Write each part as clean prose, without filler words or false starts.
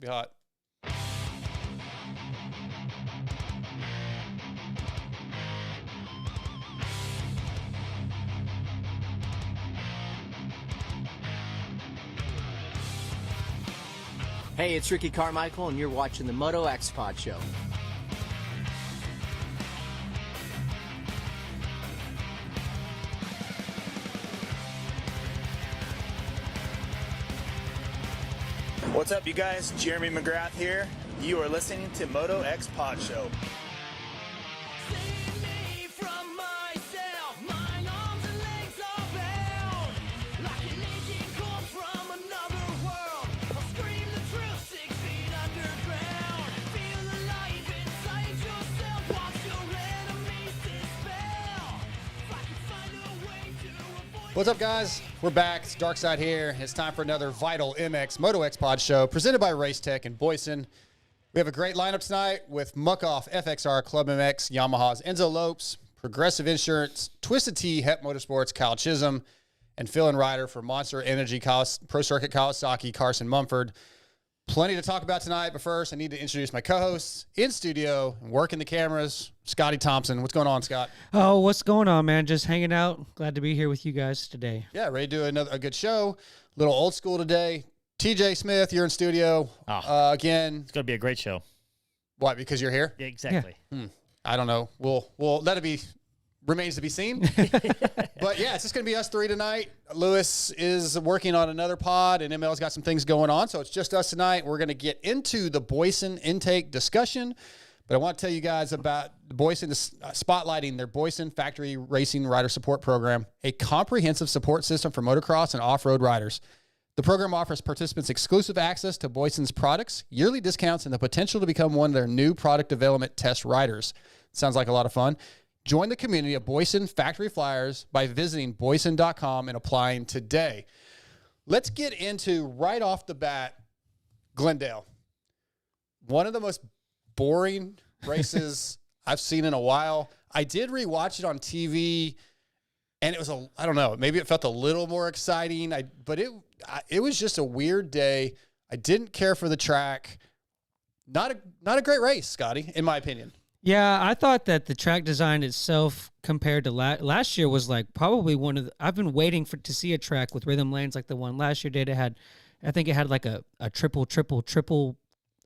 Be hot. Hey, it's Ricky Carmichael, and you're watching the MotoXpod Show. What's up, you guys? Jeremy McGrath here. You are listening to MotoXpod Show. What's up, guys? We're back. It's Dark Side here. It's time for another Vital MX MotoXpod Show presented by Race Tech and Boyesen. We have a great lineup tonight with Muc-Off, FXR, ClubMX, Yamaha's Enzo Lopes, Progressive Insurance, Twisted Tea, HEP Motorsports, Kyle Chisholm, and fill-in rider for Monster Energy, Pro Circuit Kawasaki, Carson Mumford. Plenty to talk about tonight, but first I need to introduce my co-hosts in studio and working the cameras, Scotty Thompson. What's going on, Scott? Oh, what's going on, man? Just hanging out. Glad to be here with you guys today. Yeah, ready to do a good show. A little old school today. TJ Smith, you're in studio again. It's going to be a great show. What, because you're here? Yeah, exactly. Yeah. I don't know. We'll let it be. Remains to be seen. But yeah, it's just going to be us three tonight. Lewis is working on another pod, and ML's got some things going on, so it's just us tonight. We're going to get into the Boyesen intake discussion, but I want to tell you guys about Boyesen spotlighting their Boyesen Factory Racing Rider Support Program, a comprehensive support system for motocross and off-road riders. The program offers participants exclusive access to Boyesen's products, yearly discounts, and the potential to become one of their new product development test riders. Sounds like a lot of fun. Join the community of Boyesen Factory Flyers by visiting boyesen.com and applying today. Let's get into, right off the bat, Glendale. One of the most boring races I've seen in a while. I did rewatch it on TV, and it was I don't know, maybe it felt a little more exciting. But it was just a weird day. I didn't care for the track. Not a great race, Scotty, in my opinion. Yeah, I thought that the track design itself compared to last year was like probably one of the, I've been waiting to see a track with rhythm lanes like the one last year did. I think it had like a triple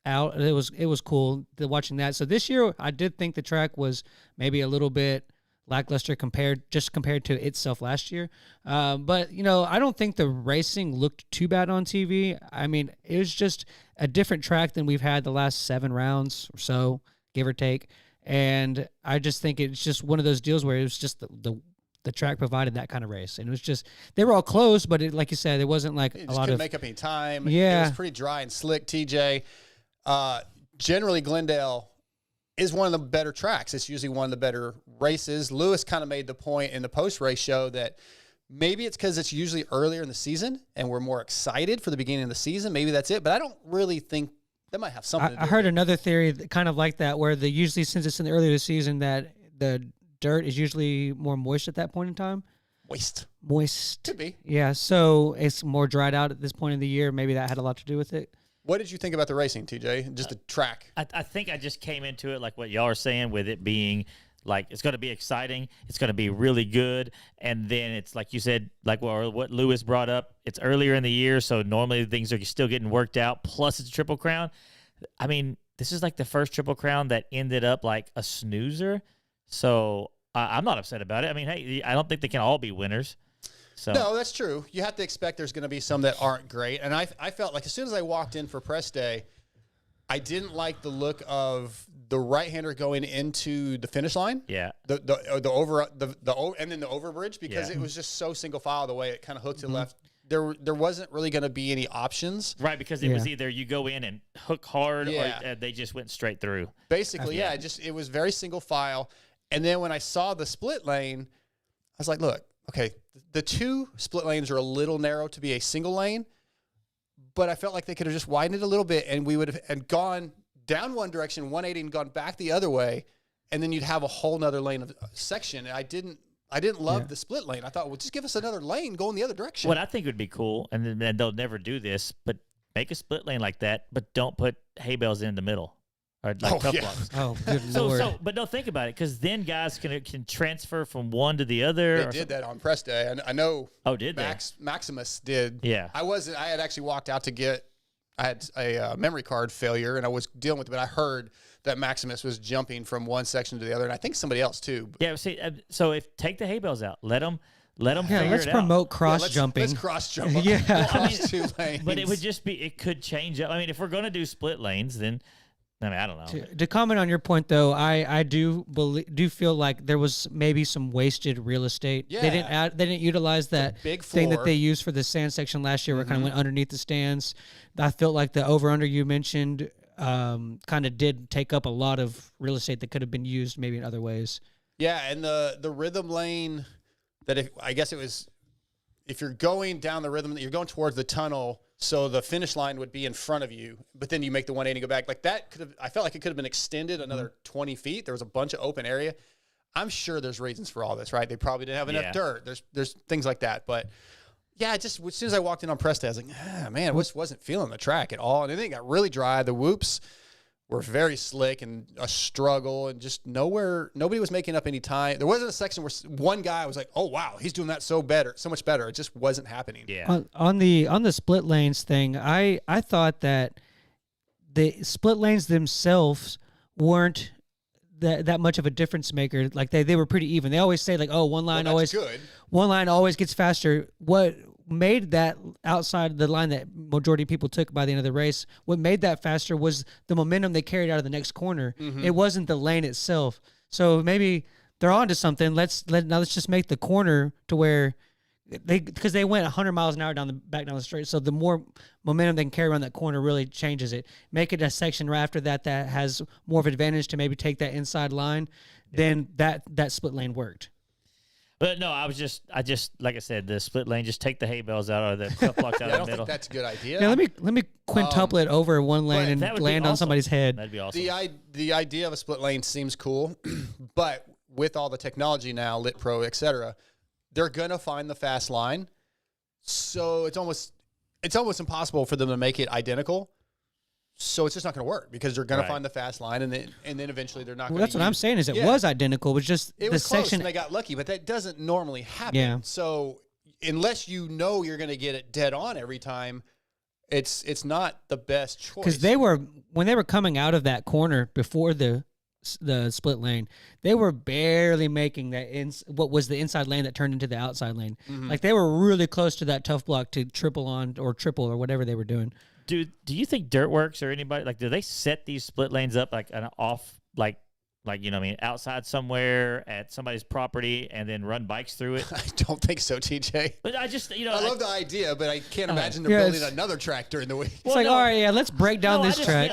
out. It was cool watching that. So this year I did think the track was maybe a little bit lackluster compared to itself last year. But I don't think the racing looked too bad on TV. I mean, it was just a different track than we've had the last 7 rounds or so, give or take. And I just think it's just one of those deals where it was just the track provided that kind of race. And it was just, they were all close, but like you said, it wasn't like a lot of. Couldn't make up any time. Yeah. It was pretty dry and slick, TJ. Generally, Glendale is one of the better tracks. It's usually one of the better races. Lewis kind of made the point in the post-race show that maybe it's because it's usually earlier in the season and we're more excited for the beginning of the season. Maybe that's it, but I don't really think that might have something to do I heard another theory kind of like that, where usually since it's in the earlier season that the dirt is usually more moist at that point in time. Moist. Could be. Yeah, so it's more dried out at this point in the year. Maybe that had a lot to do with it. What did you think about the racing, TJ? Just the track? I think I just came into it like what y'all are saying, with it being like it's going to be exciting. It's going to be really good. And then it's like you said, like what Lewis brought up, it's earlier in the year, so normally things are still getting worked out. Plus, it's a Triple Crown. I mean, this is like the first Triple Crown that ended up like a snoozer. So I'm not upset about it. I mean, hey, I don't think they can all be winners. So. No, that's true. You have to expect there's going to be some that aren't great. And I felt like as soon as I walked in for press day, I didn't like the look of the right-hander going into the finish line. Yeah. And then the overbridge, because it was just so single file the way it kind of hooked to left. There wasn't really going to be any options. Right, because it was either you go in and hook hard or they just went straight through. Basically, it was very single file. And then when I saw the split lane, I was like, look, okay, the 2 split lanes are a little narrow to be a single lane, but I felt like they could have just widened it a little bit and we would have gone down one direction, 180, and gone back the other way, and then you'd have a whole nother lane of section. And I didn't love the split lane. I thought, well, just give us another lane going the other direction. What I think would be cool, and they'll never do this, but make a split lane like that, but don't put hay bales in the middle or like tough blocks. Oh, good Lord. But no, think about it, because then guys can transfer from one to the other. They did that on press day. I know. Oh, did Maximus did. Yeah. I had actually walked out to get. I had a memory card failure, and I was dealing with it. But I heard that Maximus was jumping from one section to the other, and I think somebody else too. Yeah. See, so take the hay bales out, let them figure let's it promote out. cross jumping. Let's cross jump. Yeah. Cross 2 lanes. But it would just be, it could change up. I mean, if we're going to do split lanes, then I don't know. To comment on your point, though, I do feel like there was maybe some wasted real estate. Yeah. They didn't utilize that big thing that floor. they used for the sand section last year, where it kind of went underneath the stands. I felt like the over under you mentioned kind of did take up a lot of real estate that could have been used maybe in other ways. Yeah, and the rhythm lane I guess it was, if you're going down the rhythm, you're going towards the tunnel, so the finish line would be in front of you, but then you make the 180 go back. Like that I felt like it could have been extended another 20 feet. There was a bunch of open area. I'm sure there's reasons for all this, right? They probably didn't have enough dirt. There's things like that. But yeah, just as soon as I walked in on press day, I was like, man, I just wasn't feeling the track at all. And then it got really dry. The whoops were very slick and a struggle, and just nobody was making up any time. There wasn't a section where one guy was like, oh wow, he's doing that so much better. It just wasn't happening. Yeah. On the split lanes thing, I thought that the split lanes themselves weren't that much of a difference maker. Like they were pretty even. They always say like, oh, one line always gets faster. What made that outside the line that majority of people took by the end of the race, what made that faster was the momentum they carried out of the next corner. It wasn't the lane itself. So maybe they're onto something. Let's just make the corner to where because they went 100 miles an hour down the straight. So the more momentum they can carry around that corner really changes it. Make it a section right after that has more of an advantage to maybe take that inside line. Then that split lane worked. But no, I just like I said, the split lane, just take the hay bales out or the tough blocks out I of don't the middle. think that's a good idea. Yeah, let me quintuple it over one lane That and would be land on awesome. somebody's head. That'd be awesome. The idea of a split lane seems cool, but with all the technology now, Lit Pro, etc., they're gonna find the fast line. So it's almost impossible for them to make it identical. So it's just not going to work because they're going to find the fast line, and then eventually they're not. Well, that's what I'm saying. Is it was identical? It was just it the was close section. and they got lucky, but that doesn't normally happen. Yeah. So unless you know you're going to get it dead on every time, it's not the best choice. Because when they were coming out of that corner before the split lane, they were barely making what was the inside lane that turned into the outside lane. Like they were really close to that tough block to triple or whatever they were doing. Do you think Dirtworks or anybody, like, do they set these split lanes up like an off, like you know what I mean, outside somewhere at somebody's property and then run bikes through it? I don't think so, TJ. But I just, I love the idea, but I can't imagine them building another track during the week. It's all right, yeah, let's break down this track.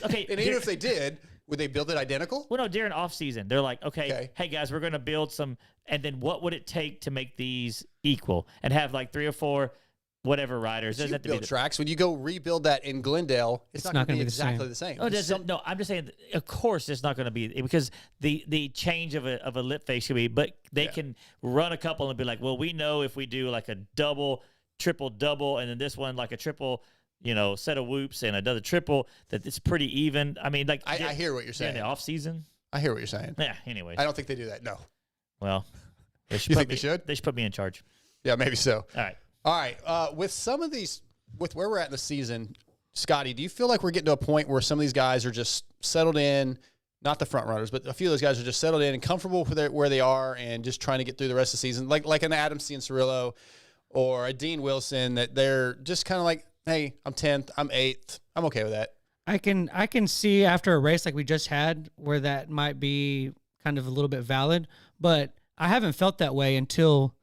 And even if they did, would they build it identical? Well, no, during off season, they're like, okay, hey guys, we're going to build some, and then what would it take to make these equal and have like 3 or 4 whatever riders? You build tracks. When you go rebuild that in Glendale, it's not going to be exactly the same. No, I'm just saying, of course it's not going to be, because the change of a lip face could be, but they can run a couple and be like, well, we know if we do like a double, triple, double, and then this one like a triple, set of whoops and another triple, that it's pretty even. I mean, like, I hear what you're saying. In the off season, I hear what you're saying. Yeah. Anyways, I don't think they do that. No. Well, they should. You think they should? They should put me in charge. Yeah, maybe so. All right. With some of these, with where we're at in the season, Scotty, do you feel like we're getting to a point where some of these guys are just settled in? Not the front runners, but a few of those guys are just settled in and comfortable with where they are and just trying to get through the rest of the season, like an Adam Cianciarulo or a Dean Wilson, that they're just kind of like, hey, I'm 10th, I'm 8th, I'm okay with that. I can see after a race like we just had where that might be kind of a little bit valid, but I haven't felt that way until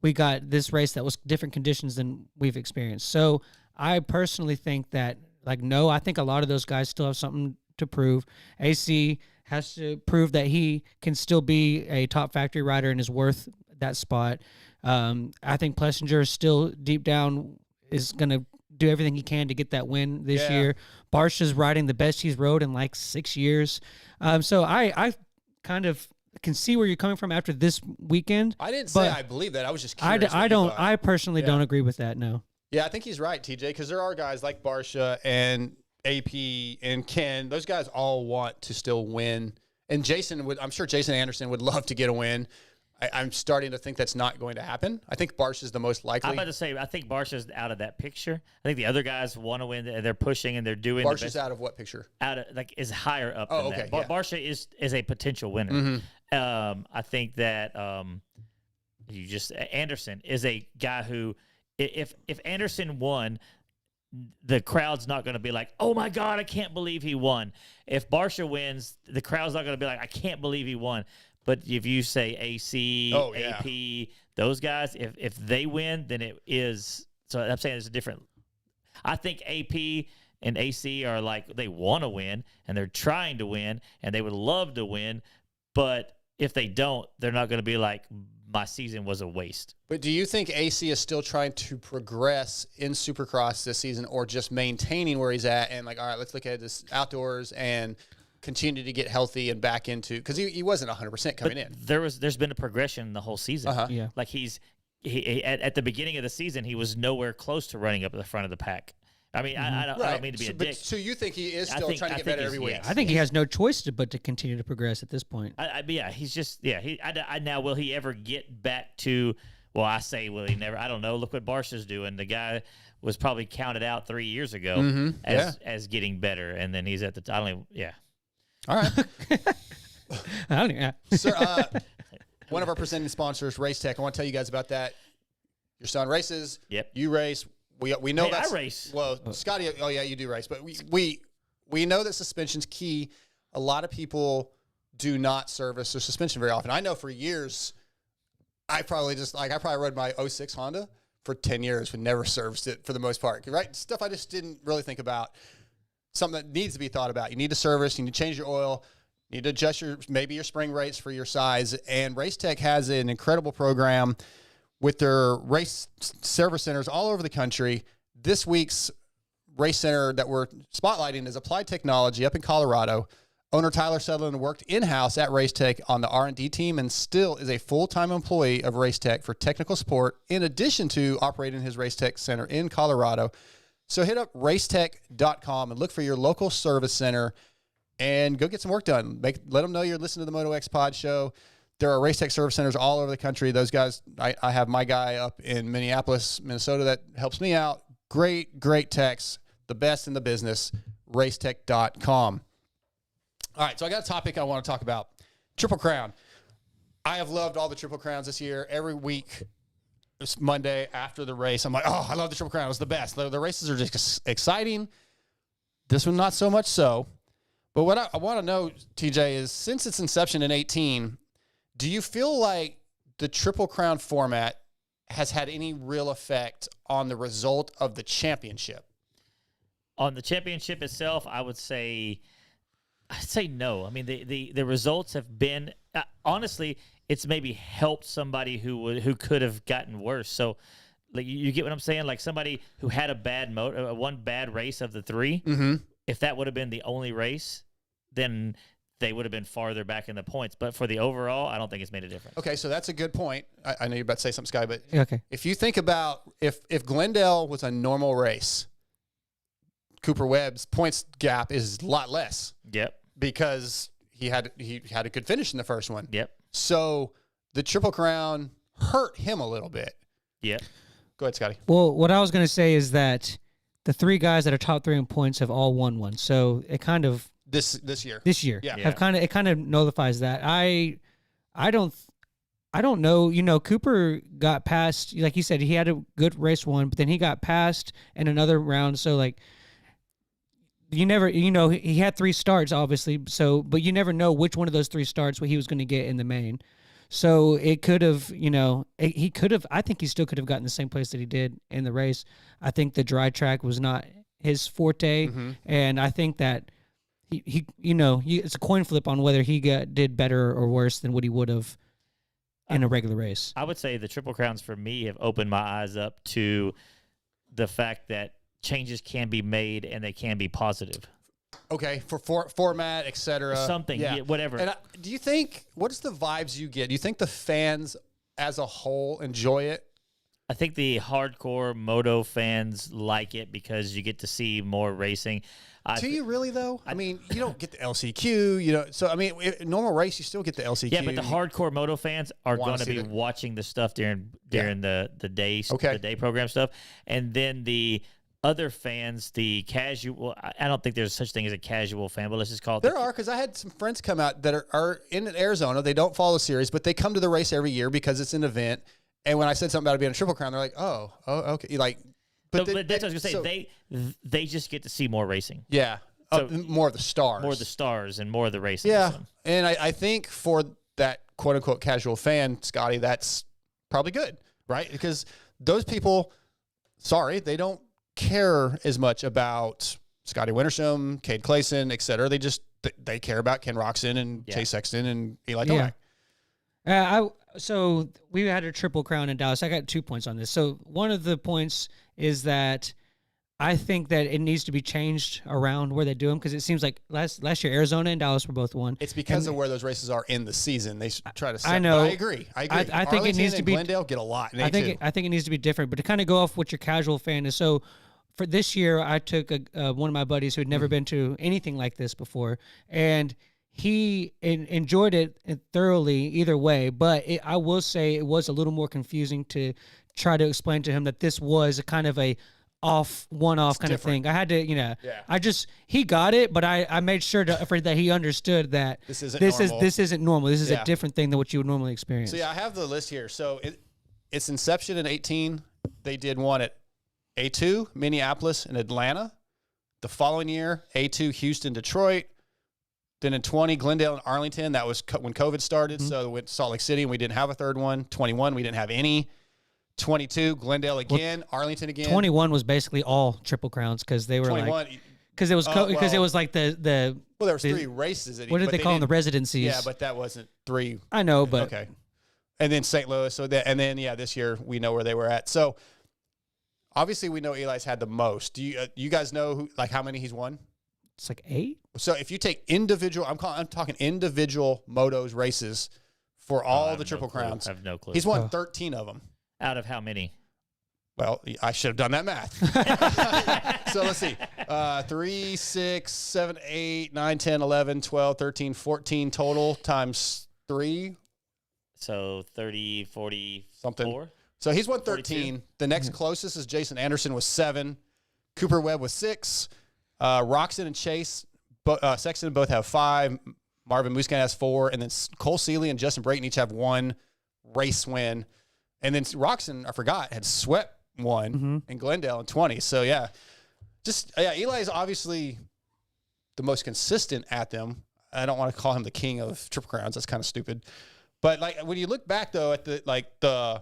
we got this race that was different conditions than we've experienced. So I personally think that, I think a lot of those guys still have something to prove. AC has to prove that he can still be a top factory rider and is worth that spot. I think Plessinger is still deep down is going to do everything he can to get that win this year. Barsh is riding the best he's rode in like 6 years. So I kind of can see where you're coming from after this weekend. I didn't say I believe that. I was just curious. I personally don't agree with that. No. Yeah, I think he's right, TJ, because there are guys like Barsha and AP and Ken. Those guys all want to still win. And I'm sure Jason Anderson would love to get a win. I'm starting to think that's not going to happen. I think Barsha is the most likely. I'm about to say, I think Barsha's out of that picture. I think the other guys want to win. They're pushing and they're doing. Barsha's out of what picture? Out of is higher up. Oh, than okay. that. Yeah. Barsha is a potential winner. Mm-hmm. I think that Anderson is a guy who, if Anderson won, the crowd's not going to be like, oh my God, I can't believe he won. If Barsha wins, the crowd's not going to be like, I can't believe he won. But if you say AC, AP, those guys, if they win, then it is. So I'm saying it's a different. I think AP and AC are like, they want to win and they're trying to win and they would love to win. But if they don't, they're not going to be like, my season was a waste. But do you think AC is still trying to progress in Supercross this season, or just maintaining where he's at and like, all right, let's look at this outdoors and continue to get healthy and back into, because he wasn't 100% coming in. There's been a progression the whole season. Yeah. Like he at the beginning of the season, he was nowhere close to running up at the front of the pack. I mean, I don't mean to be a dick. So you think he is still trying to get better every week? I think he has no choice but to continue to progress at this point. He's just now will he ever get back to? Well, I say will he never? I don't know. Look what Barsha's doing. The guy was probably counted out 3 years ago as getting better, and then he's at the. I don't even. Yeah. All right. I don't know. Sir, one of our presenting sponsors, Race Tech. I want to tell you guys about that. Your son races. Yep. You race. We know I race. Well, Scotty, oh yeah, you do race, but we know that suspension's key. A lot of people do not service their suspension very often. I know for years, I probably rode my 06 Honda for 10 years, but never serviced it for the most part. Right, stuff I just didn't really think about. Something that needs to be thought about. You need to service. You need to change your oil. You need to adjust your spring rates for your size. And Race Tech has an incredible program with their race service centers all over the country. This week's race center that we're spotlighting is Applied Technology up in Colorado. Owner Tyler Sutherland worked in-house at Race Tech on the R&D team and still is a full-time employee of Race Tech for technical support, in addition to operating his Race Tech center in Colorado. So hit up racetech.com and look for your local service center and go get some work done. Let them know you're listening to the MotoXpod Show. There are Race Tech service centers all over the country. Those guys, I have my guy up in Minneapolis, Minnesota, that helps me out. Great techs, the best in the business, racetech.com. All right, so I got a topic I want to talk about. Triple Crown. I have loved all the Triple Crowns this year. Every week, this Monday after the race, I'm like, oh, I love the Triple Crown. It was the best. The races are just exciting. This one, not so much so. But what I want to know, TJ, is since its inception in 2018, do you feel like the Triple Crown format has had any real effect on the result of the championship? On the championship itself, I'd say no. I mean, the results have been honestly, it's maybe helped somebody who could have gotten worse. So, like, you get what I'm saying? Like somebody who had a bad one bad race of the three. Mm-hmm. If that would have been the only race, then they would have been farther back in the points. But for the overall, I don't think it's made a difference. Okay, so that's a good point. I know you're about to say something, Sky, but Okay. if you think about if Glendale was a normal race, Cooper Webb's points gap is a lot less. Yep. Because he had a good finish in the first one. Yep. So the Triple Crown hurt him a little bit. Yep. Go ahead, Scotty. Well, what I was going to say is that the three guys that are top three in points have all won one. So it kind of This year. Yeah. It kind of nullifies that. I don't know. You know, Cooper got past, like you said, he had a good race one, but then he got past in another round. So like, he had 3 starts obviously. So, but you never know which one of those 3 starts what he was going to get in the main. So it could have, he could have. I think he still could have gotten the same place that he did in the race. I think the dry track was not his forte, and I think that it's a coin flip on whether he did better or worse than what he would have in a regular race. I would say the Triple Crowns for me have opened my eyes up to the fact that changes can be made and they can be positive. Okay, for format, etc. Something, yeah, whatever. And do you think, what's the vibes you get? Do you think the fans as a whole enjoy it? I think the hardcore moto fans like it because you get to see more racing. Do you really though? I mean, you don't get the LCQ. You know, so I mean, normal race you still get the LCQ. Yeah, but the hardcore moto fans are going to be the- watching the stuff during the day Okay. the day program stuff, and then the other fans, the casual. I don't think there's such thing as a casual fan, but let's just call it. There are, because I had some friends come out that are in Arizona. They don't follow the series, but they come to the race every year because it's an event. And when I said something about it being a Triple Crown, they're like, "Oh, okay." Like, But that's what I was gonna say. so- They just get to see more racing, yeah, So- more of the stars, more of the stars, and more of the racing. yeah. So. And I think for that quote unquote casual fan, Scotty, that's probably good, right? Because those people, sorry, they don't care as much about Scotty Wintersham, Cade Clayson, et cetera. They care about Ken Roczen and Chase Sexton and Eli Tomac. So we had a Triple Crown in Dallas. I got 2 points on this. So one of the points is that I think that it needs to be changed around where they do them because it seems like last year Arizona and Dallas were both won. It's because of where those races are in the season. They try to. I know. But I agree. I think it Arlington needs to and be. Glendale get a lot. In I A2. think it needs to be different. But to kind of go off what your casual fan is, so for this year, I took one of my buddies who had never been to anything like this before, and he enjoyed it thoroughly either way. But I will say it was a little more confusing to try to explain to him that this was a kind of a one-off kind of thing. I had to, he got it, but I made sure that he understood that This isn't normal. This isn't normal. This is Yeah. a different thing than what you would normally experience. So yeah, I have the list here. So its inception in 18, they did one at A2, Minneapolis, and Atlanta. The following year, A2, Houston, Detroit. Then in 20, Glendale and Arlington. That was when COVID started. So we went to Salt Lake City, and we didn't have a third one. 21, we didn't have any. 22, Glendale again, Arlington again. 21 was basically all Triple Crowns because they were 21. like because it was it was like the Well, there was 3 races. what did they call them, the residencies? Yeah, but that wasn't 3. I know, but Okay. And then St. Louis. This year we know where they were at. So obviously we know Eli's had the most. Do you guys know how many he's won? it's like 8. So if you take individual, I'm talking individual motos races for all the Triple Crowns. I have no clue. He's won 13 of them. Out of how many? Well, I should have done that math. So let's see. 3, 6, 7, 8, 9, 10, 11, 12, 13, 14 total times 3. So 30, 40, Something. So he's won 13. 42. The next closest is Jason Anderson with 7. Cooper Webb with 6. Roczen and Chase Sexton both have 5. Marvin Muscat has 4. And then Cole Seeley and Justin Brayton each have 1 race win. And then Roczen, I forgot, had swept 1 in Glendale in 20. So, yeah. Eli is obviously the most consistent at them. I don't want to call him the king of Triple Crowns. That's kind of stupid. But, when you look back, though, at the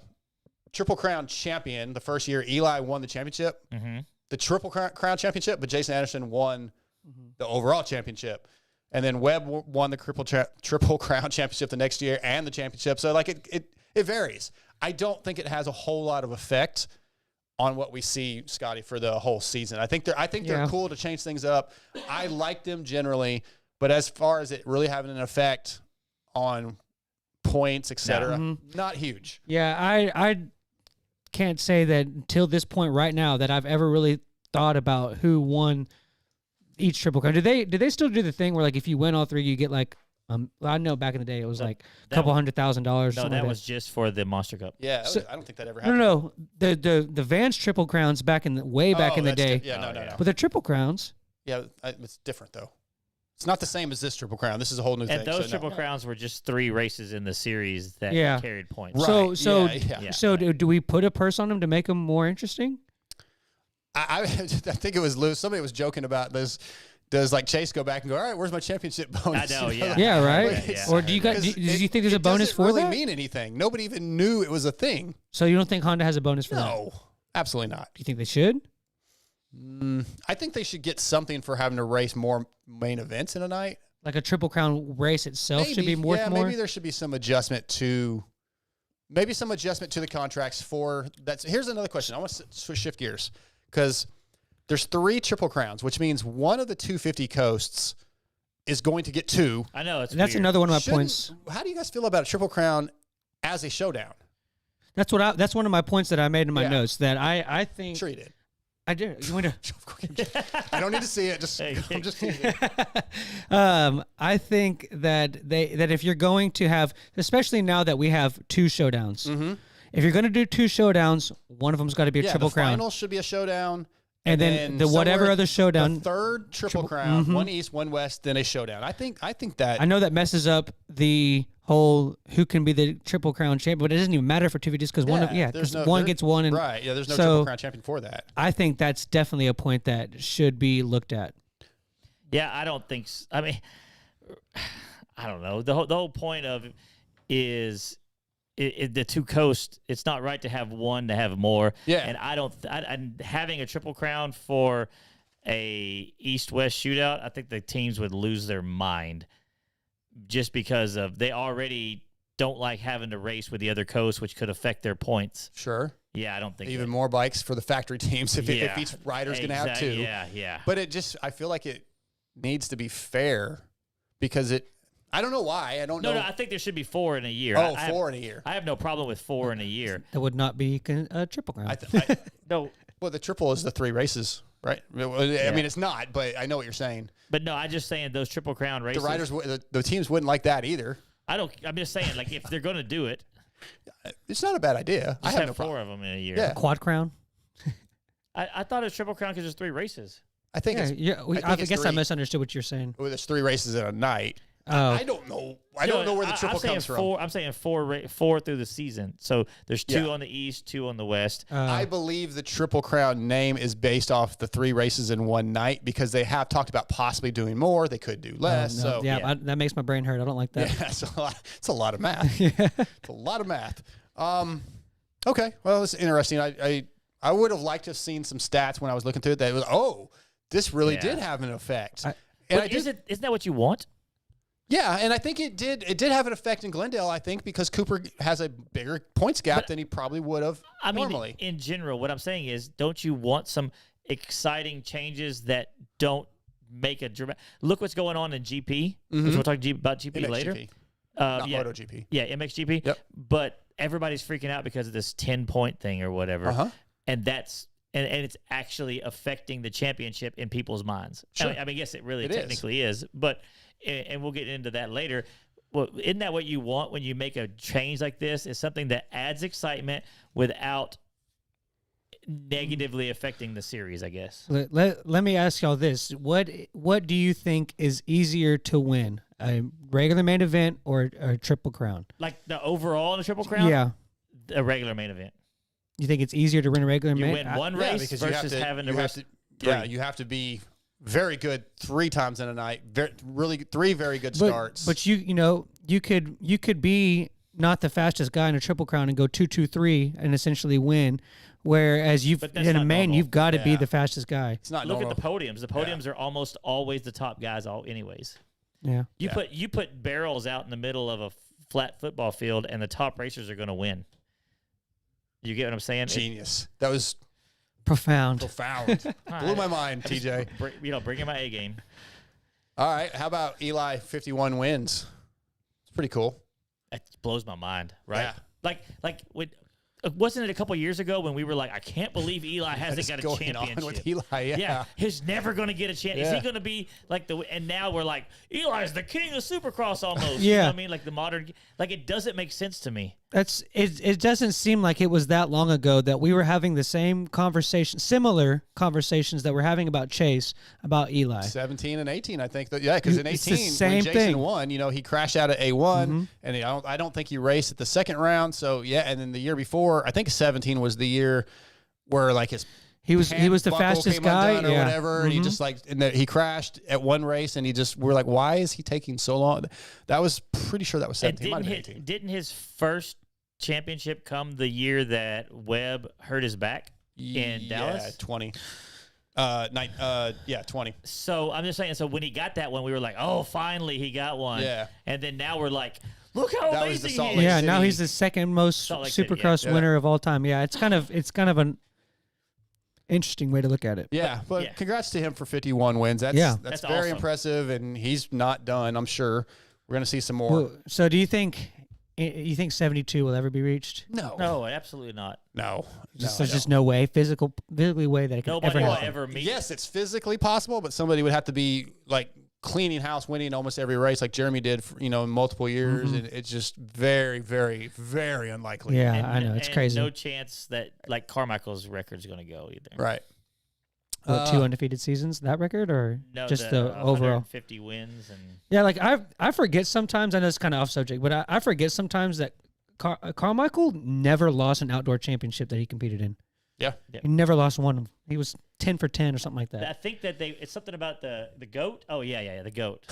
Triple Crown champion, the first year, Eli won the championship. Mm-hmm. The Triple Crown championship, but Jason Anderson won the overall championship. And then Webb won the Triple Crown championship the next year and the championship. So, it varies. I don't think it has a whole lot of effect on what we see, Scotty, for the whole season. I think they're cool to change things up. I like them generally, but as far as it really having an effect on points, etc., not huge. Yeah, I can't say that until this point right now that I've ever really thought about who won each Triple Crown. Did they still do the thing where if you win all 3, you get I know back in the day it was a couple $100,000. No, that was just for the Monster Cup. Yeah, I don't think that ever happened. No. The Vans Triple Crowns back in the day. No. But the Triple Crowns. Yeah, it's different though. It's not the same as this Triple Crown. This is a whole new thing. And those so Triple Crowns were just 3 races in the series that carried points. Right. So do we put a purse on them to make them more interesting? I think it was Lou. Somebody was joking about this. Does Chase go back and go, all right, where's my championship bonus? I know, yeah. Yeah, right. Yeah. Or do you think there's a bonus for that? It doesn't really that? mean anything. Nobody even knew it was a thing. So you don't think Honda has a bonus for that? No, absolutely not. Do you think they should? I think they should get something for having to race more main events in a night. Like a Triple Crown race itself should be worth more? Maybe there should be some adjustment to the contracts for that. Here's another question. I want to shift gears because there's 3 Triple Crowns, which means one of the 250 coasts is going to get 2. I know. It's That's weird. another one of my points. How do you guys feel about a Triple Crown as a showdown? That's one of my points that I made in my notes that I think. Sure you did. I did. You want to? I don't need to see it. I'm just teasing. I think that if you're going to have, especially now that we have 2 showdowns, if you're going to do 2 showdowns, one of them's got to be a Triple Crown. The final should be a showdown. And then the whatever other showdown, the third Triple Crown, one East, one West, then a showdown. I think that. I know that messes up the whole who can be the Triple Crown champion, but it doesn't even matter for 2 VDs because one gets one, and right. Yeah, there's no Triple Crown champion for that. I think that's definitely a point that should be looked at. Yeah, I don't think. I mean, I don't know. The whole point of is. The 2 coasts, it's not right to have one to have more. Yeah. And I'm having a Triple Crown for a East-West shootout, I think the teams would lose their mind just because of they already don't like having to race with the other coast, which could affect their points. Sure. Yeah, I don't think even more bikes for the factory teams if each rider's going to have 2. Yeah. But I feel like it needs to be fair because I don't know why. I don't know. No, I think there should be 4 in a year. Oh, 4 in a year. I have no problem with 4 in a year. That would not be a Triple Crown. No. Well, the triple is the 3 races, right? I mean, it's not, but I know what you're saying. But no, I'm just saying those Triple Crown races. The riders, the teams wouldn't like that either. I'm just saying, like, if they're going to do it, it's not a bad idea. I have no 4 problem. of them in a year. Yeah. Quad Crown. I thought it was Triple Crown because there's 3 races. I think I guess I misunderstood what you're saying. Well, there's 3 races in a night. Oh. I don't know. I don't know where the triple comes from. I'm saying 4 through the season. So there's 2 on the East, 2 on the West. I believe the Triple Crown name is based off the 3 races in one night because they have talked about possibly doing more. They could do less. No. So that makes my brain hurt. I don't like that. Yeah, it's a lot of math. It's a lot of math. Okay, well, it's interesting. I would have liked to have seen some stats when I was looking through it. That was this really did have an effect. Isn't that what you want? Yeah, and I think it did have an effect in Glendale, I think, because Cooper has a bigger points gap than he probably would have normally. In general, what I'm saying is, don't you want some exciting changes that don't make a dramatic... Look what's going on in GP, which we'll talk about GP MXGP. later. Not MotoGP. Yeah, MXGP. Yep. But everybody's freaking out because of this 10-point thing or whatever. And that's... And it's actually affecting the championship in people's minds. Sure. I mean, yes, it really technically is, but... And we'll get into that later. Well, isn't that what you want when you make a change like this? Is something that adds excitement without negatively affecting the series, I guess. Let me ask y'all this. What do you think is easier to win? A regular main event or a Triple Crown? Like the overall in the Triple Crown? Yeah. A regular main event. You think it's easier to win a regular main event? You win one race versus having to race 3. Yeah, you have to be very good 3 times in a night. Really 3 very good starts. But you could be not the fastest guy in a Triple Crown and go 2-2-3 and essentially win. Whereas in a main, you've got to be the fastest guy. It's not Look normal. At the podiums. The podiums are almost always the top guys anyways. Yeah. You put barrels out in the middle of a flat football field and the top racers are going to win. You get what I'm saying? Genius. That was profound. Blew my mind, TJ. Bring in my A game. All right. How about Eli 51 wins? It's pretty cool. That blows my mind, right? Yeah. Like wasn't it a couple years ago when we were like, I can't believe Eli hasn't got a championship. On with Eli, he's never going to get a chance. Is he going to be like and now we're like, Eli's the king of Supercross almost. You know what I mean? Like the modern, like it doesn't make sense to me. It doesn't seem like it was that long ago that we were having the same conversation, similar conversations that we're having about Chase, about Eli. 17 and 18, I think. Because in 18, when Jason won, he crashed out at A1, and I don't think he raced at the second round. So, and then the year before, I think 17 was the year where, like, he was the fastest guy or whatever, and he just he crashed at one race, and we're like, why is he taking so long? That was pretty sure that was 17. Might have been 18. Didn't his first championship come the year that Webb hurt his back in Dallas? Yeah, 20. 20. So I'm just saying. So when he got that one, we were like, oh, finally he got one. Yeah. And then now we're like, look how That was the amazing Salt he Lake is. Yeah, City. now he's the second most Supercross winner of all time. Yeah, it's kind of an interesting way to look at it. Yeah, but congrats to him for 51 wins. That's very awesome. impressive, and he's not done, I'm sure. We're going to see some more. Well, so do you think you think 72 will ever be reached? No, absolutely not. No. There's just no way, physically way that it could Nobody ever will happen. ever meet. Yes, it's physically possible, but somebody would have to be like cleaning house, winning almost every race like Jeremy did, for, in multiple years. And it's just very, very, very unlikely. Yeah, And- I know. It's and crazy. No chance that like Carmichael's record's going to go either. Right. What, 2 undefeated seasons, that record, or No, just the overall? 150 wins and Yeah, like I forget sometimes. I know it's kind of off subject, but I forget sometimes that Carmichael never lost an outdoor championship that he competed in. Yeah. He never lost one. He was 10 for 10 or something like that. I think that it's something about the goat. Oh yeah, the goat.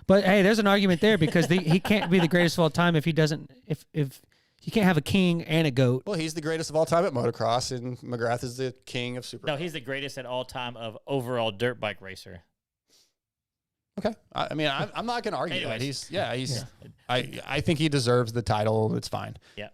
But hey, there's an argument there because he can't be the greatest of all time if he doesn't. If you can't have a king and a goat. Well, he's the greatest of all time at motocross, and McGrath is the king of super. No, he's the greatest at all time of overall dirt bike racer. Okay. I mean, I'm not going to argue Anyways. that. I think he deserves the title. It's fine. Yeah.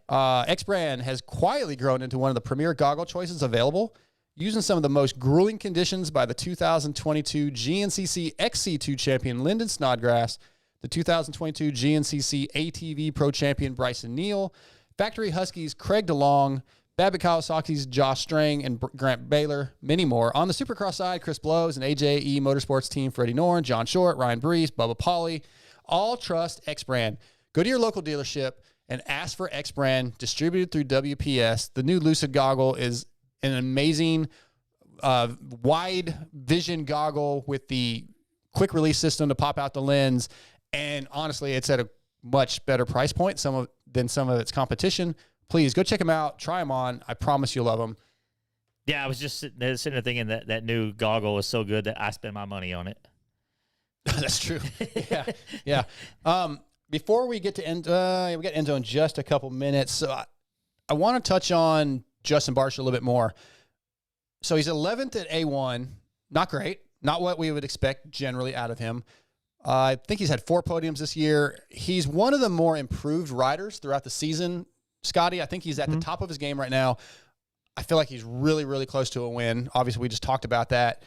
X-Brand has quietly grown into one of the premier goggle choices available, using some of the most grueling conditions by the 2022 GNCC XC2 champion Lyndon Snodgrass, the 2022 GNCC ATV Pro champion Bryson Neal, Factory Huskies Craig DeLong, Babbitt Kawasaki's Josh Strang and Grant Baylor, many more. On the Supercross side, Chris Blows and AJE Motorsports team Freddie Norn, John Short, Ryan Brees, Bubba Pauly, all trust X-Brand. Go to your local dealership and ask for X-Brand, distributed through WPS. The new Lucid goggle is an amazing wide vision goggle with the quick release system to pop out the lens. And honestly, it's at a much better price point than some of its competition. Please go check them out. Try them on. I promise you'll love them. Yeah, I was just sitting there thinking that new goggle was so good that I spent my money on it. That's true. Yeah. Before we get to Enzo, we got Enzo in just a couple minutes. So I want to touch on Justin Barcia a little bit more. So he's 11th at A1. Not great. Not what we would expect generally out of him. I think he's had 4 podiums this year. He's one of the more improved riders throughout the season. Scotty, I think he's at the top of his game right now. I feel like he's really, really close to a win. Obviously, we just talked about that.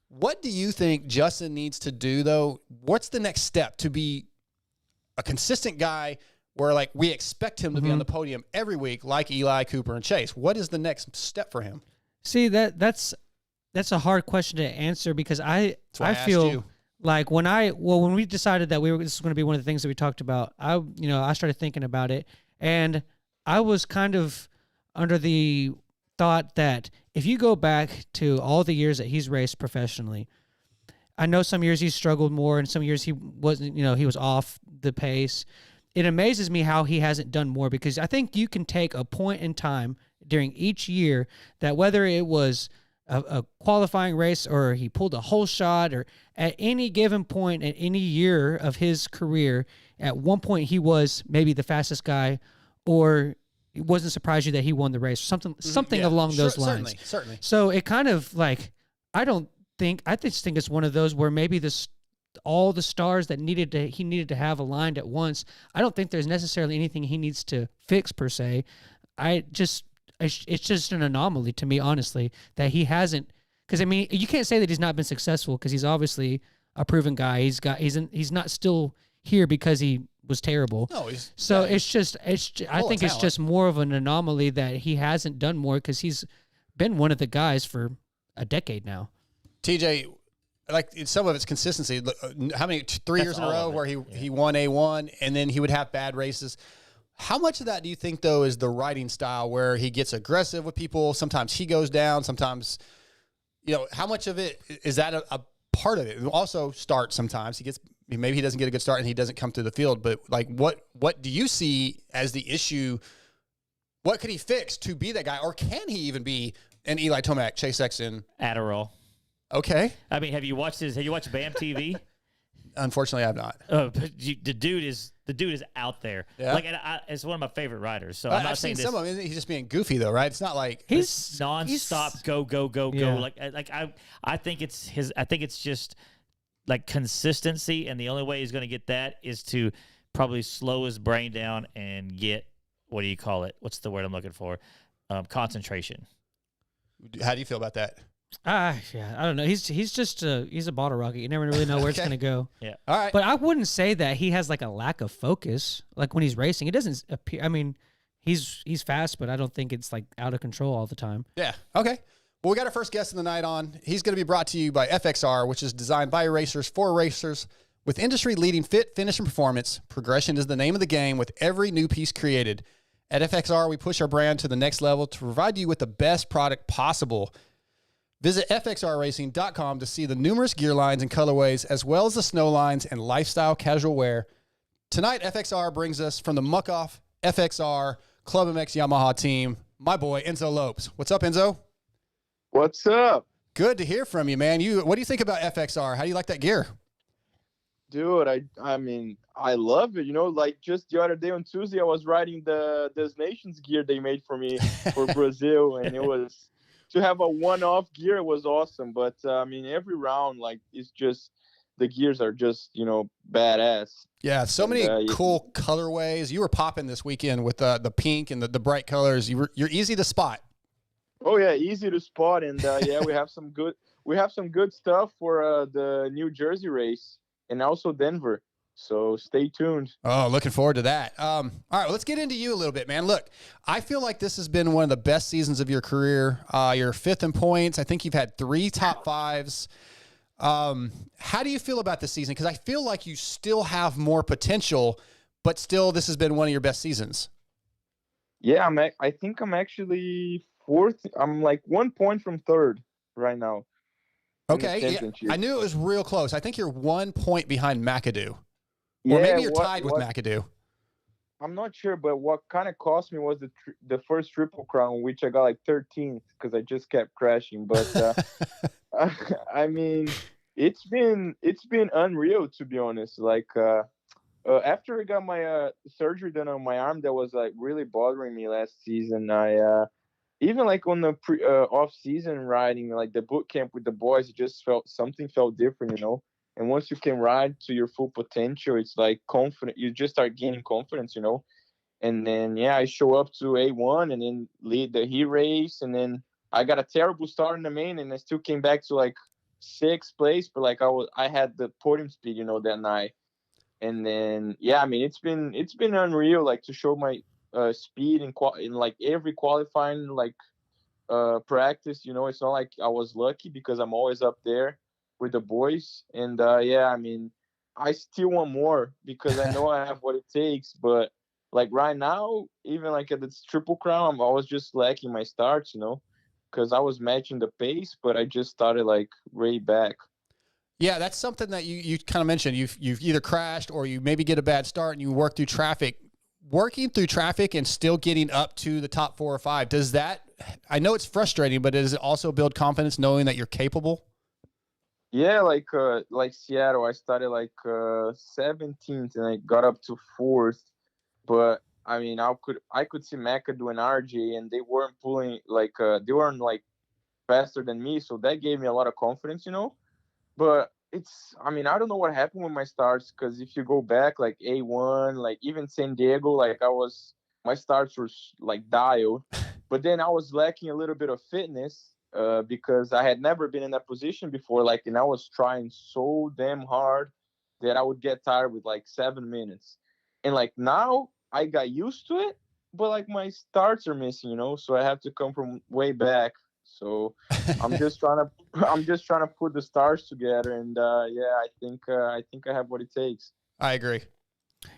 What do you think Justin needs to do, though? What's the next step to be a consistent guy where, like, we expect him to be on the podium every week, like Eli, Cooper, and Chase? What is the next step for him? See, that's a hard question to answer because I feel you. like when we decided that this was going to be one of the things that we talked about, I started thinking about it, and I was kind of under the thought that if you go back to all the years that he's raced professionally, I know some years he struggled more and some years he wasn't, he was off the pace. It amazes me how he hasn't done more because I think you can take a point in time during each year that whether it was a qualifying race or he pulled a whole shot or at any given point at any year of his career, at one point he was maybe the fastest guy or it wasn't surprised you that he won the race, something along those lines. Certainly. So it kind of like, I just think it's one of those where maybe all the stars that he needed to have aligned at once. I don't think there's necessarily anything he needs to fix per se. It's just an anomaly to me, honestly, that he hasn't, because I mean, you can't say that he's not been successful because he's obviously a proven guy. He's not still here because he was terrible. No, I think it's just more of an anomaly that he hasn't done more because he's been one of the guys for a decade now. TJ, like some of its consistency. How many 3 years in a row where he won A1 and then he would have bad races? How much of that do you think though is the riding style where he gets aggressive with people? Sometimes he goes down. Sometimes, how much of it is that a part of it? Also, start sometimes maybe he doesn't get a good start and he doesn't come through the field. But like, what do you see as the issue? What could he fix to be that guy, or can he even be an Eli Tomac, Chase Sexton? Adderall. Okay. I mean, have you watched BAM TV? Unfortunately, I have not. But the dude is out there. Yeah. Like, it's one of my favorite riders. So I'm not I've saying seen some of him. He's just being goofy though, right? It's not like He's nonstop go. Yeah. I think it's just like consistency, and the only way he's going to get that is to probably slow his brain down and get, what do you call it? What's the word I'm looking for? Concentration. How do you feel about that? Yeah, I don't know. He's just he's a bottle rocket. You never really know where it's Okay. gonna go. Yeah. All right. But I wouldn't say that he has like a lack of focus. Like when he's racing, it doesn't appear. I mean, he's fast, but I don't think it's like out of control all the time. Yeah. Okay. Well, we got our first guest of the night on. He's going to be brought to you by FXR, which is designed by racers for racers. With industry-leading fit, finish, and performance, progression is the name of the game with every new piece created. At FXR, we push our brand to the next level to provide you with the best product possible. Visit fxrracing.com to see the numerous gear lines and colorways, as well as the snow lines and lifestyle casual wear. Tonight, FXR brings us from the Muc-Off FXR ClubMX Yamaha team, my boy, Enzo Lopes. What's up, Enzo? What's up? Good to hear from you, man. What do you think about FXR? How do you like that gear? Dude, I mean, I love it. You know, like just the other day on Tuesday, I was riding the Nations gear they made for me for Brazil, and it was to have a one-off gear. It was awesome, but I mean, every round, like it's just the gears are just badass. Yeah, so many cool colorways. You were popping this weekend with the pink and the bright colors. You're easy to spot. Oh yeah, easy to spot, and yeah, we have some good stuff for the New Jersey race and also Denver. So stay tuned. Oh, looking forward to that. All right, well, let's get into you a little bit, man. Look, I feel like this has been one of the best seasons of your career. You're fifth in points. I think you've had 3 top 5s. How do you feel about this season? Because I feel like you still have more potential, but still this has been one of your best seasons. Yeah, I think I'm actually 4th. I'm like 1 point from 3rd right now. Okay, yeah, I knew it was real close. I think you're 1 point behind McAdoo. Or maybe you're tied with McAdoo. I'm not sure, but what kind of cost me was the first Triple Crown, which I got like 13th because I just kept crashing. But I mean, it's been unreal, to be honest. Like after I got my surgery done on my arm, that was like really bothering me last season. I even like on the off season riding, like the boot camp with the boys, it just felt different, And once you can ride to your full potential, it's like confident. You just start gaining confidence, And then I show up to A1 and then lead the heat race, and then I got a terrible start in the main, and I still came back to like 6th place, but like I had the podium speed, that night. And then I mean it's been unreal, like to show my speed in like every qualifying like practice. It's not like I was lucky because I'm always up there with the boys. And I mean, I still want more because I know I have what it takes. But like right now, even like at this Triple Crown, I was just lacking my starts, because I was matching the pace, but I just started like way back. Yeah, that's something that you kind of mentioned. You've either crashed or you maybe get a bad start and you work through traffic. Working through traffic and still getting up to the top 4 or 5, does that, I know it's frustrating, but does it also build confidence knowing that you're capable? Yeah, like Seattle, I started like 17th and I got up to 4th. But I mean, I could see McAdoo and RJ, and they weren't pulling like they weren't like faster than me, so that gave me a lot of confidence, But I mean, I don't know what happened with my starts, because if you go back like A1, like even San Diego, like my starts were like dialed, but then I was lacking a little bit of fitness because I had never been in that position before, like, and I was trying so damn hard that I would get tired with like 7 minutes. And like now I got used to it, but like my starts are missing, so I have to come from way back. So I'm just trying to put the stars together, and I think I have what it takes. I agree.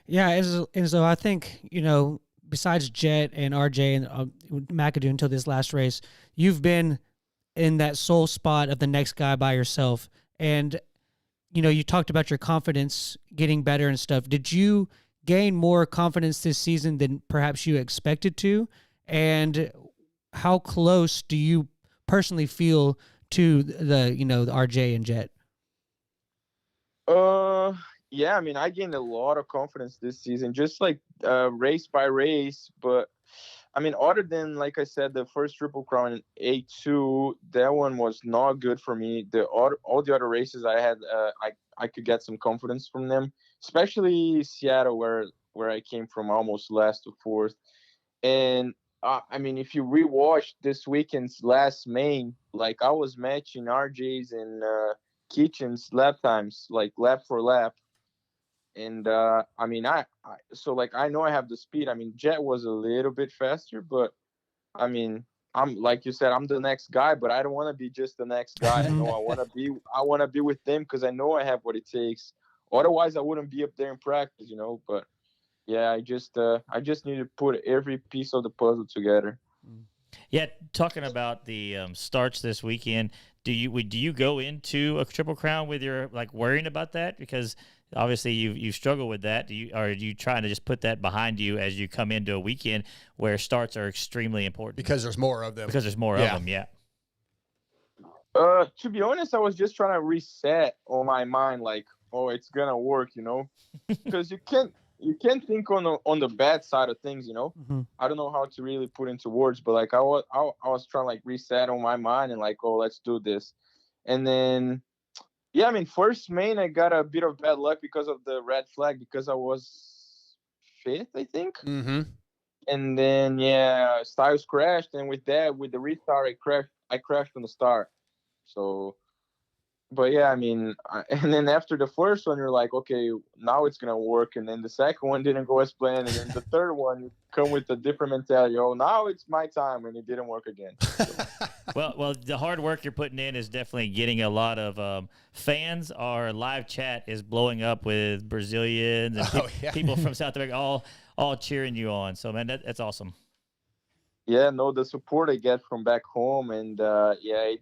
Yeah, and so I think besides Jet and RJ and McAdoo until this last race, you've been in that sole spot of the next guy by yourself, and you talked about your confidence getting better and stuff. Did you gain more confidence this season than perhaps you expected to? And how close do you personally feel to the RJ and Jet? Yeah, I mean, I gained a lot of confidence this season, just like race by race. But I mean, other than, like I said, the first Triple Crown in A2, that one was not good for me. All the other races I had, I could get some confidence from them, especially Seattle, where I came from almost last to 4th. And I mean, if you rewatch this weekend's last main, like I was matching RJ's and Kitchen's lap times, like lap for lap. And I mean, so like I know I have the speed. I mean, Jet was a little bit faster, but I mean, I'm like you said, I'm the next guy, but I don't want to be just the next guy. I want to be with them because I know I have what it takes. Otherwise, I wouldn't be up there in practice, you know. But yeah, I just need to put every piece of the puzzle together. Yeah, talking about the starts this weekend, do you go into a Triple Crown with your like worrying about that? Because obviously you struggle with that. Are you trying to just put that behind you as you come into a weekend where starts are extremely important? Because there's more of them. Because there's more of them, yeah. To be honest, I was just trying to reset on my mind, like, oh, it's gonna work, you know, because you can't think on the bad side of things, you know. Mm-hmm. I don't know how to really put into words, but like I was trying to like reset on my mind and like, oh, let's do this, and then yeah, I mean, first main I got a bit of bad luck because of the red flag because I was fifth, I think. Mm-hmm. And then yeah, Styles crashed, and with the restart, I crashed from the start. So, but yeah, I mean, and then after the first one, you're like, okay, now it's gonna work, and then the second one didn't go as planned, and then the third one you come with a different mentality. Oh, now it's my time, and it didn't work again. So. Well, the hard work you're putting in is definitely getting a lot of fans. Our live chat is blowing up with Brazilians and people from South America, all cheering you on. So, man, that's awesome. Yeah, no, the support I get from back home, and yeah,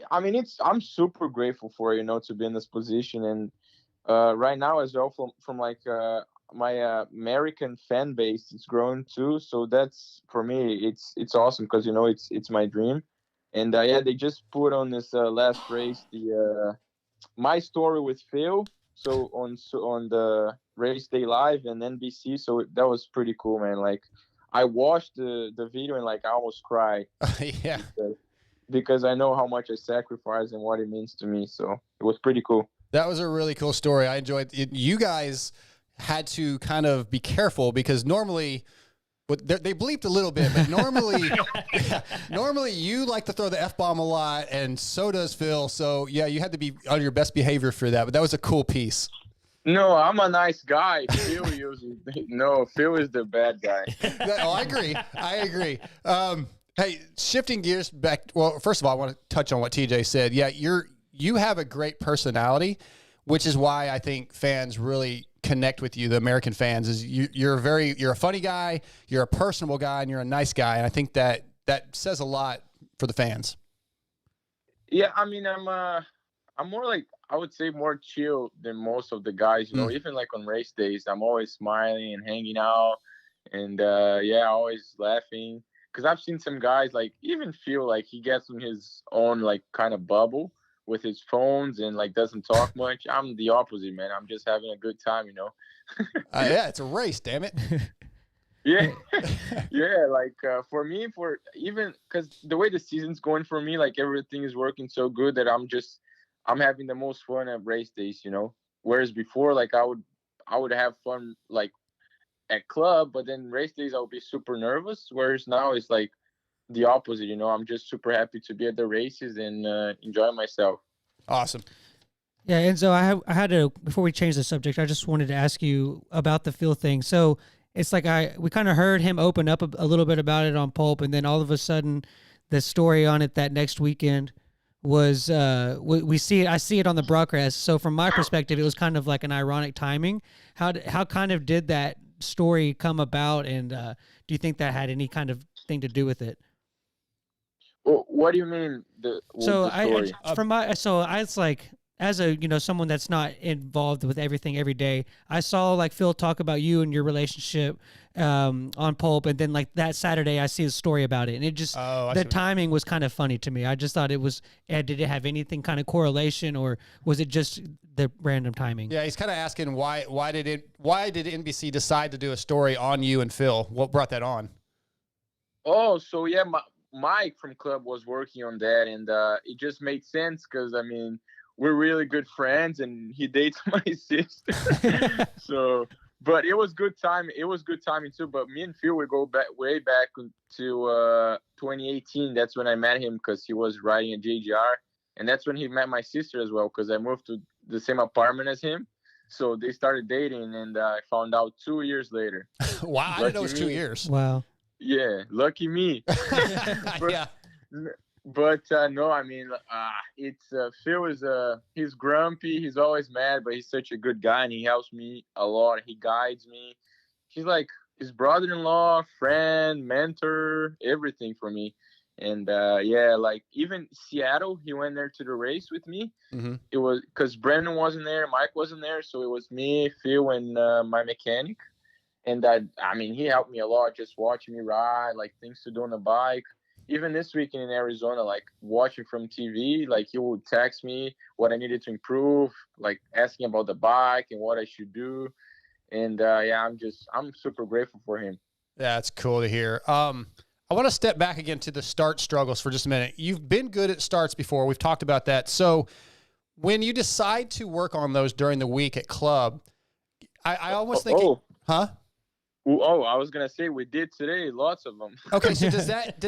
I'm super grateful for, you know, to be in this position, and right now as well from like my American fan base, it's growing too. So that's for me, it's awesome because, you know, it's my dream, and yeah, they just put on this last race the my story with Phil, so on the race day live and NBC, so that was pretty cool, man. Like I watched the video and like I almost cried. Yeah. Because I know how much I sacrifice and what it means to me. So it was pretty cool. That was a really cool story. I enjoyed it. You guys had to kind of be careful because normally, they bleeped a little bit, but normally you like to throw the F-bomb a lot, and so does Phil. So yeah, you had to be on your best behavior for that, but that was a cool piece. No, I'm a nice guy. Phil is the bad guy. I agree. Hey, shifting gears back. Well, first of all, I want to touch on what TJ said. Yeah, you have a great personality, which is why I think fans really connect with you. The American fans is you're a funny guy, you're a personable guy, and you're a nice guy. And I think that says a lot for the fans. Yeah, I mean, I'm more like, I would say more chill than most of the guys. You know, even like on race days, I'm always smiling and hanging out, and yeah, always laughing. Because I've seen some guys like even feel like he gets in his own like kind of bubble with his phones and like doesn't talk much. I'm the opposite, man. I'm just having a good time, you know. Yeah, it's a race, damn it. Yeah, yeah. Like for me, even because the way the season's going for me, like everything is working so good that I'm having the most fun at race days, you know. Whereas before, like I would have fun like at club, but then race days I'll be super nervous, whereas now it's like the opposite, you know. I'm just super happy to be at the races and enjoy myself. Awesome. Yeah, Enzo, I had to, before we change the subject, I just wanted to ask you about the Phil thing. So it's like we kind of heard him open up a little bit about it on Pulp, and then all of a sudden the story on it that next weekend was I see it on the broadcast. So from my perspective, it was kind of like an ironic timing. How kind of did that story come about, and do you think that had any kind of thing to do with it? Well, what do you mean the story? It's like, as a, you know, someone that's not involved with everything every day, I saw like Phil talk about you and your relationship on Pulp, and then like that Saturday I see a story about it, and it just the timing was kind of funny to me. I just thought it was, did it have anything kind of correlation, or was it just the random timing? Yeah, he's kind of asking why did NBC decide to do a story on you and Phil? What brought that on? Oh, so yeah, Mike from Club was working on that, and it just made sense because I mean, we're really good friends, and he dates my sister. So But it was good time. It was good timing too. But me and Phil, we go back way back to 2018. That's when I met him because he was riding a JGR, and that's when he met my sister as well. Because I moved to the same apartment as him, so they started dating, and I found out 2 years later. Wow, I didn't know it was 2 years. Wow. Yeah, lucky me. Yeah. But no, I mean, it's Phil is he's grumpy. He's always mad, but he's such a good guy, and he helps me a lot. He guides me. He's like his brother-in-law, friend, mentor, everything for me. And yeah, like even Seattle, he went there to the race with me. Mm-hmm. It was because Brandon wasn't there, Mike wasn't there, so it was me, Phil, and my mechanic. And I mean, he helped me a lot, just watching me ride, like things to do on the bike. Even this weekend in Arizona, like watching from TV, like he would text me what I needed to improve, like asking about the bike and what I should do. And yeah, I'm super grateful for him. Yeah, it's cool to hear. I want to step back again to the start struggles for just a minute. You've been good at starts before. We've talked about that. So when you decide to work on those during the week at club, I almost think, huh? Oh, I was gonna say we did today, lots of them. Okay, so does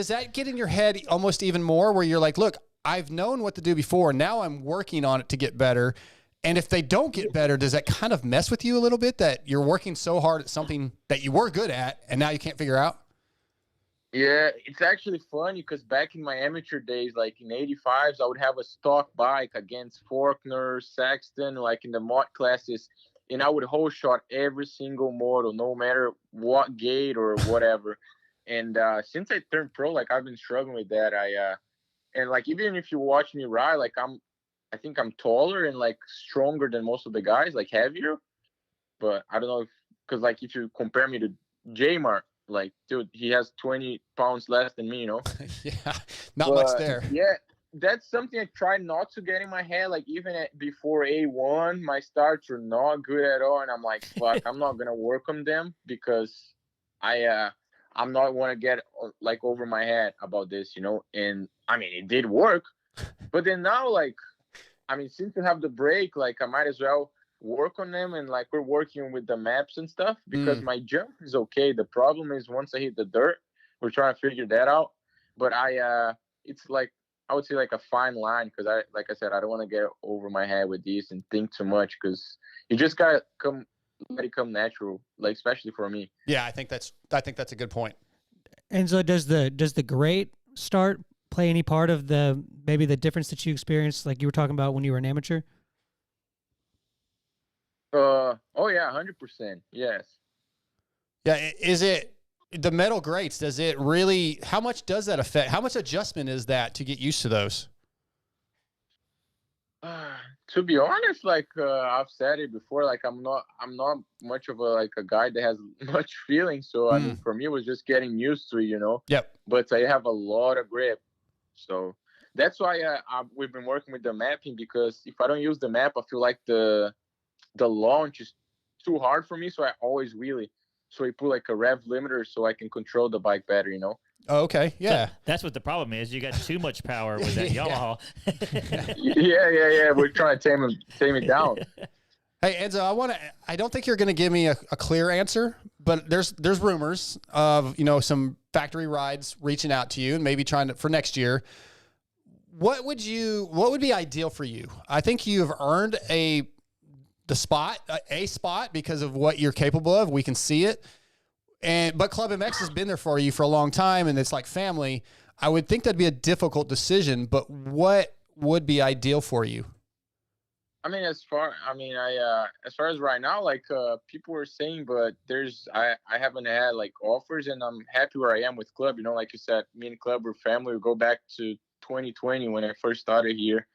that get in your head almost even more, where you're like, look, I've known what to do before, now I'm working on it to get better, and if they don't get better, does that kind of mess with you a little bit, that you're working so hard at something that you were good at and now you can't figure out? Yeah, it's actually funny because back in my amateur days, like in 85s, I would have a stock bike against Faulkner, Sexton, like in the mod classes. And I would whole shot every single moto, no matter what gate or whatever. And since I turned pro, like I've been struggling with that. And like even if you watch me ride, like I think I'm taller and like stronger than most of the guys, like heavier. But I don't know because like if you compare me to J-Mark, like dude, he has 20 pounds less than me, you know. Yeah, not much there. Yeah. That's something I try not to get in my head. Like even before A1, my starts were not good at all, and I'm like, fuck, I'm not gonna work on them because I'm not want to get like over my head about this, you know. And I mean, it did work, but then now, like, I mean, since you have the break, like I might as well work on them, and like we're working with the maps and stuff because my jump is okay. The problem is once I hit the dirt, we're trying to figure that out. But it's like, I would say like a fine line because like I said, I don't want to get over my head with these and think too much because you just gotta let it come natural, like especially for me. Yeah, I think that's a good point. And so does the great start play any part of maybe the difference that you experienced, like you were talking about when you were an amateur? Oh yeah, 100%. Yes. Yeah, is it the metal grates? Does it really? How much does that affect? How much adjustment is that to get used to those? To be honest, like I've said it before, like I'm not much of a guy that has much feeling. So I mean, for me, it was just getting used to it, you know. Yep. But I have a lot of grip, so that's why we've been working with the mapping, because if I don't use the map, I feel like the launch is too hard for me. So I always wheelie. So we put like a rev limiter so I can control the bike better, you know. Oh, okay, yeah. So that's what the problem is. You got too much power with that Yamaha. Yeah. We're trying to tame it down. Hey, Enzo, I don't think you're going to give me a clear answer, but there's rumors of, some factory rides reaching out to you and maybe trying to, for next year. What would be ideal for you? I think you've earned a spot because of what you're capable of. We can see it. But ClubMX has been there for you for a long time, and it's like family. I would think that'd be a difficult decision, but what would be ideal for you? I mean, as far as right now, like people were saying, but I haven't had like offers, and I'm happy where I am with Club. You know, like you said, me and Club were family. We go back to 2020 when I first started here,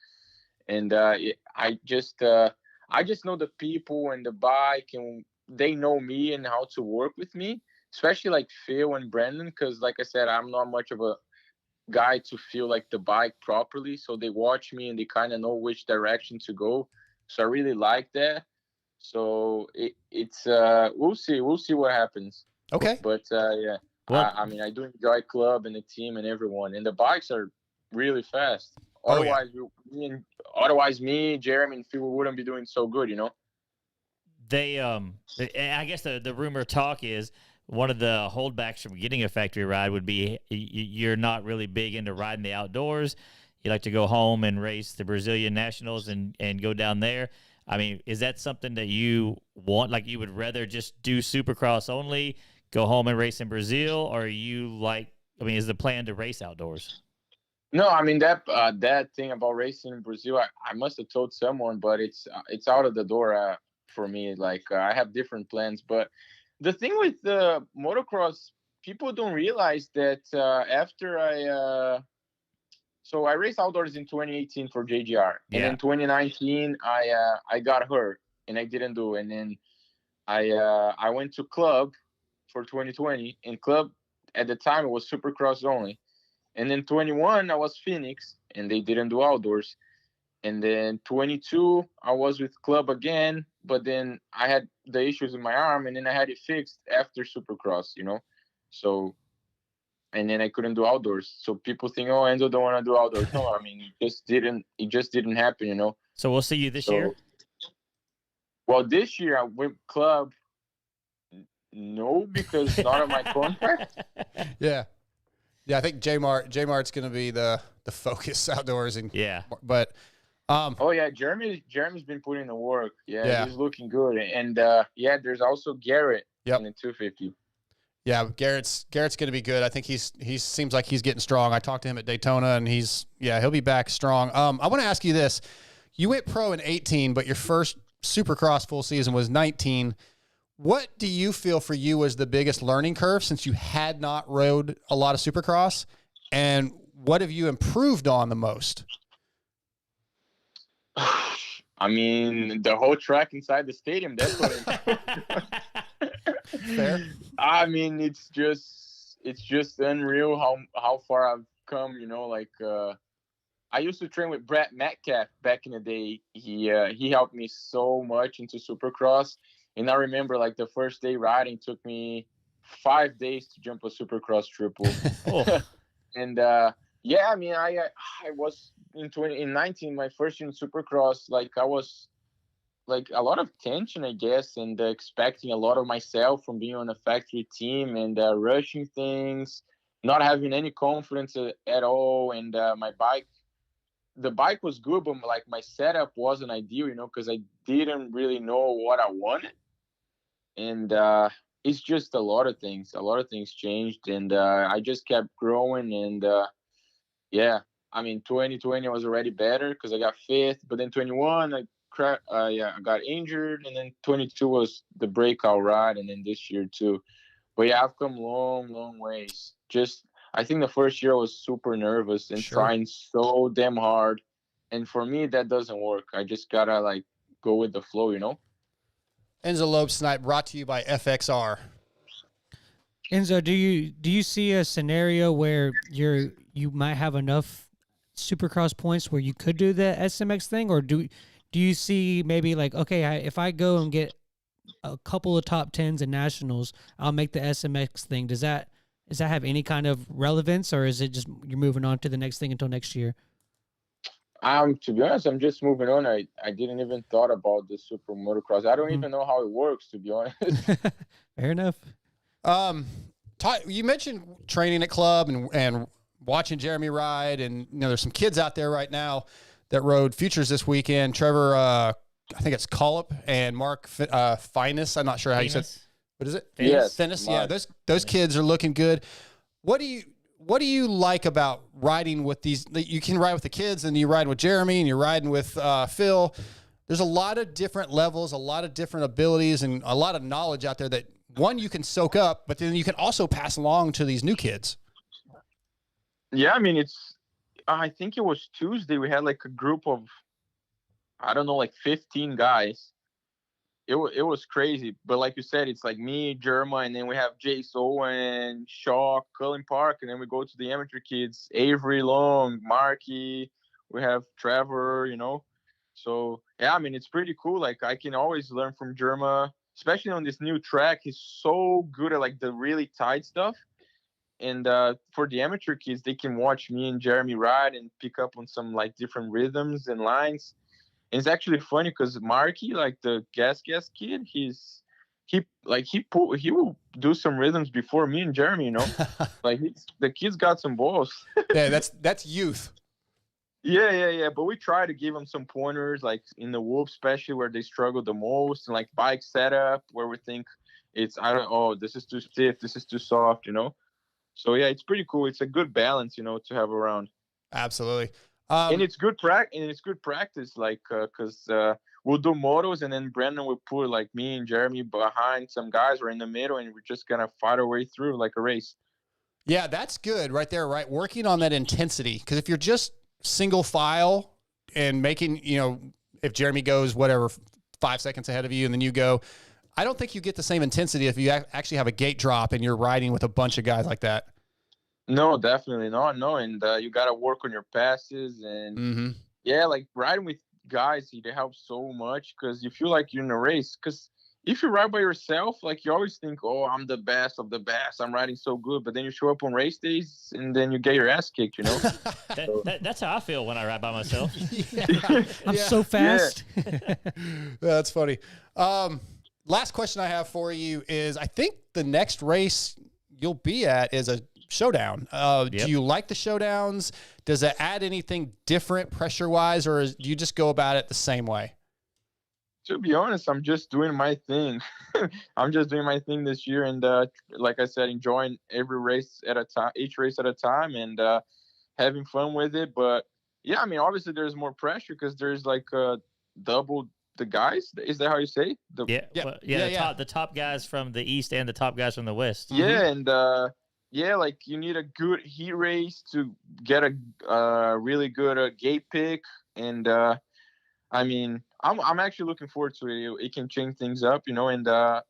and I just know the people and the bike, and they know me and how to work with me, especially like Phil and Brandon, because like I said, I'm not much of a guy to feel like the bike properly, so they watch me and they kind of know which direction to go. So I really like that. So it's we'll see what happens. Okay. But yeah, well, I mean, I do enjoy Club and the team and everyone, and the bikes are really fast. Otherwise, me, Jeremy, and Phil wouldn't be doing so good, you know. I guess the rumor talk is one of the holdbacks from getting a factory ride would be you're not really big into riding the outdoors. You like to go home and race the Brazilian Nationals and go down there. I mean, is that something that you want? Like, you would rather just do Supercross only, go home and race in Brazil, or is the plan to race outdoors? No, I mean that thing about racing in Brazil, I must have told someone, but it's out of the door for me. Like I have different plans, but the thing with the motocross, people don't realize that so I raced outdoors in 2018 for JGR, and in 2019 I got hurt and I didn't do, and then I went to Club for 2020, and Club at the time it was Supercross only. And then 21, I was Phoenix, and they didn't do outdoors. And then 22, I was with Club again, but then I had the issues with my arm, and then I had it fixed after Supercross, So, and then I couldn't do outdoors. So people think, oh, Enzo don't want to do outdoors. No, I mean, it just didn't happen. So we'll see you this year? Well, this year I went Club. No, because it's not on my contract. Yeah. Yeah, I think J Mart's going to be the focus outdoors, but oh yeah, Jeremy's been putting in the work. Yeah, he's looking good, and there's also Garrett in the 250. Yeah, Garrett's going to be good. I think he seems like he's getting strong. I talked to him at Daytona, and he'll be back strong. I want to ask you this: you went pro in 18, but your first Supercross full season was 19. What do you feel for you was the biggest learning curve since you had not rode a lot of Supercross? And what have you improved on the most? I mean, the whole track inside the stadium, that's what Fair. I mean, it's just unreal how far I've come, I used to train with Brett Metcalf back in the day. He helped me so much into Supercross. And I remember, like, the first day riding took me 5 days to jump a Supercross triple. And I mean, I was in 19, my first year in Supercross. Like, I was like a lot of tension, I guess, and expecting a lot of myself from being on a factory team and rushing things, not having any confidence at all. And the bike was good, but like my setup wasn't ideal, because I didn't really know what I wanted. And it's just a lot of things changed, and I just kept growing. And I mean, 2020 was already better because I got fifth, but then 21 I got injured, and then 22 was the breakout ride, and then this year too. But yeah, I've come long ways. Just I think the first year I was super nervous and trying so damn hard, and for me that doesn't work. I just gotta like go with the flow, Enzo Lopes tonight, brought to you by FXR. Enzo, do you see a scenario where you might have enough Supercross points where you could do the SMX thing, or do you see maybe like, okay, if I go and get a couple of top 10s in nationals, I'll make the SMX thing? Does that have any kind of relevance, or is it just you're moving on to the next thing until next year? To be honest, I'm just moving on. I didn't even thought about the super motocross. I don't even know how it works, to be honest. Fair enough. You mentioned training at Club and watching Jeremy ride, and there's some kids out there right now that rode Futures this weekend. Trevor, I think it's Collop, and Mark Finus. I'm not sure how you said. What is it? Yes, Finus. Yeah, those kids are looking good. What do you like about riding with these? You can ride with the kids, and you ride with Jeremy, and you're riding with Phil. There's a lot of different levels, a lot of different abilities, and a lot of knowledge out there that, one, you can soak up, but then you can also pass along to these new kids. Yeah, I mean, I think it was Tuesday. We had like a group of, I don't know, like 15 guys. It was crazy. But like you said, it's like me, Jerma, and then we have Jace Owen, Shaw, Cullen Park, and then we go to the amateur kids, Avery Long, Marky, we have Trevor, So, yeah, I mean, it's pretty cool. Like, I can always learn from Jerma, especially on this new track. He's so good at, like, the really tight stuff. And for the amateur kids, they can watch me and Jeremy ride and pick up on some, like, different rhythms and lines. And it's actually funny because Marky, like the gas kid, he will do some rhythms before me and Jeremy, you know. Like the kid's got some balls. Yeah, that's youth. Yeah. But we try to give them some pointers, like in the whoop, especially where they struggle the most, and like bike setup where we think this is too stiff, this is too soft, you know. So yeah, it's pretty cool. It's a good balance, you know, to have around. Absolutely. And it's good practice, like because we'll do motos, and then Brandon will put like me and Jeremy behind some guys. We're in the middle, and we're just gonna fight our way through like a race. Yeah, that's good right there, right? Working on that intensity, because if you're just single file and making, you know, if Jeremy goes whatever 5 seconds ahead of you and then you go, I don't think you get the same intensity if you actually have a gate drop and you're riding with a bunch of guys like that. No, definitely not. No, and you gotta work on your passes, and yeah, like riding with guys, it helps so much because you feel like you're in a race. Because if you ride by yourself, like you always think, oh, I'm the best of the best, I'm riding so good, but then you show up on race days and then you get your ass kicked, you know. That's how I feel when I ride by myself. I'm so fast. That's funny. Last question I have for you is, I think the next race you'll be at is a showdown. Do you like the showdowns? Does it add anything different pressure-wise, or do you just go about it the same way? To be honest, I'm just doing my thing. I'm just doing my thing this year, and like I said, enjoying every race at a time, each race at a time, and having fun with it. But yeah, I mean, obviously there's more pressure because there's like double the guys. Is that how you say? The top guys from the east and the top guys from the west. Yeah, and like you need a good heat race to get a really good gate pick, and I mean, I'm actually looking forward to it. It can change things up, you know, and I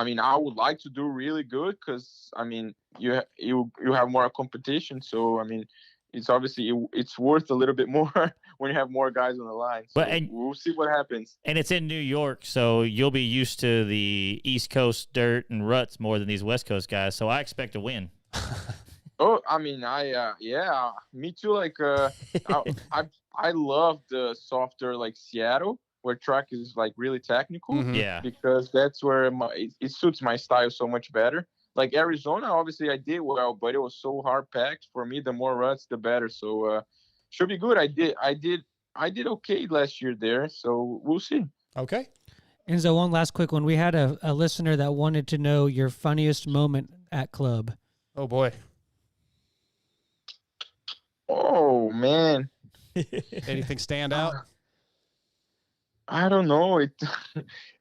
mean, I would like to do really good because I mean, you have more competition, so I mean, it's obviously it's worth a little bit more when you have more guys on the line. So we'll see what happens. And it's in New York, so you'll be used to the East Coast dirt and ruts more than these West Coast guys. So I expect to win. Oh, I mean, yeah, me too. Like, I love the softer like Seattle, where track is like really technical. Yeah, because that's where it suits my style so much better. Like Arizona, obviously I did well, but it was so hard packed. For me, the more ruts, the better. So should be good. I did okay last year there. So we'll see. Okay. Enzo, one last quick one. We had a listener that wanted to know your funniest moment at club. Oh boy. Oh man. Anything stand out? I don't know.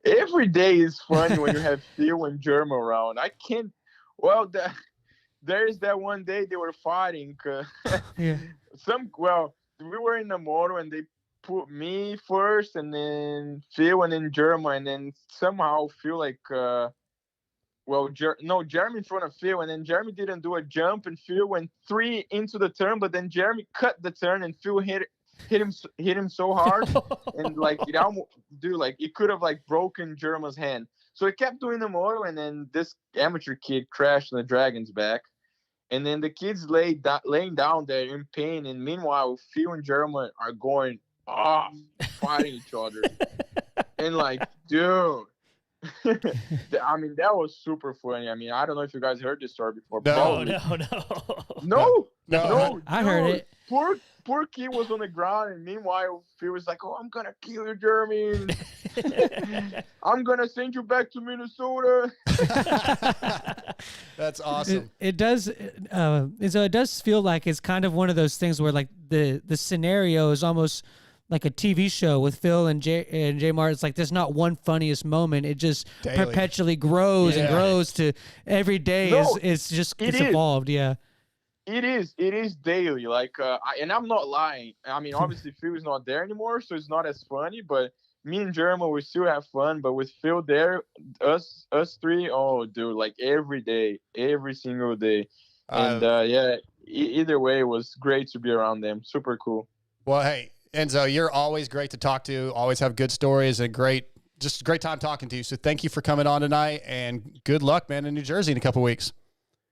Every day is funny when you have Phil and Germ around. I can't. Well, there's that one day they were fighting. Yeah. We were in the moto and they put me first, and then Phil, and then Germ, and then somehow Phil like Jeremy in front of Phil, and then Jeremy didn't do a jump, and Phil went 3 into the turn, but then Jeremy cut the turn, and Phil hit him so hard, and like it could have like broken Jeremy's hand. So he kept doing the moto, and then this amateur kid crashed on the Dragon's back, and then the kids laying down there in pain, and meanwhile Phil and Jeremy are going off fighting each other, and like, dude. I mean, that was super funny. I mean, I don't know if you guys heard this story before. No. I heard it. Poor kid was on the ground, and meanwhile Phil was like, "Oh, I'm gonna kill you, Jeremy. I'm gonna send you back to Minnesota." That's awesome. It does. So it does feel like it's kind of one of those things where like the scenario is almost like a TV show with Phil and J Mart. It's like there's not one funniest moment. It just perpetually grows and grows to every day. It's evolved. Yeah. It is daily. Like, and I'm not lying. I mean, obviously Phil is not there anymore, so it's not as funny. But me and Jeremy, we still have fun. But with Phil there, us three, oh, dude, like every day, every single day. And either way, it was great to be around them. Super cool. Well, hey, Enzo, you're always great to talk to. Always have good stories and just a great time talking to you. So thank you for coming on tonight, and good luck, man, in New Jersey in a couple weeks.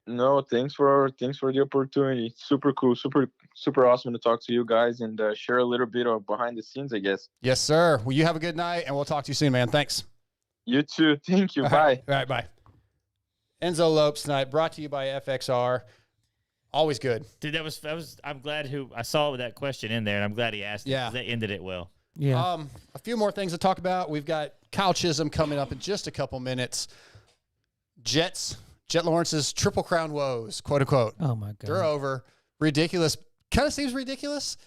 No, thanks for the opportunity. Super cool, super awesome to talk to you guys and share a little bit of behind the scenes, I guess. Yes, sir. Well, you have a good night, and we'll talk to you soon, man. Thanks. You too. Thank you. All Bye. All right, bye. Enzo Lopes tonight, brought to you by FXR. Always good. Dude, I'm glad I saw that question in there, and I'm glad he asked it. Yeah. 'Cause they ended it well. Yeah. A few more things to talk about. We've got Kyle Chisholm coming up in just a couple minutes. Jet Lawrence's Triple Crown woes, quote unquote. Oh my God. They're over. Ridiculous. Kind of seems ridiculous,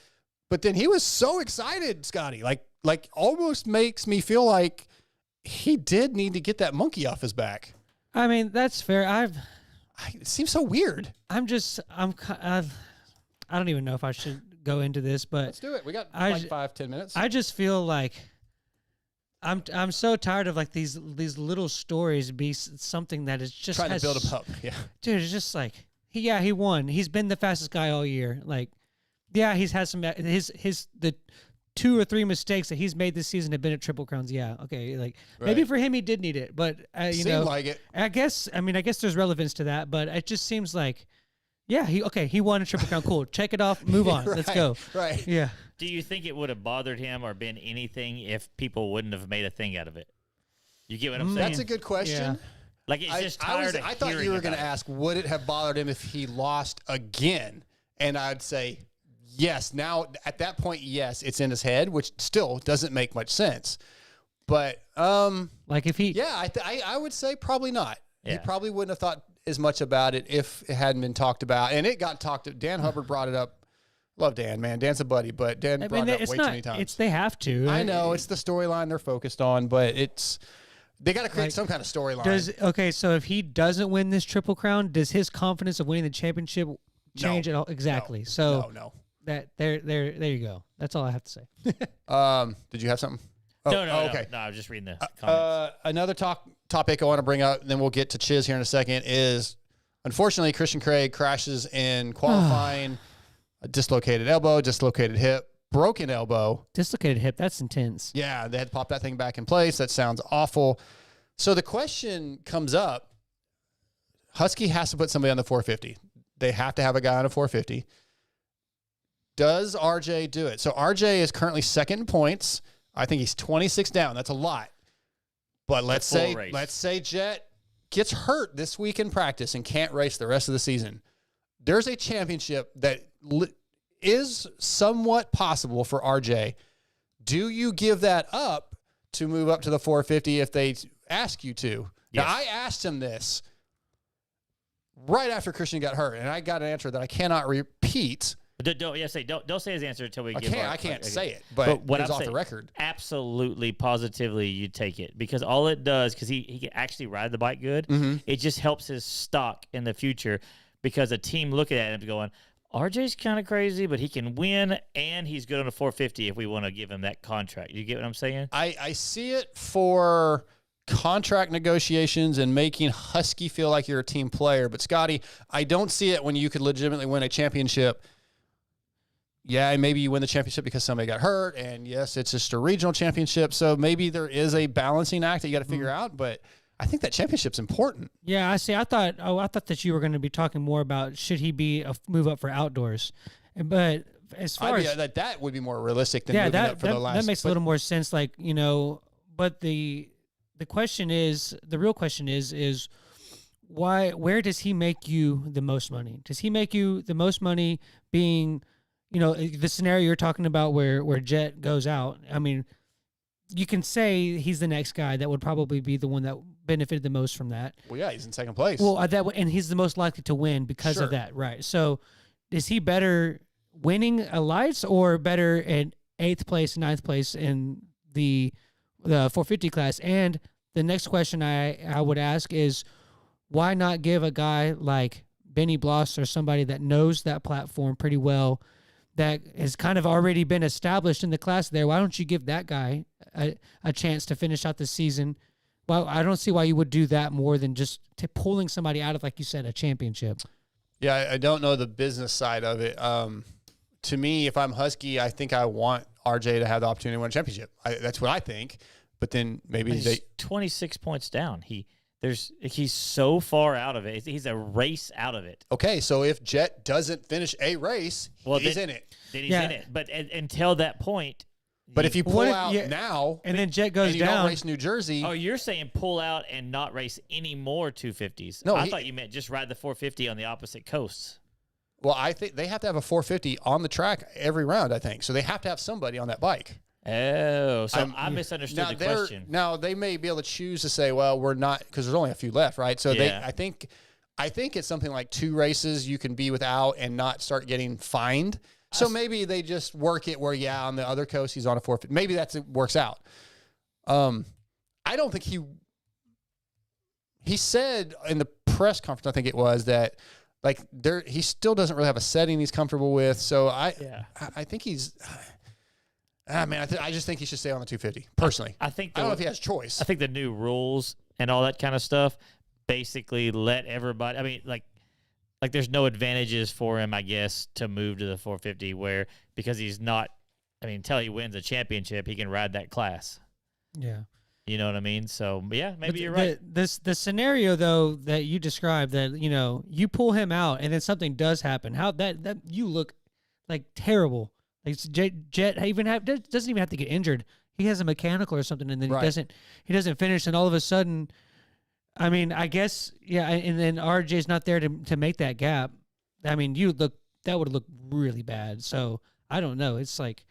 but then he was so excited, Scotty. Like almost makes me feel like he did need to get that monkey off his back. I mean, that's fair. It seems so weird. I don't even know if I should go into this, but Let's do it. We got 5-10 minutes. I just feel like I'm so tired of like these little stories be something that is just trying to build him up. Yeah. Dude, it's just like he won. He's been the fastest guy all year. Like, yeah, he's had some the 2 or 3 mistakes that he's made this season have been at Triple Crowns. Yeah, okay, like maybe for him he did need it, but you know, like it. I guess there's relevance to that, but it just seems like, yeah, he won a Triple Crown. Cool, check it off, move on, let's go. Right. Yeah. Do you think it would have bothered him or been anything if people wouldn't have made a thing out of it? You get what I'm saying? That's a good question. Yeah. Like, it's just tired I thought you were going to ask, would it have bothered him if he lost again? And I'd say yes. Now, at that point, yes, it's in his head, which still doesn't make much sense. But, like if he... Yeah, I would say probably not. Yeah. He probably wouldn't have thought as much about it if it hadn't been talked about. And it got talked about. Dan Hubbard brought it up. Love Dan, man. Dan's a buddy, but Dan brought it up way too many times. They have to. I know. It's the storyline they're focused on, but they got to create some kind of storyline. So if he doesn't win this Triple Crown, does his confidence of winning the championship change at all? Exactly. No. So No. that there you go. That's all I have to say. Did you have something? No, okay. No, I was just reading the comments. Another topic I want to bring up, and then we'll get to Chiz here in a second, is unfortunately Christian Craig crashes in qualifying, a dislocated elbow, dislocated hip, broken elbow. Dislocated hip, that's intense. Yeah, they had to pop that thing back in place. That sounds awful. So the question comes up, Husky has to put somebody on the 450. They have to have a guy on a 450. Does RJ do it? So RJ is currently second in points. I think he's 26 down. That's a lot. But let's say Jet gets hurt this week in practice and can't race the rest of the season. There's a championship that is somewhat possible for RJ. Do you give that up to move up to the 450 if they ask you to? Yes. Now, I asked him this right after Christian got hurt, and I got an answer that I cannot repeat. Don't say his answer until we give. I can't say it, but what it's I'm off saying, the record. Absolutely, positively, you take it because all it does, because he can actually ride the bike good. Mm-hmm. It just helps his stock in the future because a team looking at him going, RJ's kind of crazy, but he can win and he's good on a 450 if we want to give him that contract. You get what I'm saying? I see it for contract negotiations and making Husky feel like you're a team player, but Scotty, I don't see it when you could legitimately win a championship. Yeah, maybe you win the championship because somebody got hurt, and yes, it's just a regional championship, so maybe there is a balancing act that you got to figure out, but I think that championship's important. Yeah, I see. I thought that you were going to be talking more about should he be a move up for outdoors, but as far as that would be more realistic than moving up for the last. That makes a little more sense. Like, you know, but the question is, the real question is why? Where does he make you the most money? Does he make you the most money being, you know, the scenario you're talking about where Jet goes out? I mean, you can say he's the next guy that would probably be the one that benefited the most from that. Well, yeah, he's in second place. Well, and he's the most likely to win because of that, right? So, is he better winning a lights or better in 8th place, 9th place in the 450 class? And the next question I would ask is, why not give a guy like Benny Bloss or somebody that knows that platform pretty well, that has kind of already been established in the class there? Why don't you give that guy a chance to finish out the season? Well, I don't see why you would do that more than just pulling somebody out of, like you said, a championship. Yeah, I don't know the business side of it. To me, if I'm Husky, I think I want RJ to have the opportunity to win a championship. That's what I think. But then maybe he's 26 points down. he's so far out of it. He's a race out of it. Okay, so if Jet doesn't finish a race, he's in it. Then he's in it. But until that point. But if you pull out now, and then Jet goes and you down, don't race New Jersey. Oh, you're saying pull out and not race any more 250s? No, I thought you meant just ride the 450 on the opposite coasts. Well, I think they have to have a 450 on the track every round. I think so. They have to have somebody on that bike. Oh, so I misunderstood the question. Now they may be able to choose to say, "Well, we're not," because there's only a few left, right? So I think it's something like 2 races you can be without and not start getting fined. So maybe they just work it where, on the other coast he's on a 450. Maybe it works out. I don't think he said in the press conference, I think it was, that like he still doesn't really have a setting he's comfortable with. So I think he's. I just think he should stay on the 250 personally. I don't know if he has choice. I think the new rules and all that kind of stuff basically let everybody. I mean, like there's no advantages for him, I guess, to move to the 450 because he's not. I mean, until he wins a championship, he can ride that class. Yeah. You know what I mean? So maybe you're right. The scenario though that you described, that you pull him out and then something does happen. How that you look like terrible. Like Jet doesn't even have to get injured. He has a mechanical or something, and then he doesn't finish, and all of a sudden, I mean, I guess and then RJ's not there to make that gap. I mean, that would look really bad. So I don't know. It's like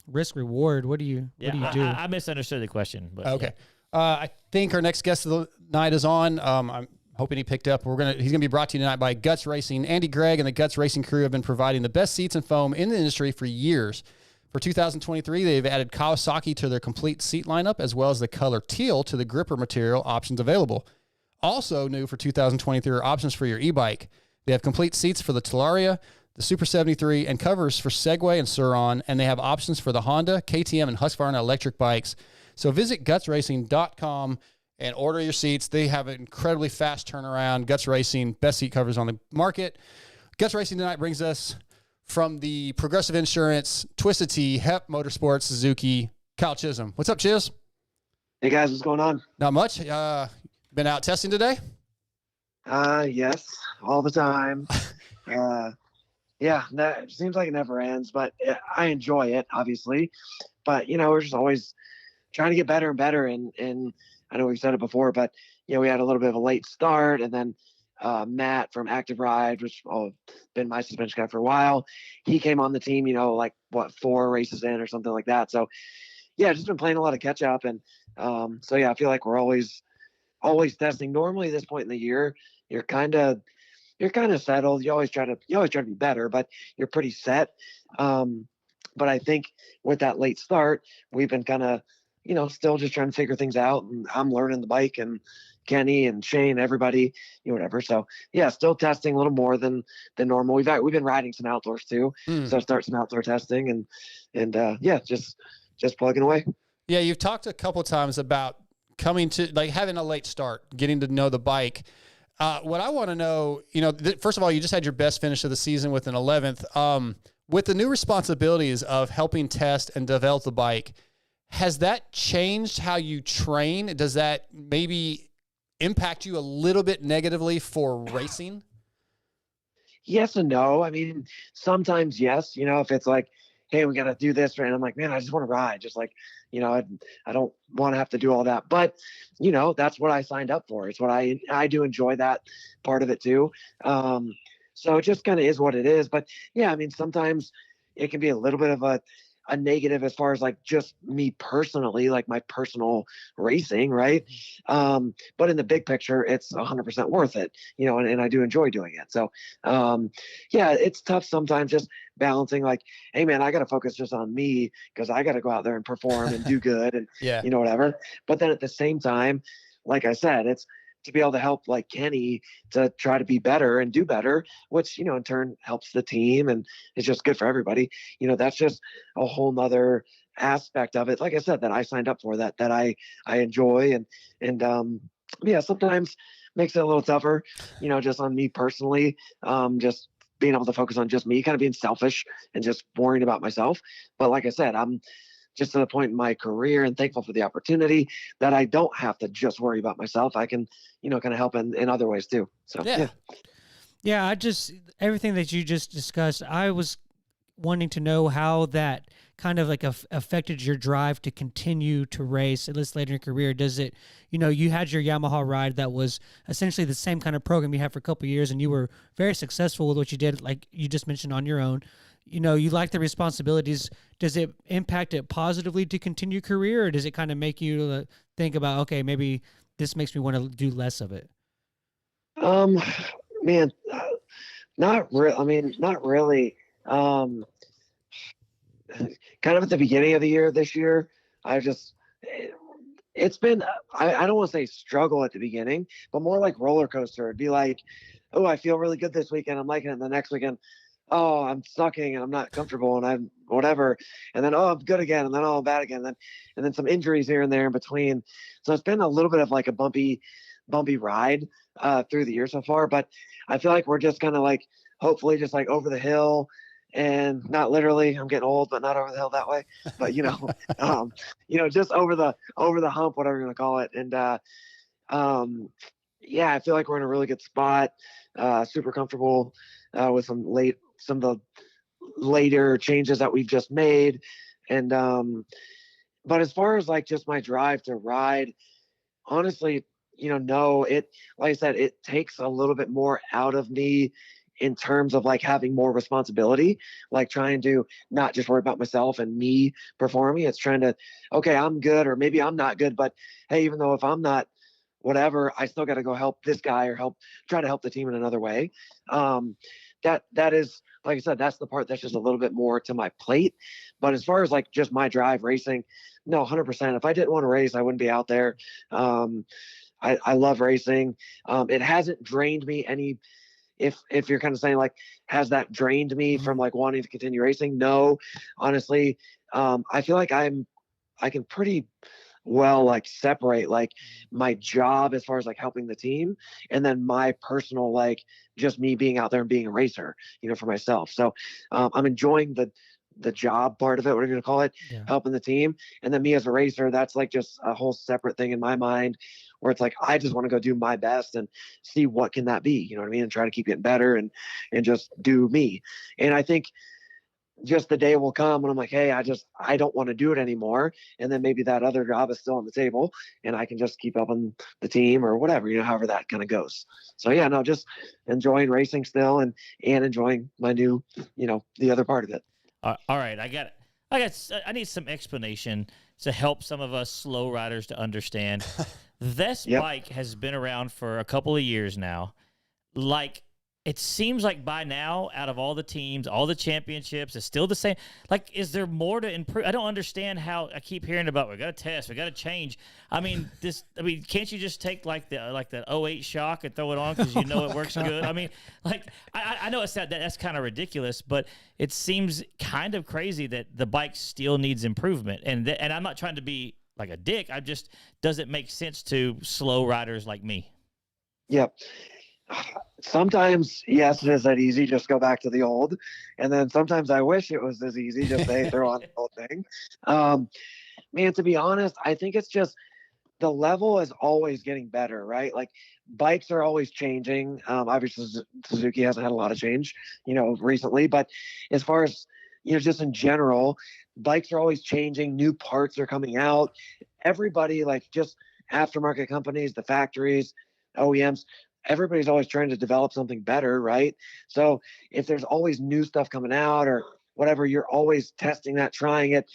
risk reward. What do you do? I misunderstood the question. But okay. I think our next guest of the night is on. I'm hoping he picked up. He's gonna be brought to you tonight by Guts Racing. Andy Gregg and the Guts Racing crew have been providing the best seats and foam in the industry for years. For 2023, they've added Kawasaki to their complete seat lineup, as well as the color teal to the gripper material options available. Also new for 2023 are options for your e-bike. They have complete seats for the Talaria, the Super 73, and covers for Segway and Sur-Ron, and they have options for the Honda, KTM, and Husqvarna electric bikes. So visit gutsracing.com and order your seats. They have an incredibly fast turnaround. Guts Racing, best seat covers on the market. Guts Racing tonight brings us from the Progressive Insurance, Twisted Tea, HEP Motorsports Suzuki, Kyle Chisholm. What's up, Chiz? Hey, guys. What's going on? Not much. Been out testing today? Yes, all the time. It seems like it never ends, but I enjoy it, obviously. But, we're just always trying to get better and better. And I know we've said it before, but we had a little bit of a late start, and then Matt from Active Ride, which been my suspension guy for a while, he came on the team, 4 races in or something like that. So just been playing a lot of catch up, and I feel like we're always testing. Normally, at this point in the year, you're kind of settled. You always try to be better, but you're pretty set. But I think with that late start, we've been kind of still just trying to figure things out, and I'm learning the bike, and Kenny and Shane, everybody, whatever. So still testing a little more than normal. We've been riding some outdoors too. So start some outdoor testing and just plugging away. Yeah. You've talked a couple of times about coming to having a late start, getting to know the bike. What I want to know, first of all, you just had your best finish of the season with an 11th, with the new responsibilities of helping test and develop the bike. Has that changed how you train? Does that maybe impact you a little bit negatively for racing? Yes and no. I mean, sometimes yes. If it's like, hey, we got to do this, and I'm like, man, I just want to ride. Just like, I don't want to have to do all that. But, that's what I signed up for. It's what I do enjoy that part of it too. So it just kind of is what it is. But I mean, sometimes it can be a little bit of a negative as far as like just me personally, like my personal racing, right? But in the big picture, it's 100% worth it, and I do enjoy doing it. So it's tough sometimes just balancing like, hey man, I got to focus just on me because I got to go out there and perform and do good and whatever. But then at the same time, like I said, it's to be able to help like Kenny to try to be better and do better, which, in turn helps the team and it's just good for everybody. That's just a whole nother aspect of it. Like I said, that I signed up for that I enjoy and sometimes makes it a little tougher, just on me personally, just being able to focus on just me, kind of being selfish and just worrying about myself. But like I said, I'm just to the point in my career, and thankful for the opportunity that I don't have to just worry about myself. I can, kind of help in other ways too. So, Yeah. Yeah, everything that you just discussed, I was wanting to know how that kind of like affected your drive to continue to race at least later in your career. Does it, you had your Yamaha ride that was essentially the same kind of program you had for a couple of years, and you were very successful with what you did, like you just mentioned, on your own. You like the responsibilities. Does it impact it positively to continue your career, or does it kind of make you think about, okay, maybe this makes me want to do less of it? Man, not really. I mean, not really. Kind of at the beginning of the year this year, it's been, I don't want to say struggle at the beginning, but more like roller coaster. It'd be like, oh, I feel really good this weekend, I'm liking it. And the next weekend, oh, I'm sucking and I'm not comfortable and I'm whatever. And then, oh, I'm good again. And then, oh, I'm bad again. And then some injuries here and there in between. So it's been a little bit of like a bumpy ride through the year so far. But I feel like we're just kind of like, hopefully just like over the hill, and not literally, I'm getting old, but not over the hill that way, but just over the hump, whatever you're going to call it. And yeah, I feel like we're in a really good spot, super comfortable with some of the later changes that we've just made. And but as far as like just my drive to ride, honestly, no, like I said, it takes a little bit more out of me in terms of like having more responsibility, like trying to not just worry about myself and me performing. It's trying to, okay, I'm good, or maybe I'm not good, but hey, even though if I'm not whatever, I still got to go help this guy or try to help the team in another way. That is, like I said, that's the part that's just a little bit more to my plate. But as far as like just my drive racing, no, 100%. If I didn't want to race, I wouldn't be out there. I love racing. It hasn't drained me any. If you're kind of saying like, has that drained me from like wanting to continue racing? No, honestly, I feel like I can pretty well like separate like my job as far as like helping the team, and then my personal, like just me being out there and being a racer, for myself. So I'm enjoying the job part of it, what are you going to call it, helping the team. And then me as a racer, that's like just a whole separate thing in my mind, where it's like, I just want to go do my best and see what can that be, you know what I mean? And try to keep getting better and just do me. And I think just the day will come when I'm like, hey, I don't want to do it anymore. And then maybe that other job is still on the table and I can just keep helping the team or whatever, however that kind of goes. So yeah, no, just enjoying racing still and enjoying my new, the other part of it. All right, I need some explanation to help some of us slow riders to understand. This bike has been around for a couple of years now. Like, it seems like by now, out of all the teams, all the championships, it's still the same. Like, is there more to improve? I don't understand how I keep hearing about, we got to test, we got to change. I mean, can't you just take like the 08 shock and throw it on because it works good? I mean, like, I know that's kind of ridiculous, but it seems kind of crazy that the bike still needs improvement. And I'm not trying to be like a dick. Does it make sense to slow riders like me? Yep. Sometimes, yes, it is that easy. Just go back to the old. And then sometimes I wish it was as easy. Just say, throw on the whole thing. Man, to be honest, I think it's just the level is always getting better, right? Like bikes are always changing. Obviously, Suzuki hasn't had a lot of change, recently. But as far as, just in general, bikes are always changing. New parts are coming out. Everybody, like just aftermarket companies, the factories, OEMs, everybody's always trying to develop something better, right? So if there's always new stuff coming out or whatever, you're always testing that, trying it,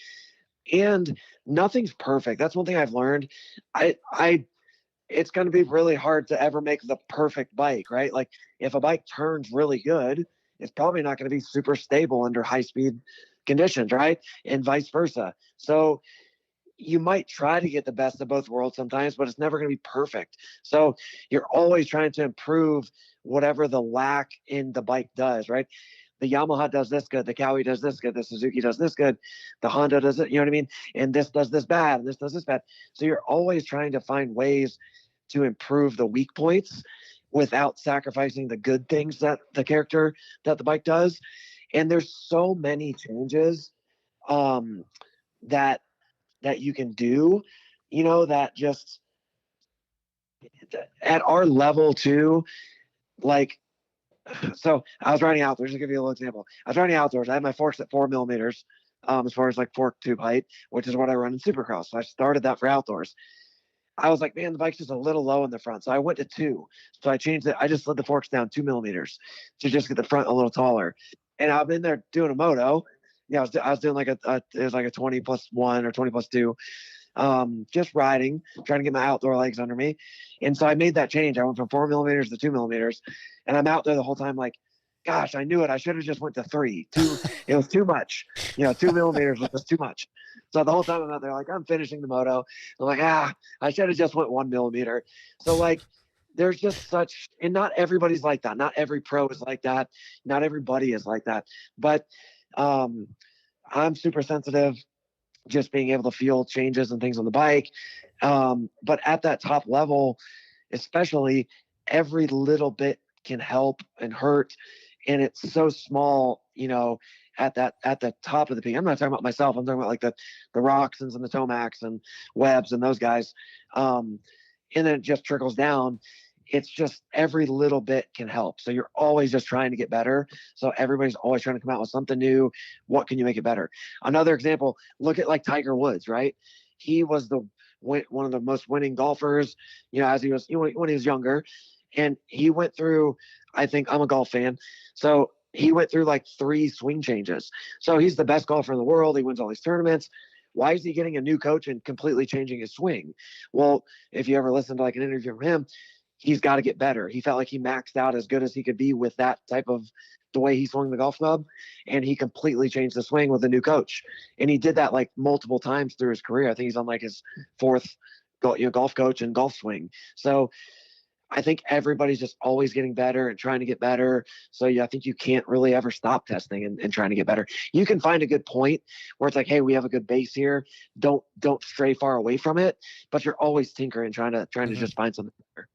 and nothing's perfect. That's one thing I've learned. It's going to be really hard to ever make the perfect bike, right? Like if a bike turns really good, it's probably not going to be super stable under high speed conditions, right? And vice versa. So you might try to get the best of both worlds sometimes, but it's never going to be perfect. So you're always trying to improve whatever the lack in the bike does, right? The Yamaha does this good, the Kawi does this good, the Suzuki does this good, the Honda does it, you know what I mean? And this does this bad, and this does this bad. So you're always trying to find ways to improve the weak points without sacrificing the good things that the bike does. And there's so many changes that that you can do, that just at our level too, like, so I was riding outdoors. To give you a little example, I was riding outdoors. I had my forks at 4 mm, as far as like fork tube height, which is what I run in Supercross. So I started that for outdoors. I was like, man, the bike's just a little low in the front. So I went to 2. So I changed it. I just slid the forks down 2 mm to just get the front a little taller. And I've been there doing a moto. Yeah, I was doing like it was like a 20+1 or 20+2. Just riding, trying to get my outdoor legs under me. And so I made that change. I went from 4 mm to 2 mm, and I'm out there the whole time like, gosh, I knew it. I should have just went to 3. It was too much. 2 mm was just too much. So the whole time I'm out there, like, I'm finishing the moto. I'm like, I should have just went 1 mm. So like, there's just such, and not everybody's like that. Not every pro is like that. Not everybody is like that. But I'm super sensitive, just being able to feel changes and things on the bike. But at that top level, especially, every little bit can help and hurt. And it's so small, at the top of the peak. I'm not talking about myself. I'm talking about like the Roxons and the Tomacs and Webbs and those guys. And then it just trickles down. It's just every little bit can help. So you're always just trying to get better. So everybody's always trying to come out with something new. What can you make it better? Another example, look at like Tiger Woods, right? He was one of the most winning golfers, as he was when he was younger. And he went through, I think, I'm a golf fan, so he went through like 3 swing changes. So he's the best golfer in the world. He wins all these tournaments. Why is he getting a new coach and completely changing his swing? Well, if you ever listen to like an interview from him, he's got to get better. He felt like he maxed out as good as he could be with that type of the way he swung the golf club, and he completely changed the swing with a new coach. And he did that like multiple times through his career. I think he's on like his 4th golf coach and golf swing. So I think everybody's just always getting better and trying to get better. So I think you can't really ever stop testing and trying to get better. You can find a good point where it's like, hey, we have a good base here. Don't stray far away from it, but you're always tinkering, trying to just find something better.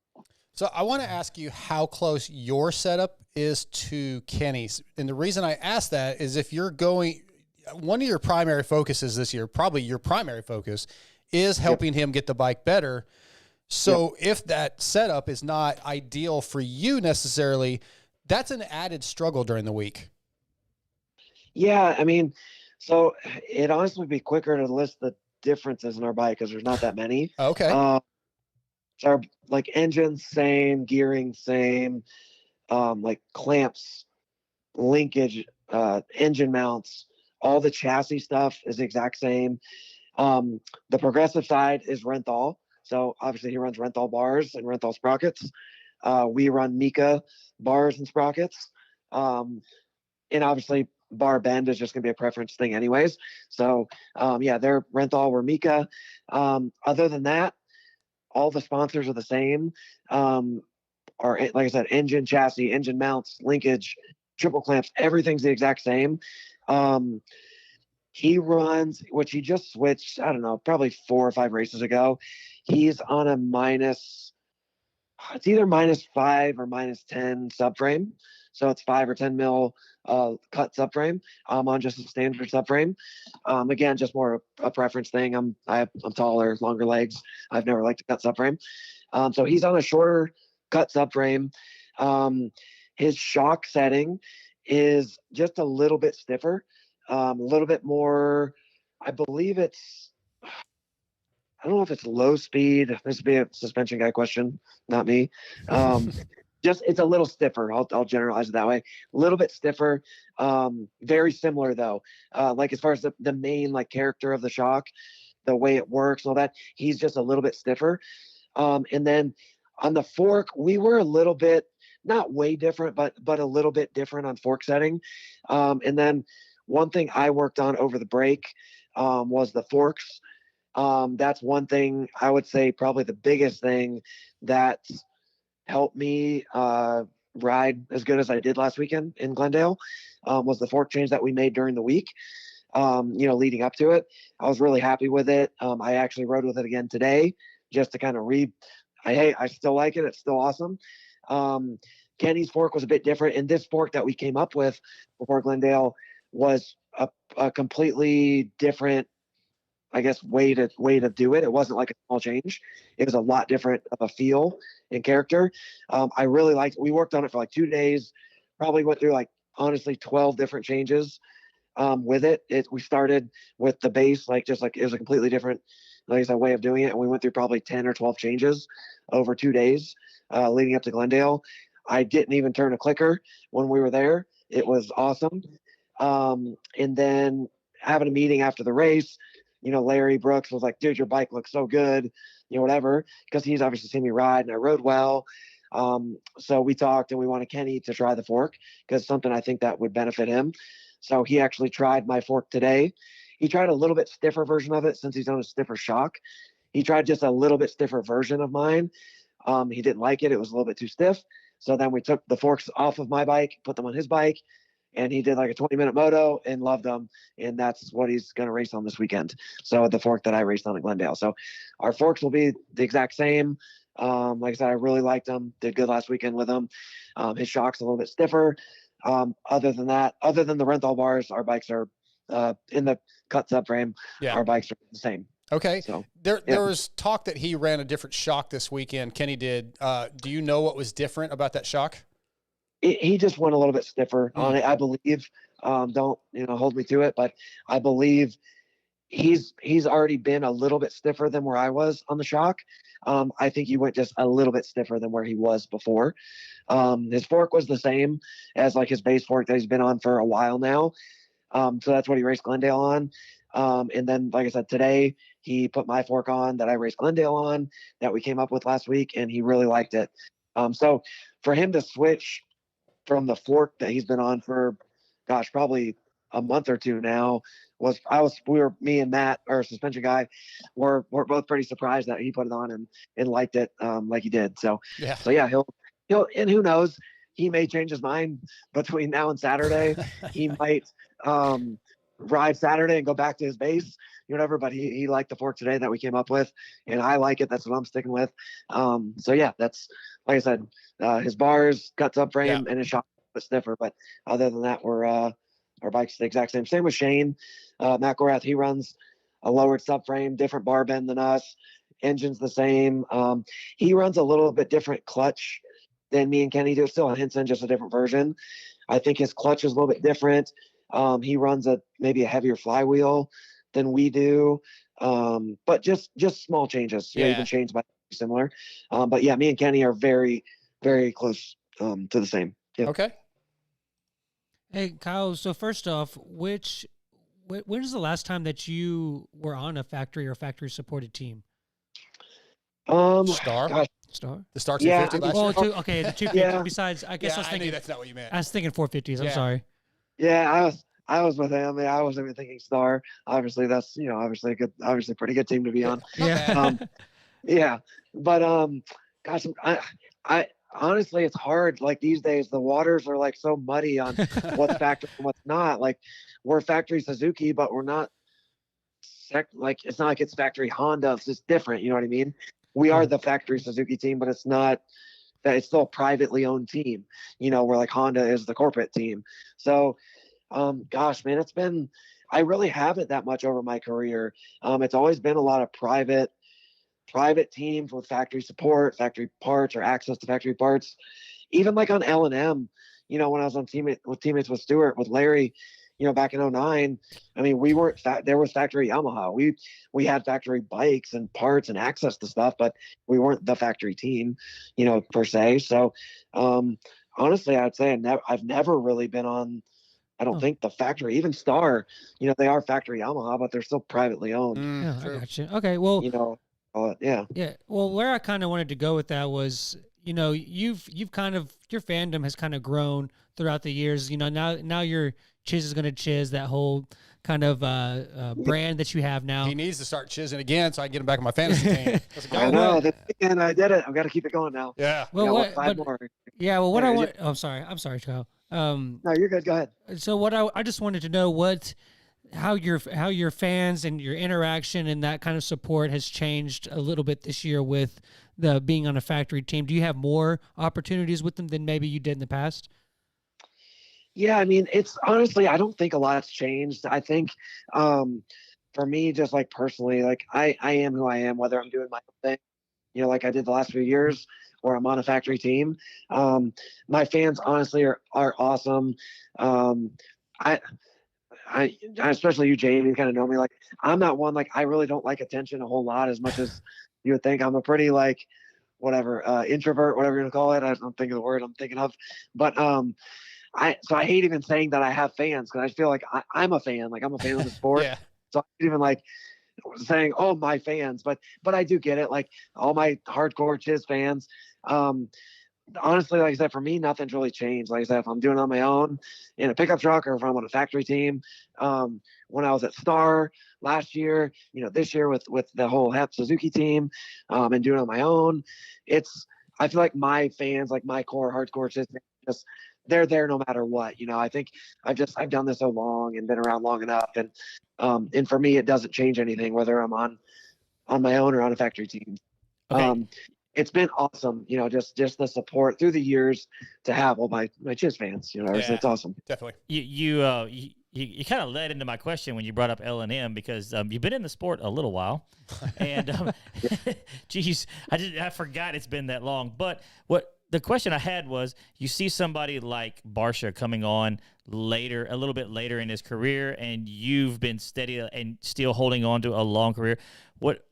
So I want to ask you how close your setup is to Kenny's. And the reason I ask that is if you're going, one of your primary focuses this year, probably your primary focus, is helping him get the bike better. So if that setup is not ideal for you necessarily, that's an added struggle during the week. Yeah, I mean, so it honestly would be quicker to list the differences in our bike because there's not that many. Okay. So our like engines same, gearing same, like clamps, linkage, engine mounts, all the chassis stuff is the exact same. The progressive side is Renthal. So obviously he runs Renthal bars and Renthal sprockets. We run Mika bars and sprockets. And obviously bar bend is just going to be a preference thing anyways. So they're Renthal, we're Mika. Other than that, all the sponsors are the same. Are, like I said, engine, chassis, engine mounts, linkage, triple clamps, everything's the exact same. He runs, which he just switched, I don't know, probably 4 or 5 races ago. He's on a it's either -5 or -10 subframe. So it's 5 or 10 mil cut subframe. I'm on just a standard subframe. Again, just more a preference thing. I'm taller, longer legs. I've never liked to cut subframe. So he's on a shorter cut subframe. His shock setting is just a little bit stiffer. A little bit more, I believe it's, I don't know if it's low speed. This would be a suspension guy question, not me. Just, it's a little stiffer. I'll generalize it that way. A little bit stiffer. Very similar though. Like as far as the main like character of the shock, the way it works, all that, he's just a little bit stiffer. And then on the fork, we were a little bit, not way different, but a little bit different on fork setting. And then one thing I worked on over the break was the forks. That's one thing I would say probably the biggest thing that helped me ride as good as I did last weekend in Glendale was the fork change that we made during the week, leading up to it. I was really happy with it. I actually rode with it again today just to kind of I still like it. It's still awesome. Kenny's fork was a bit different, and this fork that we came up with before Glendale was a completely different I guess, way to do it. It wasn't like a small change. It was a lot different of a feel and character. I really liked. We worked on it for like 2 days. Probably went through like honestly 12 different changes with it. We started with the base, like just like it was a completely different, like I said, way of doing it. And we went through probably 10 or 12 changes over 2 days leading up to Glendale. I didn't even turn a clicker when we were there. It was awesome. And then having a meeting after the race, Larry Brooks was like, dude, your bike looks so good, whatever, because he's obviously seen me ride and I rode well. So we talked and we wanted Kenny to try the fork because something I think that would benefit him. So he actually tried my fork today. He tried a little bit stiffer version of it since he's on a stiffer shock. He tried just a little bit stiffer version of mine. He didn't like it. It was a little bit too stiff. So then we took the forks off of my bike, put them on his bike, and he did like a 20-minute moto and loved them. And that's what he's going to race on this weekend. So the fork that I raced on at Glendale. So our forks will be the exact same. Like I said, I really liked them. Did good last weekend with them. His shock's a little bit stiffer. Other than that, other than the Renthal bars, our bikes are in the cut subframe. Yeah. Our bikes are the same. Okay. So there was talk that he ran a different shock this weekend. Kenny did. Do you know what was different about that shock? He just went a little bit stiffer on it, I believe. Don't hold me to it, but I believe he's already been a little bit stiffer than where I was on the shock. I think he went just a little bit stiffer than where he was before. His fork was the same as like his base fork that he's been on for a while now. So that's what he raced Glendale on. And then, like I said, today he put my fork on that I raced Glendale on that we came up with last week, and he really liked it. So for him to switch from the fork that he's been on for, probably a month or two now, me and Matt, our suspension guy, we're both pretty surprised that he put it on and liked it like he did. So yeah, he'll and who knows, he may change his mind between now and Saturday. He might ride Saturday and go back to his base, whatever, but he liked the fork today that we came up with, and I like it. That's what I'm sticking with. So yeah, that's, like I said, his bars, cut subframe, and his shock was stiffer, but other than that, we're our bike's the exact same. Same with Shane McElrath. He runs a lowered subframe, different bar bend than us. Engine's the same. He runs a little bit different clutch than me and Kenny do. Still a Henson, just a different version. I think his clutch is a little bit different. He runs maybe a heavier flywheel than we do. But just small changes. Even Shane's bike is similar. But yeah, me and Kenny are very, very close to the same. Yeah. Okay. Hey, Kyle, so first off, when is the last time that you were on a factory or factory-supported team? Star? Star? The Star 250 last year? The 250, besides, I guess I was I thinking, knew that's not what you meant. I was thinking 450s, I'm sorry. Yeah, I was with him. I wasn't even thinking Star. Obviously, that's, obviously pretty good team to be on. Yeah. Yeah. But, gosh, I honestly, it's hard. Like these days, the waters are like so muddy on what's factory and what's not. Like we're factory Suzuki, but we're not like, it's not like it's factory Honda. It's just different. You know what I mean? We are the factory Suzuki team, but it's not that. It's still a privately owned team, where like Honda is the corporate team. So, gosh, man, I really haven't that much over my career. It's always been a lot of private teams with factory support, factory parts, or access to factory parts. Even like on L&M, when I was on teammates with Stewart, with Larry, back in 2009, I mean, we weren't there was factory Yamaha. We had factory bikes and parts and access to stuff, but we weren't the factory team, per se. So, honestly, I'd say I've never really been on, I don't think, the factory, even Star, they are factory Yamaha, but they're still privately owned. I got you. Okay. Well, yeah. Well, where I kind of wanted to go with that was, you've kind of, your fandom has kind of grown throughout the years. Now your Chiz is going to Chiz, that whole kind of brand that you have now. He needs to start chizzing again so I can get him back on my fantasy team. I know. This weekend I did it. I've got to keep it going now. Yeah. Well, five more. Yeah. Well, what I want. Oh, I'm sorry, Kyle. No, you're good. Go ahead. So what I just wanted to know how your fans and your interaction and that kind of support has changed a little bit this year with the being on a factory team. Do you have more opportunities with them than maybe you did in the past? Yeah, I mean, it's honestly, I don't think a lot's changed. I think for me, just like personally, like I am who I am, whether I'm doing my own thing, like I did the last few years, or I'm on a factory team. My fans honestly are awesome. I, I especially you, Jamie, kind of know me. Like I'm not one, like I really don't like attention a whole lot as much as you would think. I'm a pretty like whatever introvert, whatever you're gonna call it. I don't think of the word I'm thinking of, but I hate even saying that I have fans, because I feel like I'm a fan. Like I'm a fan of the sport. Yeah. So I hate even like saying, oh, my fans, but I do get it. Like all my hardcore Chiz fans. Honestly, like I said, for me, nothing's really changed. Like I said, if I'm doing it on my own in a pickup truck, or if I'm on a factory team, when I was at Star last year, this year with the whole HEP Suzuki team, and doing it on my own, I feel like my fans, like my core hardcore just they're there no matter what. I think I've done this so long and been around long enough, and for me, it doesn't change anything whether I'm on my own or on a factory team. Okay. It's been awesome, just the support through the years to have all my Chiz fans, it's awesome. Definitely. You kind of led into my question when you brought up L&M, because you've been in the sport a little while, and geez, I forgot it's been that long. But what the question I had was, you see somebody like Barcia coming on a little bit later in his career, and you've been steady and still holding on to a long career. What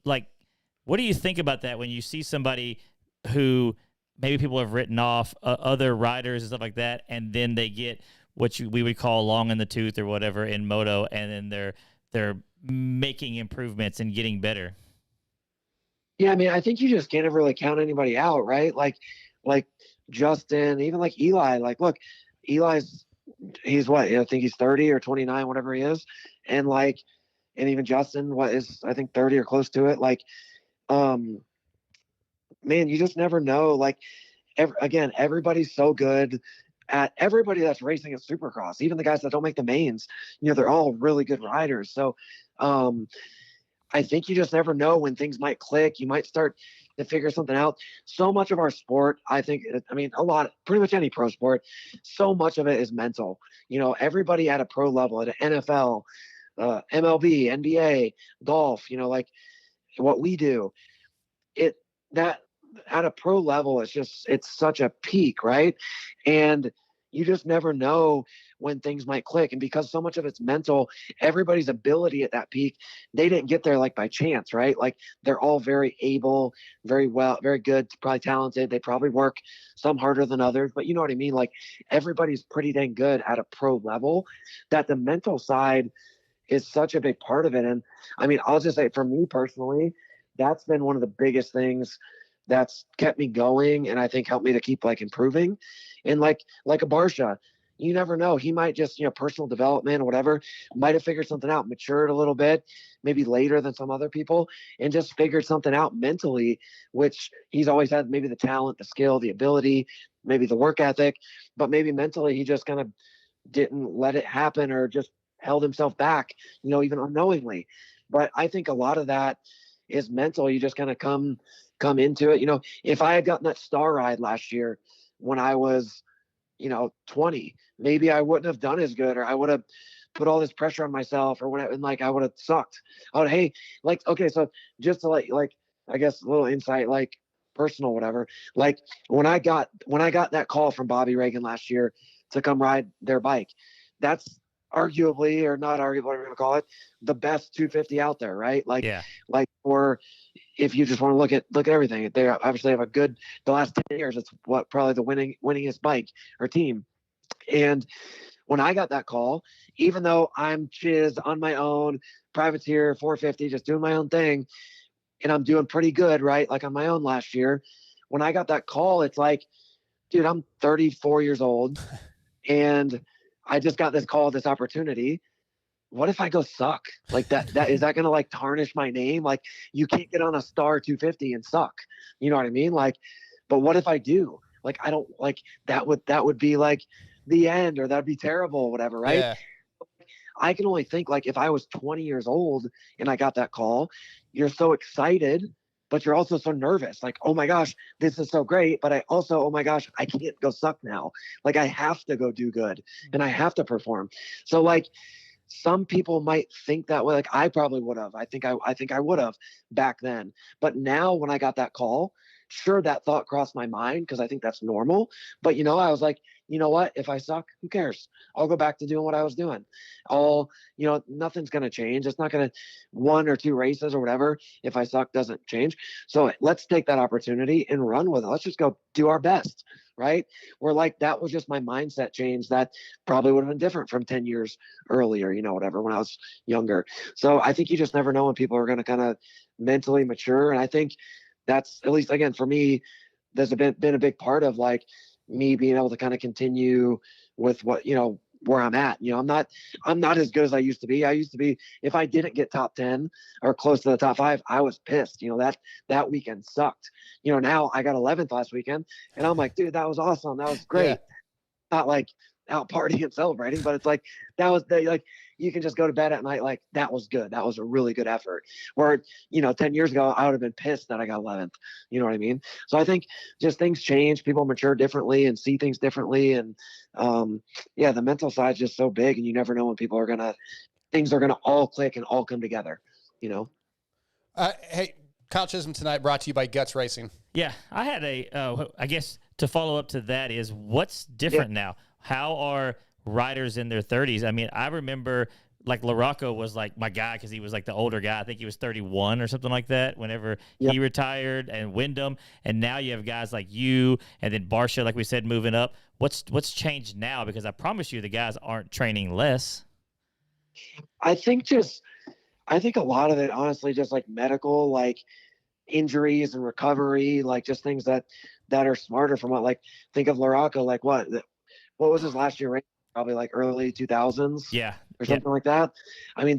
do you think about that when you see somebody who maybe people have written off, other riders and stuff like that, and then they get what we would call long in the tooth or whatever in moto, and then they're making improvements and getting better? Yeah, I mean, I think you just can't ever really count anybody out, right? Like Justin, even like Eli. Like, look, he's what? I think he's 30 or 29, whatever he is, and even Justin, I think 30 or close to it. Like, man, you just never know. Like, everybody's so good at everybody that's racing at Supercross, even the guys that don't make the mains, they're all really good riders. So, I think you just never know when things might click. You might start to figure something out. So much of our sport, pretty much any pro sport, so much of it is mental. Everybody at a pro level, at an NFL, MLB, NBA, golf, like what we do, that at a pro level, it's such a peak, right? And you just never know when things might click. And because so much of it's mental, everybody's ability at that peak, they didn't get there like by chance, right? Like they're all very able, very good, probably talented. They probably work some harder than others, but you know what I mean? Like everybody's pretty dang good at a pro level, that the mental side is such a big part of it. And I mean, I'll just say for me personally, that's been one of the biggest things that's kept me going, and I think helped me to keep improving. And like a Barcia, you never know. He might just, personal development or whatever, might have figured something out, matured a little bit, maybe later than some other people, and just figured something out mentally, which he's always had maybe the talent, the skill, the ability, maybe the work ethic, but maybe mentally he just kind of didn't let it happen, or just held himself back, even unknowingly. But I think a lot of that is mental. You just kind of come into it. If I had gotten that Star ride last year when I was, 20, maybe I wouldn't have done as good, or I would have put all this pressure on myself, or whatever, and I would have sucked. Okay, so just to I guess a little insight, personal, whatever. Like when I got that call from Bobby Reagan last year to come ride their bike, that's arguably, or not arguably, whatever we're gonna call it, the best 250 out there, right? Or if you just want to look at everything, they obviously have the last 10 years, it's probably the winningest bike or team. And when I got that call, even though I'm Chiz on my own, privateer, 450, just doing my own thing, and I'm doing pretty good, right? Like on my own last year, when I got that call, it's like, dude, I'm 34 years old and I just got this call, this opportunity. What if I go suck? Like that is that going to tarnish my name? Like you can't get on a Star 250 and suck. You know what I mean? But what if I do? I don't that would be the end, or that'd be terrible, whatever. Right. Yeah. I can only think if I was 20 years old and I got that call, you're so excited, but you're also so nervous. Oh my gosh, this is so great. But I also, oh my gosh, I can't go suck now. I have to go do good and I have to perform. So some people might think that way. Like I probably would have. I think I would have back then. But now when I got that call, sure, that thought crossed my mind because I think that's normal. But I was like, you know what? If I suck, who cares? I'll go back to doing what I was doing. Nothing's going to change. It's not going to 1 or 2 races or whatever. If I suck, doesn't change. So let's take that opportunity and run with it. Let's just go do our best. Right. Where like, that was just my mindset change that probably would have been different from 10 years earlier, whatever, when I was younger. So I think you just never know when people are going to kind of mentally mature. And I think that's, at least again, for me, there's been a big part of like me being able to kind of continue with what, where I'm at. I'm not as good as I used to be. If I didn't get top 10 or close to the top 5, I was pissed. That weekend sucked. Now I got 11th last weekend and I'm like, dude, that was awesome. That was great. Yeah. Not like out partying and celebrating, but it's like, that was like, you can just go to bed at night. Like that was good. That was a really good effort. Where, 10 years ago, I would have been pissed that I got 11th. You know what I mean? So I think just things change, people mature differently and see things differently. And the mental side is just so big and you never know when things are going to all click and all come together, Hey, Kyle Chisholm tonight brought to you by Guts Racing. Yeah. I had I guess to follow up to that is what's different now? How are riders in their 30s? I mean, I remember like LaRocco was like my guy because he was like the older guy. I think he was 31 or something like that whenever he retired, and Wyndham. And now you have guys like you and then Barsha, like we said, moving up. What's changed now? Because I promise you the guys aren't training less. I think a lot of it, honestly, just like medical, like injuries and recovery, like just things that are smarter from like, think of LaRocco, like what was his last year race? Probably like early 2000s. Yeah. Or something like that. I mean,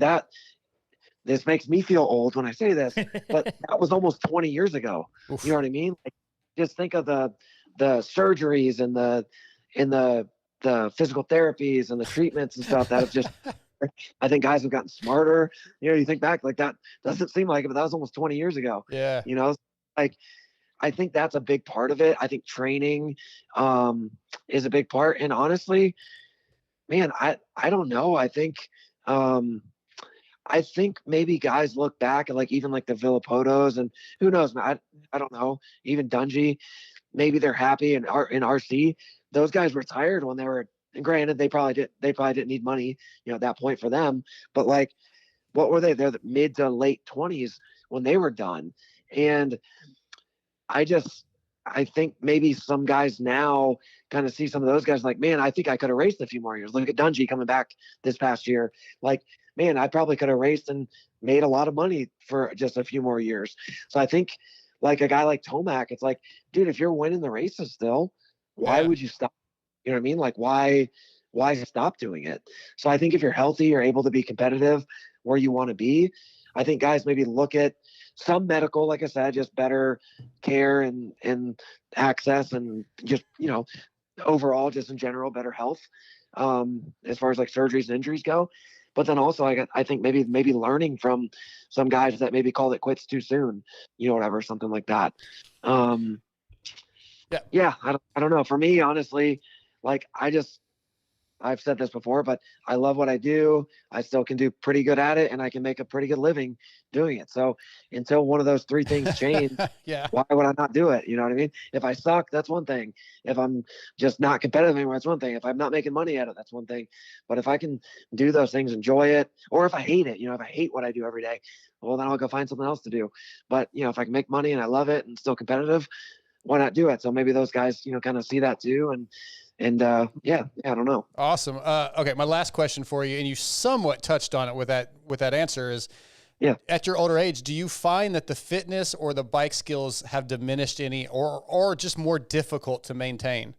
this makes me feel old when I say this, but that was almost 20 years ago. Oof. You know what I mean? Like, just think of the surgeries and the physical therapies and the treatments and stuff that have just, I think guys have gotten smarter. You think back, like that doesn't seem like it, but that was almost 20 years ago. Yeah. Like, I think that's a big part of it. I think training is a big part. And honestly, man, I don't know. I think maybe guys look back at like even like the Villapotos and who knows, man, I don't know. Even Dungey, maybe they're happy in RC. Those guys retired when they were, and granted, they probably didn't need money, at that point for them. But like, what were they? They're the mid to late 20s when they were done. And I think maybe some guys now kind of see some of those guys like, man, I think I could have raced a few more years. Look at Dungey coming back this past year. Like, man, I probably could have raced and made a lot of money for just a few more years. So I think like a guy like Tomac, it's like, dude, if you're winning the races still, why would you stop? You know what I mean? Like, why stop doing it? So I think if you're healthy, you're able to be competitive where you want to be. I think guys maybe look at some medical, like I said, just better care and access and just, overall, just in general, better health as far as like surgeries and injuries go. But then also I think maybe learning from some guys that maybe called it quits too soon, whatever, something like that. I don't know. For me, honestly, like I've said this before, but I love what I do. I still can do pretty good at it and I can make a pretty good living doing it. So until one of those 3 things change, why would I not do it? You know what I mean? If I suck, that's one thing. If I'm just not competitive anymore, that's one thing. If I'm not making money at it, that's one thing. But if I can do those things, enjoy it, or if I hate it, if I hate what I do every day, well, then I'll go find something else to do. But, if I can make money and I love it and still competitive, why not do it? So maybe those guys, kind of see that too. And I don't know. Awesome. Okay. My last question for you, and you somewhat touched on it with that answer is, at your older age, do you find that the fitness or the bike skills have diminished any or just more difficult to maintain?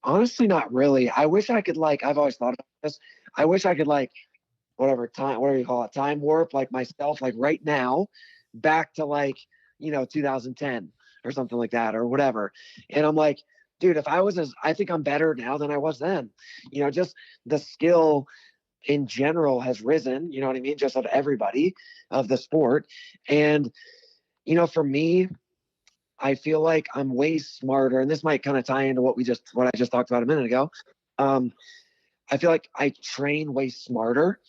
Honestly, not really. I wish I could I've always thought about this. I wish I could whatever you call it, time warp myself, right now back to 2010 or something like that or whatever. And I'm like, dude, I think I'm better now than I was then. Just the skill in general has risen, you know what I mean? Just of everybody of the sport. And, for me, I feel like I'm way smarter, and this might kind of tie into what I just talked about a minute ago. I feel like I train way smarter.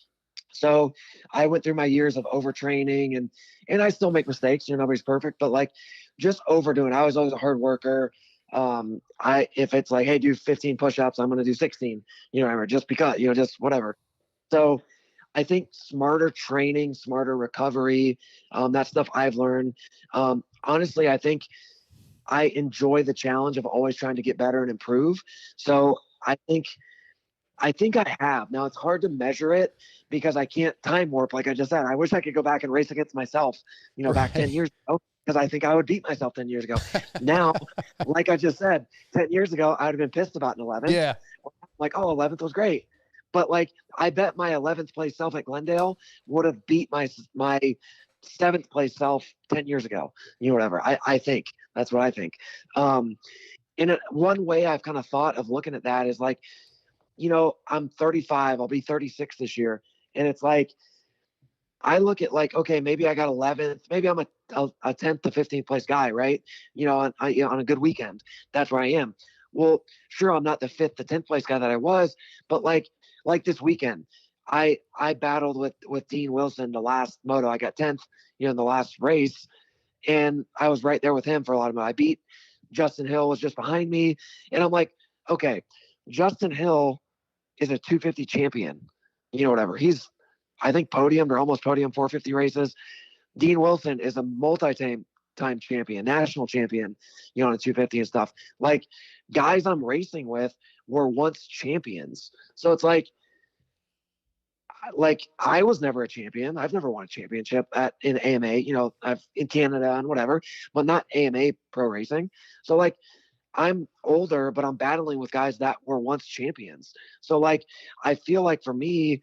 So I went through my years of overtraining and I still make mistakes. Nobody's perfect, but like just overdoing. I was always a hard worker. If it's like, hey, do 15 push-ups, I'm going to do 16, or just because, just whatever. So I think smarter training, smarter recovery, that stuff I've learned. Honestly, I think I enjoy the challenge of always trying to get better and improve. So I think I have. Now it's hard to measure it because I can't time warp. Like I just said, I wish I could go back and race against myself, back 10 years ago, because I think I would beat myself 10 years ago. Now, like I just said, 10 years ago, I would have been pissed about an 11th. Yeah. Like, oh, 11th was great. But like, I bet my 11th place self at Glendale would have beat my 7th place self 10 years ago. Whatever. I think that's what I think. One way I've kind of thought of looking at that is like, I'm 35, I'll be 36 this year. And it's like, I look at like, okay, maybe I got 11th, maybe I'm a 10th to 15th place guy, right? On a good weekend, that's where I am. Well, sure, I'm not the 5th to 10th place guy that I was, but like this weekend, I battled with Dean Wilson the last moto. I got 10th, in the last race, and I was right there with him for a lot of it. I beat Justin Hill, was just behind me, and I'm like, okay, Justin Hill is a 250 champion, whatever. He's, I think, podiumed or almost podium 450 races. Dean Wilson is a multi-time champion, national champion, on a 250 and stuff. Like, guys I'm racing with were once champions. So it's like I was never a champion. I've never won a championship in AMA, I've in Canada and whatever, but not AMA pro racing. So like, I'm older, but I'm battling with guys that were once champions. So like, I feel like for me,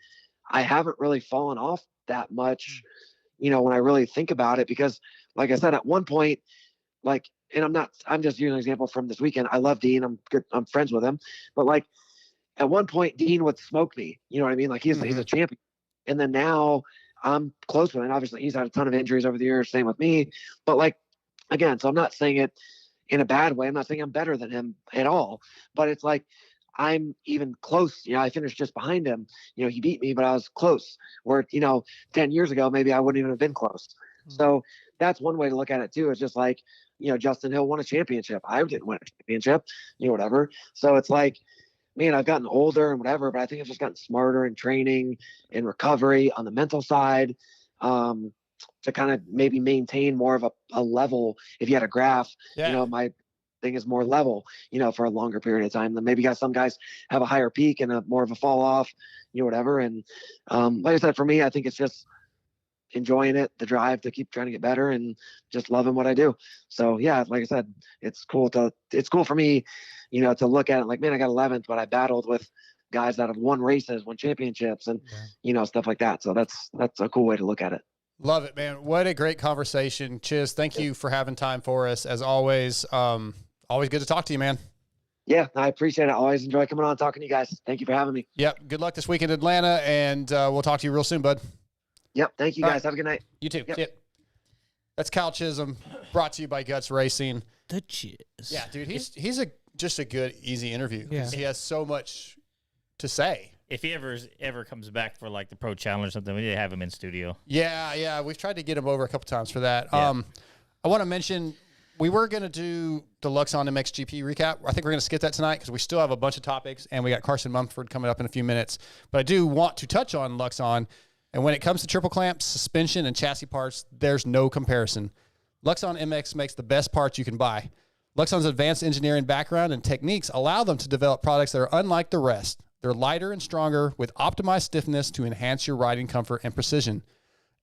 I haven't really fallen off that much, when I really think about it, because like I said, at one point, like, and I'm just using an example from this weekend. I love Dean. I'm good. I'm friends with him, but like at one point Dean would smoke me, you know what I mean? Like he's a champion. And then now I'm close with him. Obviously he's had a ton of injuries over the years. Same with me, but like, again, so I'm not saying it in a bad way. I'm not saying I'm better than him at all, but it's like, I'm even close. I finished just behind him. He beat me, but I was close. Where, 10 years ago, maybe I wouldn't even have been close. So that's one way to look at it too. It's just like, Justin Hill won a championship. I didn't win a championship, whatever. So it's like, man, I've gotten older and whatever, but I think I've just gotten smarter in training and recovery on the mental side, to kind of maybe maintain more of a level. If you had a graph, my thing is more level, for a longer period of time. Then maybe got some guys have a higher peak and a more of a fall off, whatever. And like I said, for me, I think it's just enjoying it, the drive to keep trying to get better and just loving what I do. So yeah, like I said, it's cool for me, to look at it like, man, I got 11th, but I battled with guys that have won races, won championships, and stuff like that. So that's a cool way to look at it. Love it, man. What a great conversation. Chiz, thank you for having time for us. As always, always good to talk to you, man. Yeah, I appreciate it. I always enjoy coming on and talking to you guys. Thank you for having me. Yep. Good luck this week in Atlanta, and we'll talk to you real soon, bud. Yep. Thank you, guys. Have a good night. You too. Yep. See ya. That's Kyle Chisholm, brought to you by Guts Racing. The Chiz. Yeah, dude, he's just a good, easy interview. Yeah. He has so much to say. If he ever comes back for like the Pro Challenge or something, we need to have him in studio. Yeah. We've tried to get him over a couple times for that. Yeah. I want to mention we were going to do the Luxon MXGP recap. I think we're going to skip that tonight because we still have a bunch of topics, and we got Carson Mumford coming up in a few minutes. But I do want to touch on Luxon. And when it comes to triple clamps, suspension, and chassis parts, there's no comparison. Luxon MX makes the best parts you can buy. Luxon's advanced engineering background and techniques allow them to develop products that are unlike the rest. They're lighter and stronger with optimized stiffness to enhance your riding comfort and precision.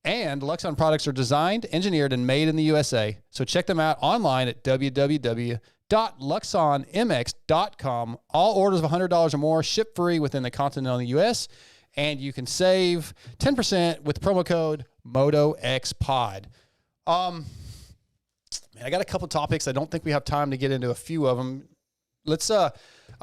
And Luxon products are designed, engineered, and made in the USA. So check them out online at www.luxonmx.com. All orders of $100 or more ship free within the continental US. And you can save 10% with the promo code MotoXpod. Man, I got a couple topics. I don't think we have time to get into a few of them. I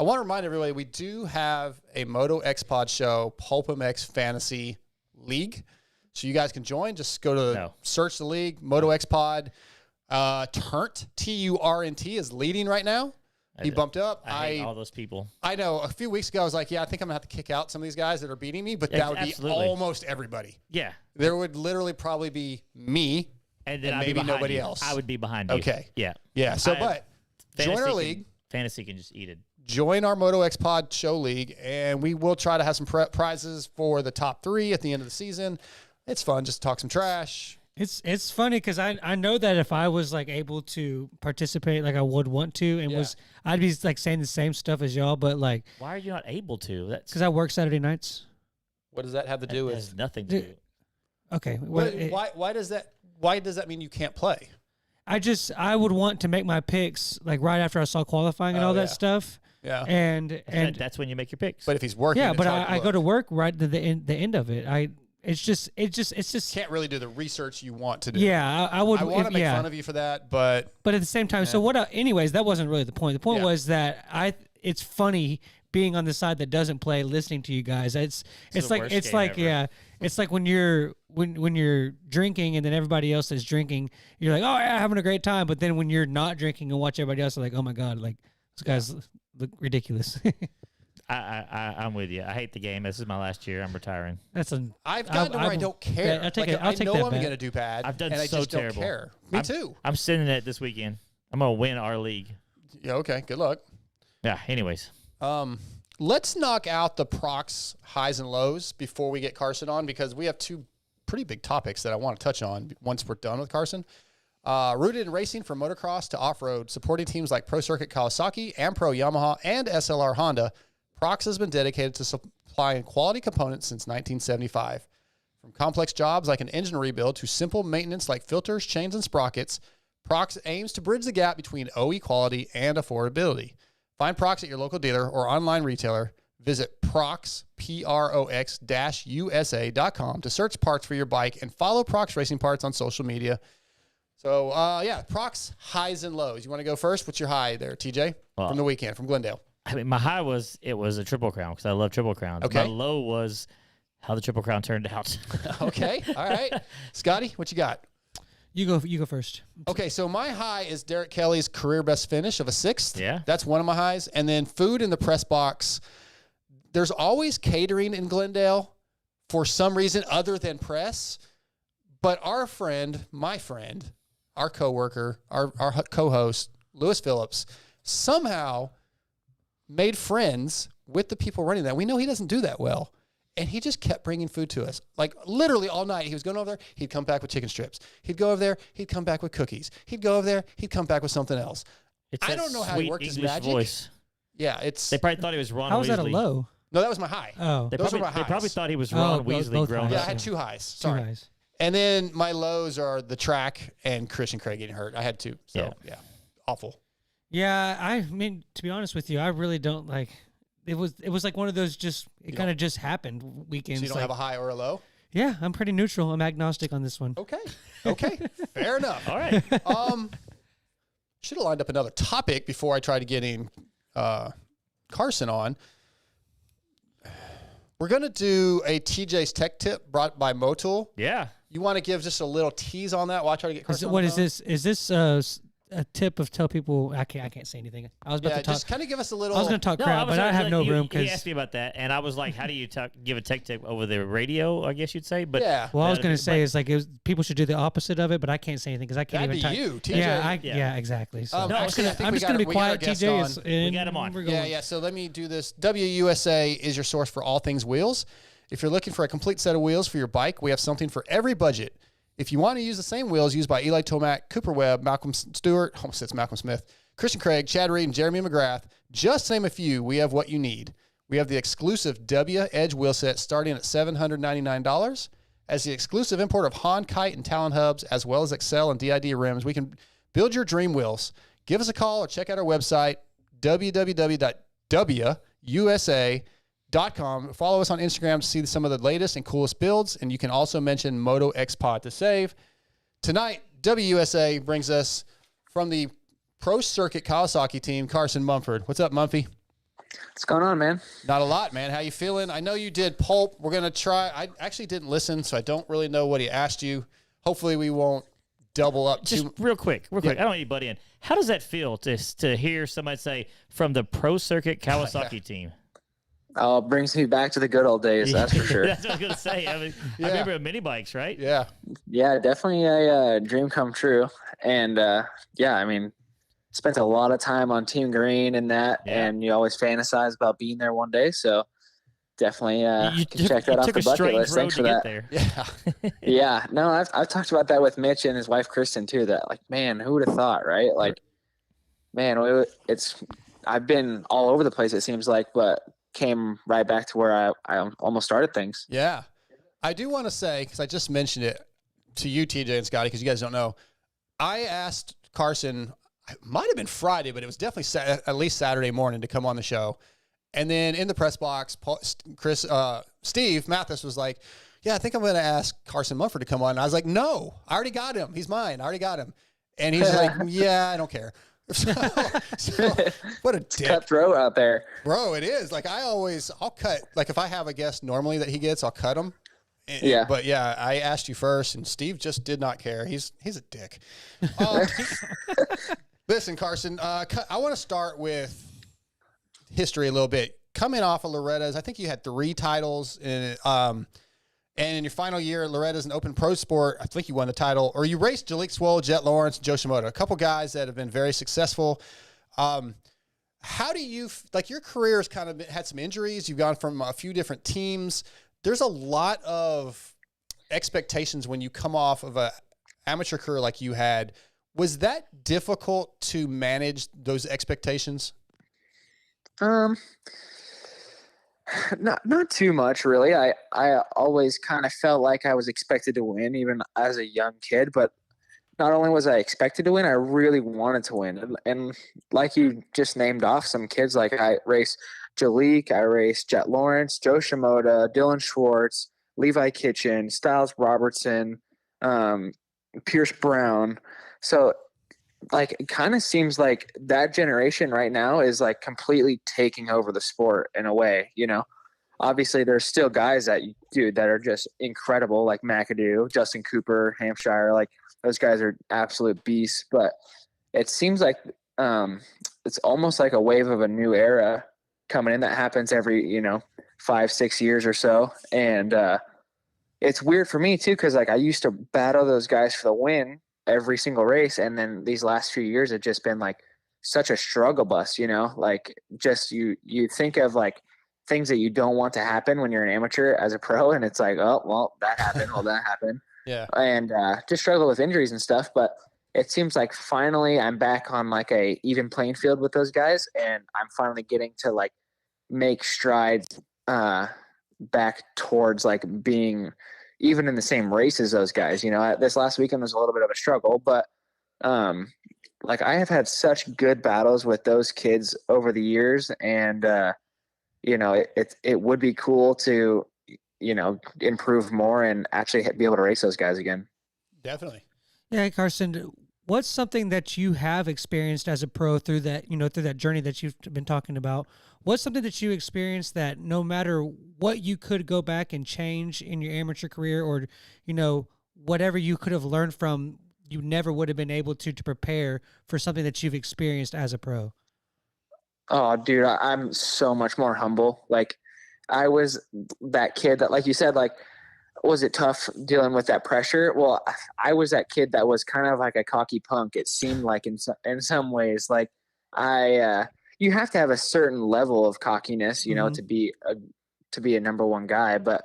want to remind everybody, we do have a MotoXpod Show ClubMX Fantasy League. So you guys can join. Just go to search the league, MotoXpod. Turnt, Turnt is leading right now. He bumped up. I hate all those people. I know. A few weeks ago, I was like, yeah, I think I'm going to have to kick out some of these guys that are beating me, but that would Absolutely. be almost everybody. Yeah. There would literally probably be me And then and I'd be maybe behind nobody you. else. I would be behind you. Okay. Yeah. Yeah. So, but join our Fantasy league. Fantasy can just eat it. Join our MotoXpod Show League, and we will try to have some prizes for the top 3 at the end of the season. It's fun just to talk some trash. It's funny because I know that if I was like able to participate like I would want to and I'd be like saying the same stuff as y'all, but like Why are you not able to? That's because I work Saturday nights. What does that have to do with? has nothing to do. Okay, Why does that mean you can't play? I would want to make my picks like right after I saw qualifying and all that stuff. Yeah. And That's when you make your picks. But if he's working, yeah, it's but hard I look. go to work right to the end of it. It's just Can't really do the research you want to do. yeah. I would. I want to make yeah. fun of you for that, but But at the same time, so what? Anyways, that wasn't really the point. The point was that it's funny being on the side that doesn't play, listening to you guys. It's the like worst it's game like ever. yeah, it's like when you're drinking and then everybody else is drinking, you're like, oh yeah, having a great time. But then when you're not drinking and watch everybody else, you're like, oh my god, like these guys look ridiculous. I'm with you. I hate the game. This is my last year. I'm retiring. I've gotten to where I don't care. I'll take Like, it. I'll I take know that I'm bet. going to do bad. I've done and I so just terrible. Don't care. Me too. I'm sending it this weekend. I'm gonna win our league. Yeah. Okay. Good luck. Yeah. Anyways, Let's knock out the Prox highs and lows before we get Carson on, because we have 2 pretty big topics that I want to touch on once we're done with Carson. Rooted in racing from motocross to off-road, supporting teams like Pro Circuit Kawasaki, Pro Yamaha, and SLR Honda, Prox has been dedicated to supplying quality components since 1975. From complex jobs like an engine rebuild to simple maintenance like filters, chains, and sprockets, Prox aims to bridge the gap between OE quality and affordability. Find Prox at your local dealer or online retailer. Visit Prox, PROX-USA.com to search parts for your bike and follow Prox Racing Parts on social media. So, Prox highs and lows. You want to go first? What's your high there, TJ, from the weekend, from Glendale? I mean, my high was a Triple Crown because I love Triple Crowns. Okay. My low was how the Triple Crown turned out. Okay. All right. Scotty, what you got? You go first. Okay, so my high is Derek Kelly's career best finish of a 6th. Yeah. That's one of my highs. And then food in the press box. There's always catering in Glendale for some reason other than press. But our friend, my friend, our coworker, our co-host, Lewis Phillips, somehow made friends with the people running that. We know he doesn't do that well. And he just kept bringing food to us. Like literally all night. He was going over there. He'd come back with chicken strips. He'd go over there. He'd come back with cookies. He'd go over there. He'd come back with something else. It's I that don't know how he sweet worked his English magic. voice. Yeah, it's... They probably thought he was Ron How was that a Weasley. low? No, that was my high. Oh, They Those are probably, my they probably highs. thought he was Oh, Ron both Weasley growing highs. Yeah, I up. had 2 highs. two Sorry. highs. And then my lows are the track and Christian Craig getting hurt. I had 2. So, yeah. Awful. Yeah, I mean, to be honest with you, I really don't like. It was like one of those it kind of just happened weekends. So you don't like, have a high or a low? Yeah, I'm pretty neutral. I'm agnostic on this one. Okay. Fair enough. All right. Should have lined up another topic before I tried to get in Carson on. We're going to do a TJ's Tech Tip brought by Motul. Yeah. You want to give just a little tease on that while I try to get Carson on What the is phone? this? Is this a tip of tell people? I can't say anything. I was about Yeah, to talk. just kind of give us a little... I was going to talk crap, but I have no room He because. asked me about that, and I was like, "How do you give a tech tip over the radio?" I guess you'd say, but Yeah. Well, I was going to say but- is like people should do the opposite of it, but I can't say anything because I can't That'd even. be you, TJ. Yeah, Yeah. exactly. So No, actually, I think I'm we just going to be we got our quiet. guest TJ on. is in. got him on. We're going. Yeah. So let me do this. WUSA is your source for all things wheels. If you're looking for a complete set of wheels for your bike, we have something for every budget. If you want to use the same wheels used by Eli Tomac, Cooper Webb, Malcolm Stewart, almost it's Malcolm Smith, Christian Craig, Chad Reed, and Jeremy McGrath, just to name a few, we have what you need. We have the exclusive W Edge wheel set starting at $799. As the exclusive import of Hahn, Kite, and Talon hubs, as well as Excel and DID rims, we can build your dream wheels. Give us a call or check out our website, www.wusa.com. Follow us on Instagram to see some of the latest and coolest builds, and you can also mention MotoXpod to save. Tonight, WUSA brings us from the Pro Circuit Kawasaki team, Carson Mumford. What's up, Mumphy? What's going on, man? Not a lot, man. How you feeling? I know you did pulp. We're going to try. I actually didn't listen, so I don't really know what he asked you. Hopefully we won't double up. Just real quick. I don't want you to butt in. How does that feel to hear somebody say from the Pro Circuit Kawasaki team? Oh, it brings me back to the good old days. That's for sure. That's what I was gonna say. I mean, I remember mini bikes, right? Yeah. Yeah, definitely a dream come true. And yeah, I mean, spent a lot of time on Team Green and that, and you always fantasize about being there one day. So definitely check that off the bucket list. Thanks for that. There. Yeah. Yeah, no, I've talked about that with Mitch and his wife Kristen too. That like, man, who would have thought, right? Like, man, I've been all over the place. It seems like, but came right back to where I almost started things. Yeah. I do want to say, because I just mentioned it to you, TJ and Scotty, because you guys don't know, I asked Carson, it might have been Friday, but it was definitely at least Saturday morning to come on the show. And then in the press box, Steve Mathis was like, yeah, I think I'm going to ask Carson Mumford to come on. And I was like, no, I already got him. He's mine. I already got him. And he's like, yeah, I don't care. So what a dick. Cutthroat out there. Bro, it is. Like, I'll cut. Like, if I have a guest normally that he gets, I'll cut him. Yeah. But yeah, I asked you first, and Steve just did not care. He's a dick. Listen, Carson, I want to start with history a little bit. Coming off of Loretta's, I think you had 3 titles, and in your final year, Loretta's an open pro sport. I think you won the title, or you raced Jalek Swoll, Jet Lawrence, Joe Shimoda, a couple guys that have been very successful. How do you like your career has kind of had some injuries? You've gone from a few different teams. There's a lot of expectations when you come off of a amateur career like you had. Was that difficult to manage those expectations? Not too much, really. I always kind of felt like I was expected to win, even as a young kid. But not only was I expected to win, I really wanted to win. And like you just named off some kids, like I raced Jalek, I raced Jet Lawrence, Joe Shimoda, Dylan Schwartz, Levi Kitchen, Styles Robertson, Pierce Brown. So like it kind of seems like that generation right now is like completely taking over the sport in a way, you know. Obviously there's still guys that are just incredible, like McAdoo, Justin Cooper, Hampshire, like those guys are absolute beasts, but it seems like it's almost like a wave of a new era coming in that happens every 5-6 years or so. And it's weird for me too, because like I used to battle those guys for the win every single race, and then these last few years have just been like such a struggle bus, like just you think of like things that you don't want to happen when you're an amateur as a pro, and it's like, oh well, that happened, Yeah. And just struggle with injuries and stuff. But it seems like finally I'm back on like a even playing field with those guys, and I'm finally getting to like make strides back towards like being even in the same race as those guys. This last weekend was a little bit of a struggle, but like I have had such good battles with those kids over the years, and it would be cool to improve more and actually be able to race those guys again. Definitely. Yeah, Carson, what's something that you have experienced as a pro through that, through that journey that you've been talking about? What's something that you experienced that no matter what you could go back and change in your amateur career, or, whatever you could have learned from, you never would have been able to prepare for something that you've experienced as a pro? Oh, dude, I'm so much more humble. Like I was that kid that, like you said, like, was it tough dealing with that pressure? Well, I was that kid that was kind of like a cocky punk. It seemed like in some ways, like you have to have a certain level of cockiness, to be a number one guy. But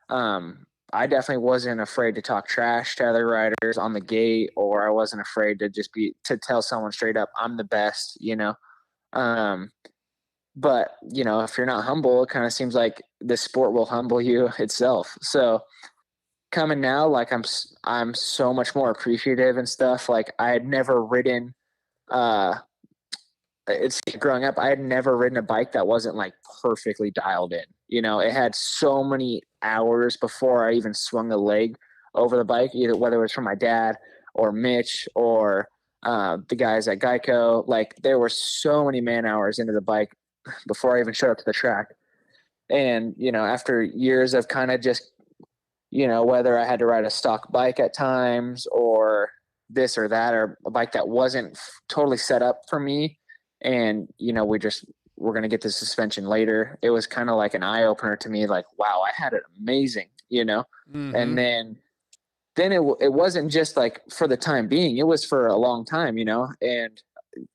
I definitely wasn't afraid to talk trash to other riders on the gate, or I wasn't afraid to tell someone straight up, I'm the best, but if you're not humble, it kind of seems like this sport will humble you itself. So coming now, like I'm so much more appreciative and stuff. Like I had never ridden, growing up, I had never ridden a bike that wasn't like perfectly dialed in. It had so many hours before I even swung a leg over the bike, either whether it was from my dad or Mitch or the guys at Geico. Like there were so many man hours into the bike before I even showed up to the track. And, after years of kind of just, whether I had to ride a stock bike at times or, this or that, or a bike that wasn't totally set up for me. And, you know, we're going to get the suspension later. It was kind of like an eye opener to me. Like, wow, I had it amazing, you know? Mm-hmm. And then it wasn't just like for the time being, it was for a long time, you know, and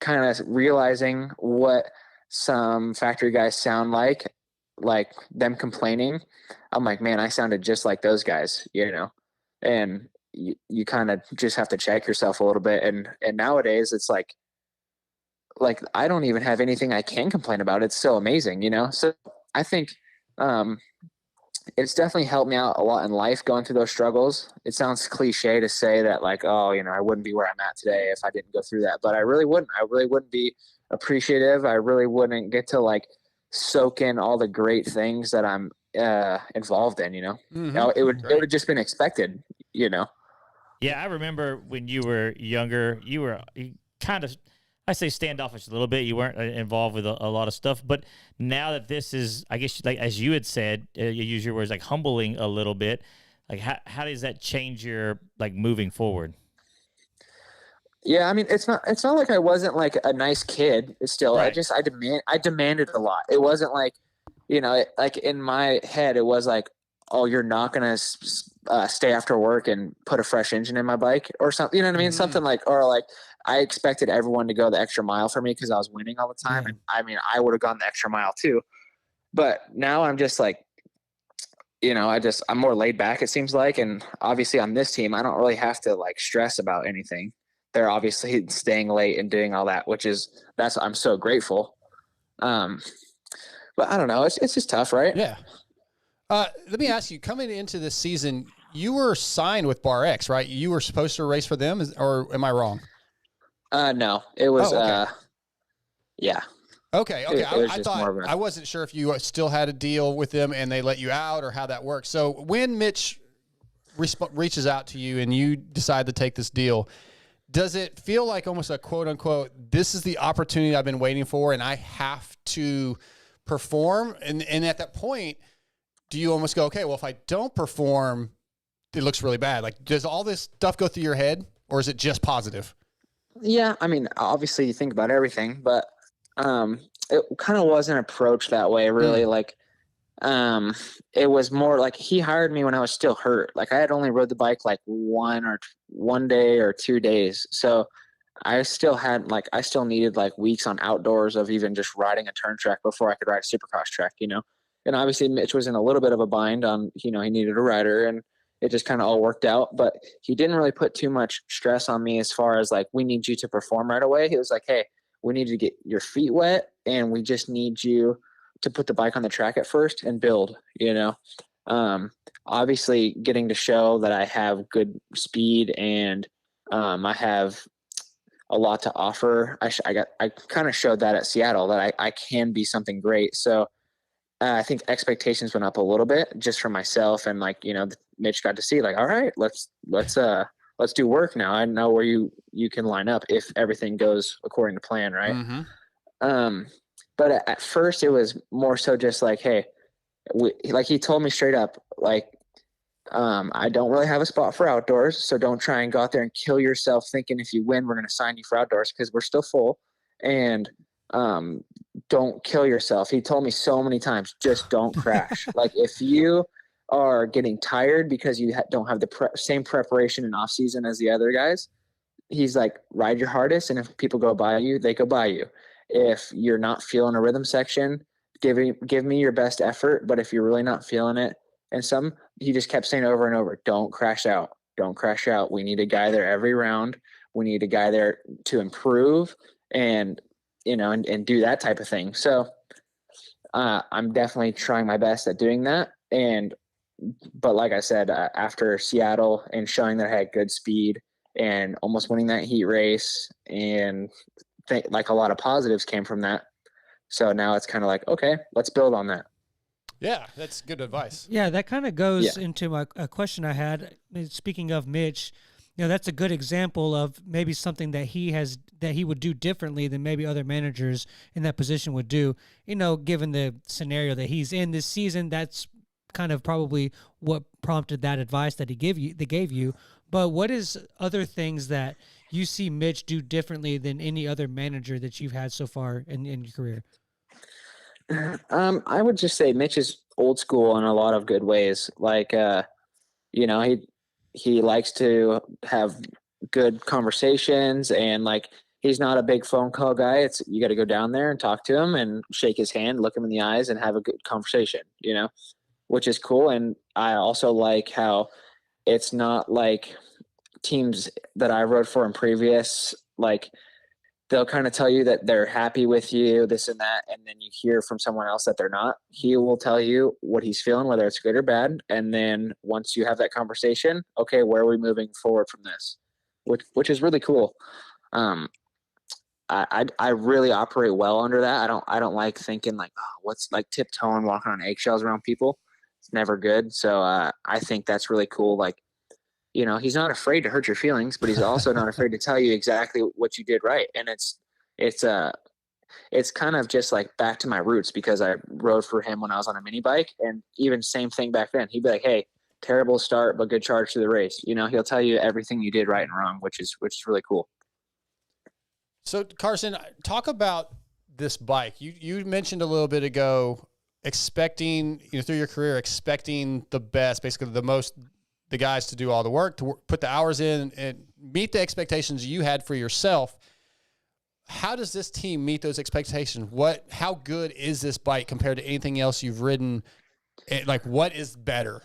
kind of realizing what some factory guys sound like them complaining. I'm like, man, I sounded just like those guys, you know? And you kind of just have to check yourself a little bit. And nowadays it's like I don't even have anything I can complain about. It's so amazing, you know? So I think, it's definitely helped me out a lot in life going through those struggles. It sounds cliche to say that, like, oh, you know, I wouldn't be where I'm at today if I didn't go through that, but I really wouldn't. I really wouldn't be appreciative. I really wouldn't get to like soak in all the great things that I'm involved in, you know? Mm-hmm. You know, it would have just been expected, you know? Yeah, I remember when you were younger, you kind of, I say standoffish a little bit. You weren't involved with a lot of stuff. But now that this is, I guess, like as you had said, you use your words, like humbling a little bit. Like how does that change your like moving forward? Yeah, I mean, it's not like I wasn't like a nice kid. Still, Right. I demanded a lot. It wasn't like, you know, like in my head, it was like, oh, you're not gonna stay after work and put a fresh engine in my bike or something. You know what I mean? Mm-hmm. Something like, or like, I expected everyone to go the extra mile for me because I was winning all the time. And I mean, I would have gone the extra mile too. But now I'm just like, you know, I'm more laid back, it seems like. And obviously on this team, I don't really have to like stress about anything. They're obviously staying late and doing all that, I'm so grateful. But I don't know. It's just tough, right? Yeah. Let me ask you, coming into this season, you were signed with Bar X, right? You were supposed to race for them, or am I wrong? No, it was, okay. Yeah. Okay. I thought I wasn't sure if you still had a deal with them and they let you out or how that works. So when Mitch reaches out to you and you decide to take this deal, does it feel like almost a quote unquote, this is the opportunity I've been waiting for and I have to perform? And at that point, do you almost go, okay, well, if I don't perform, it looks really bad. Like, does all this stuff go through your head or is it just positive? Yeah, I mean, obviously you think about everything, but it kind of wasn't approached that way, really. Like, it was more like he hired me when I was still hurt. Like, I had only rode the bike like one day or 2 days, so I still needed like weeks on outdoors of even just riding a turn track before I could ride a supercross track, you know. And obviously Mitch was in a little bit of a bind on, you know, he needed a rider, and it just kind of all worked out. But he didn't really put too much stress on me as far as like, we need you to perform right away. He was like, hey, we need to get your feet wet and we just need you to put the bike on the track at first and build, you know. Obviously getting to show that I have good speed and I have a lot to offer. I kind of showed that at Seattle that I can be something great. So I think expectations went up a little bit just for myself, and like, you know, Mitch got to see like, all right, let's do work now. I know where you can line up if everything goes according to plan, right? Mm-hmm. But at first it was more so just like, hey, like he told me straight up, like, I don't really have a spot for outdoors, so don't try and go out there and kill yourself thinking if you win, we're going to sign you for outdoors, because we're still full. And don't kill yourself. He told me so many times, just don't crash. Like, if you are getting tired because you don't have the same preparation in off season as the other guys, he's like, ride your hardest. And if people go by you, they go by you. If you're not feeling a rhythm section, give me your best effort. But if you're really not feeling it, and he just kept saying over and over, don't crash out. Don't crash out. We need a guy there every round. We need a guy there to improve and, you know, and do that type of thing. So I'm definitely trying my best at doing that. But like I said, after Seattle and showing that I had good speed and almost winning that heat race, and like a lot of positives came from that. So now it's kind of like, okay, let's build on that. Yeah, that's good advice. Yeah, that kind of goes into a question I had. Speaking of Mitch, you know, that's a good example of maybe something that he would do differently than maybe other managers in that position would do. You know, given the scenario that he's in this season, that's kind of probably what prompted that advice that he gave you. But what is other things that you see Mitch do differently than any other manager that you've had so far in your career? I would just say Mitch is old school in a lot of good ways. Like, you know, he likes to have good conversations, and like, he's not a big phone call guy. It's, you got to go down there and talk to him and shake his hand, look him in the eyes, and have a good conversation, you know, which is cool. And I also like how it's not like teams that I rode for in previous, like, they'll kind of tell you that they're happy with you, this and that, and then you hear from someone else that they're not. He will tell you what he's feeling, whether it's good or bad. And then once you have that conversation, okay, where are we moving forward from this? Which is really cool. I really operate well under that. I don't like thinking like, oh, what's like tiptoeing, walking on eggshells around people. It's never good. So I think that's really cool. Like, you know, he's not afraid to hurt your feelings, but he's also not afraid to tell you exactly what you did right. And it's kind of just like back to my roots, because I rode for him when I was on a mini bike, and even same thing back then. He'd be like, hey, terrible start, but good charge to the race. You know, he'll tell you everything you did right and wrong, which is really cool. So Carson, talk about this bike. You mentioned a little bit ago, expecting, you know, through your career, expecting the best, basically the guys to do all the work, to put the hours in and meet the expectations you had for yourself. How does this team meet those expectations? How good is this bike compared to anything else you've ridden? Like, what is better?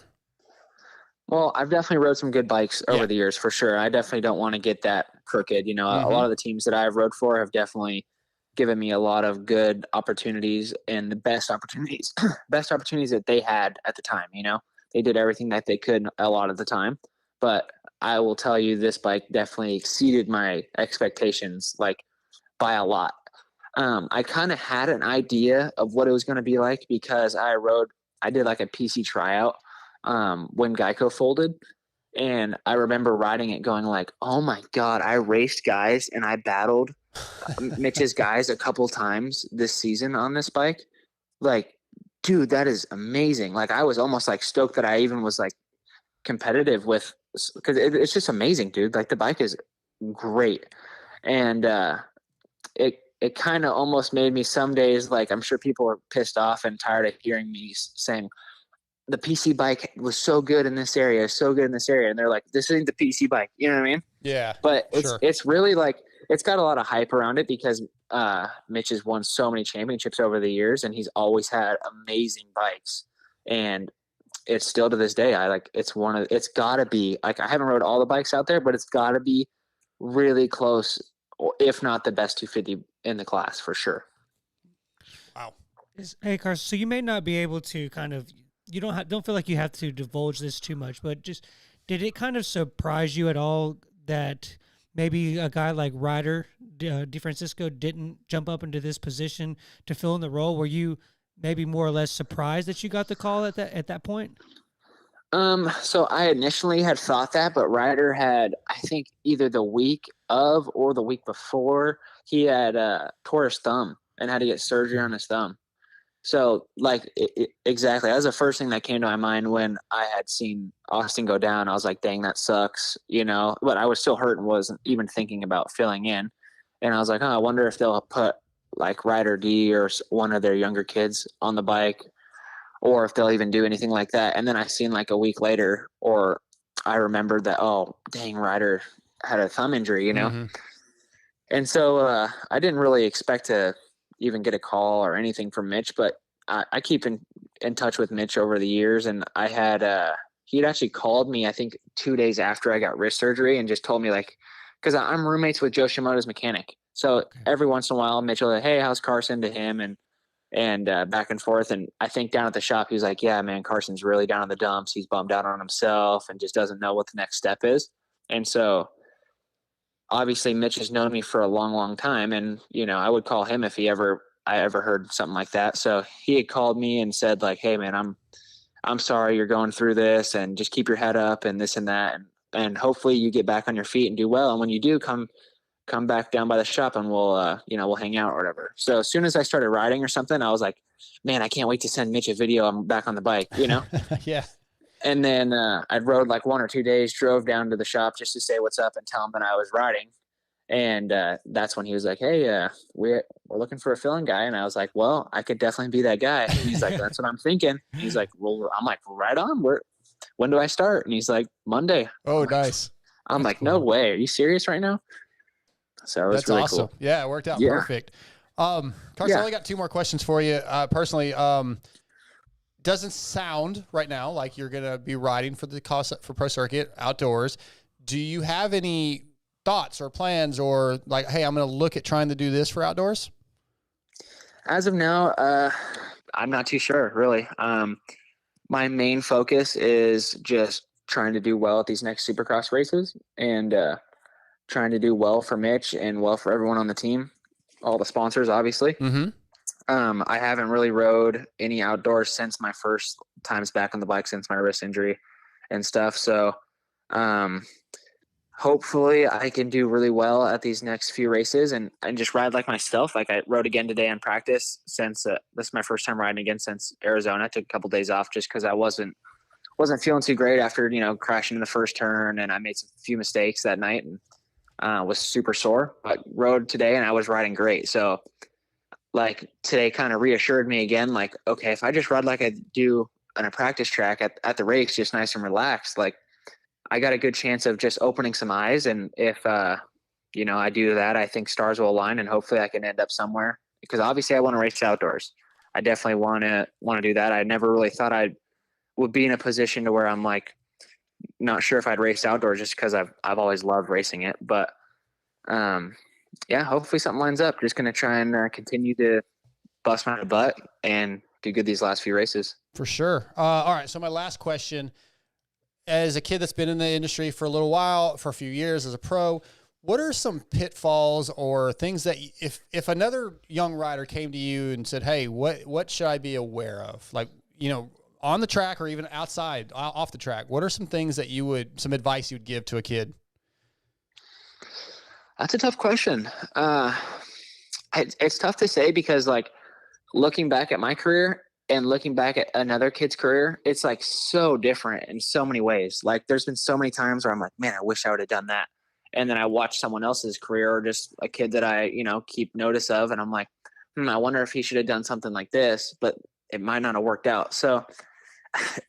Well, I've definitely rode some good bikes over the years, for sure. I definitely don't want to get that crooked. You know, a lot of the teams that I've rode for have definitely given me a lot of good opportunities, and the best opportunities that they had at the time. You know, they did everything that they could a lot of the time. But I will tell you, this bike definitely exceeded my expectations, like, by a lot. I kind of had an idea of what it was going to be like, because I did like a PC tryout when Geico folded. And I remember riding it going like, oh my God, I raced guys and I battled Mitch's guys a couple times this season on this bike. Like, dude, that is amazing. Like, I was almost like stoked that I even was like competitive with, because it's just amazing, dude. Like, the bike is great. And it kind of almost made me some days, like, I'm sure people are pissed off and tired of hearing me saying, the PC bike was so good in this area, and they're like, this isn't the PC bike, you know what I mean? Yeah. But it's really like, it's got a lot of hype around it, because Mitch has won so many championships over the years, and he's always had amazing bikes. And it's still to this day, it's gotta be, like, I haven't rode all the bikes out there, but it's gotta be really close, or if not the best 250 in the class, for sure. Wow. Hey, Carson, so you may not be able to kind of, you don't feel like you have to divulge this too much, but just, did it kind of surprise you at all that maybe a guy like Ryder DeFrancisco didn't jump up into this position to fill in the role? Were you maybe more or less surprised that you got the call at that point? So I initially had thought that, but Ryder had, I think, either the week of or the week before, he had tore his thumb and had to get surgery on his thumb. So, like, exactly. That was the first thing that came to my mind when I had seen Austin go down. I was like, dang, that sucks, you know. But I was still hurt and wasn't even thinking about filling in. And I was like, oh, I wonder if they'll put, like, Ryder D or one of their younger kids on the bike, or if they'll even do anything like that. And then I seen, like, a week later, or I remembered that, oh, dang, Ryder had a thumb injury, you know. Mm-hmm. And so I didn't really expect to even get a call or anything from Mitch, but I keep in touch with Mitch over the years. And I had, he'd actually called me, I think 2 days after I got wrist surgery, and just told me, like, cause I'm roommates with Joe Shimoda's mechanic. So every once in a while, Mitch will like, hey, how's Carson, to him, and back and forth. And I think down at the shop, he was like, yeah, man, Carson's really down in the dumps. He's bummed out on himself and just doesn't know what the next step is. And so obviously Mitch has known me for a long, long time. And, you know, I would call him if I ever heard something like that. So he had called me and said, like, hey man, I'm sorry you're going through this, and just keep your head up and this and that. And hopefully you get back on your feet and do well. And when you do, come back down by the shop and we'll hang out or whatever. So as soon as I started riding or something, I was like, man, I can't wait to send Mitch a video. I'm back on the bike, you know? Yeah. And then I rode like 1 or 2 days, drove down to the shop just to say what's up and tell him that I was riding. And that's when he was like, hey, we're looking for a filling guy. And I was like, well, I could definitely be that guy. And he's like, that's what I'm thinking. He's like, well, I'm like, right on. When do I start? And he's like, Monday. Oh, nice. I'm like, no way. Are you serious right now? So it was That's really awesome. cool. Yeah, it worked out perfect. Carson, I only got 2 more questions for you. Personally, doesn't sound right now like you're going to be riding for Pro Circuit outdoors. Do you have any thoughts or plans or like, hey, I'm going to look at trying to do this for outdoors? As of now, I'm not too sure, really. My main focus is just trying to do well at these next Supercross races and trying to do well for Mitch and well for everyone on the team, all the sponsors, obviously. Mm-hmm. I haven't really rode any outdoors since my first times back on the bike since my wrist injury and stuff. So hopefully I can do really well at these next few races and just ride like myself. Like I rode again today in practice since this is my first time riding again since Arizona. I took a couple days off just because I wasn't feeling too great after, crashing in the first turn, and I made some few mistakes that night and was super sore, but rode today and I was riding great. So like today kind of reassured me again, like, okay, if I just ride like I do on a practice track at the race, just nice and relaxed, like I got a good chance of just opening some eyes. And if, I do that, I think stars will align and hopefully I can end up somewhere, because obviously I want to race outdoors. I definitely want to do that. I never really thought I would be in a position to where I'm like, not sure if I'd race outdoors just because I've always loved racing it, but, hopefully something lines up. Just going to try and continue to bust my butt and do good these last few races. For sure. All right. So my last question, as a kid that's been in the industry for a little while, for a few years as a pro, what are some pitfalls or things that if another young rider came to you and said, hey, what should I be aware of? Like, on the track or even outside, off the track, what are some things that some advice you'd give to a kid? That's a tough question. It's tough to say because, like, looking back at my career and looking back at another kid's career, it's like so different in so many ways. Like, there's been so many times where I'm like, man, I wish I would have done that. And then I watch someone else's career or just a kid that I, keep notice of. And I'm like, I wonder if he should have done something like this, but it might not have worked out. So